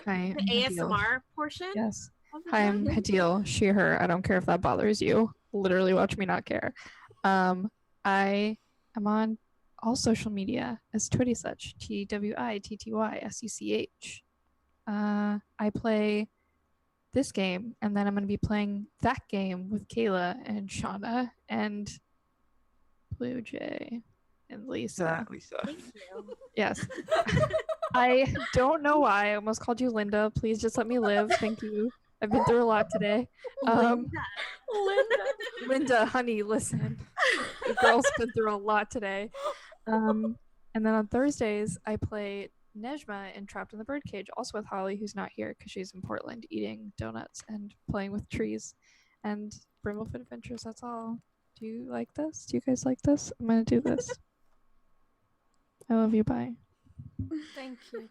Speaker 9: Hi,
Speaker 6: The
Speaker 9: I'm Hadil.
Speaker 6: ASMR portion.
Speaker 9: Yes.
Speaker 6: of the
Speaker 9: Hi,
Speaker 6: show?
Speaker 9: I'm Hadil. She, her. I don't care if that bothers you. Literally watch me not care. I am on all social media as Twitty Such. TWITTYSUCH. I play this game, and then I'm gonna be playing that game with Kayla and Shauna and Blue Jay and Lisa.
Speaker 2: Lisa.
Speaker 6: Thank you.
Speaker 9: Yes. I don't know why I almost called you Linda. Please just let me live. Thank you. I've been through a lot today. Linda, honey, listen. The girl's been through a lot today. And then on Thursdays, I play Nejma in Trapped in the Birdcage, also with Holly, who's not here because she's in Portland eating donuts and playing with trees. And Brindlefoot Adventures, that's all. Do you like this? Do you guys like this? I'm going to do this. I love you. Bye.
Speaker 1: Thank you.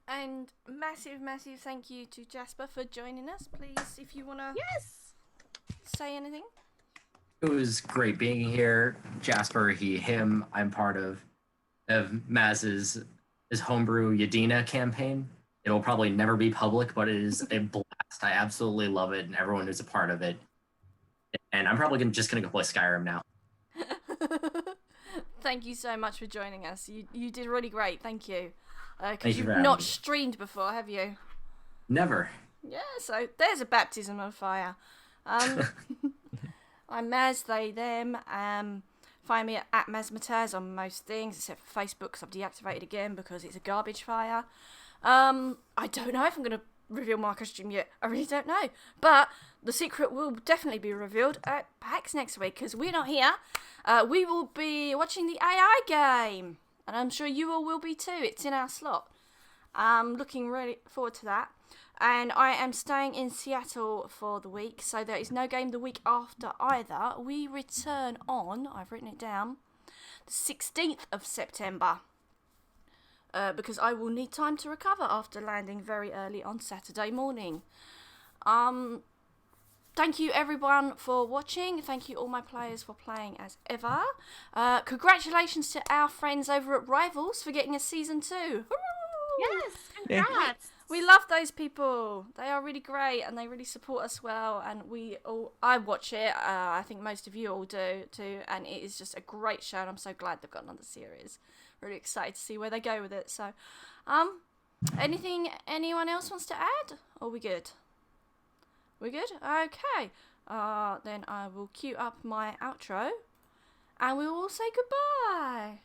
Speaker 1: And massive, massive thank you to Jasper for joining us. Please, if you want to
Speaker 6: Yes.
Speaker 1: say anything.
Speaker 8: It was great being here. Jasper, he, him. I'm part of Maz's his homebrew Yadina campaign. It'll probably never be public, but it is a blast. I absolutely love it, and everyone who's a part of it. And I'm probably just gonna go play Skyrim now.
Speaker 1: Thank you so much for joining us. You did really great. Thank you.
Speaker 8: Thank
Speaker 1: Because
Speaker 8: you
Speaker 1: you've
Speaker 8: for having
Speaker 1: not
Speaker 8: me.
Speaker 1: streamed before, have you?
Speaker 8: Never.
Speaker 1: Yeah, so there's a baptism of fire. I'm Maz, they, them. Find me at Mazmataz on most things, except for Facebook, because I've deactivated again because it's a garbage fire. I don't know if I'm going to reveal my costume yet. I really don't know. But the secret will definitely be revealed at PAX next week, because we're not here. We will be watching the AI game, and I'm sure you all will be too. It's in our slot. Looking really forward to that. And I am staying in Seattle for the week, so there is no game the week after either. We return on, I've written it down, the 16th of September. Because I will need time to recover after landing very early on Saturday morning. Thank you everyone for watching. Thank you all my players for playing as ever. Congratulations to our friends over at Rivals for getting a season 2.
Speaker 6: Yes. Congrats.
Speaker 1: We love those people. They are really great and they really support us well. And I watch it. I think most of you all do too. And it is just a great show. And I'm so glad they've got another series. Really excited to see where they go with it. So, anything anyone else wants to add? Or we good? We good? Okay. Then I will cue up my outro. And we will all say goodbye.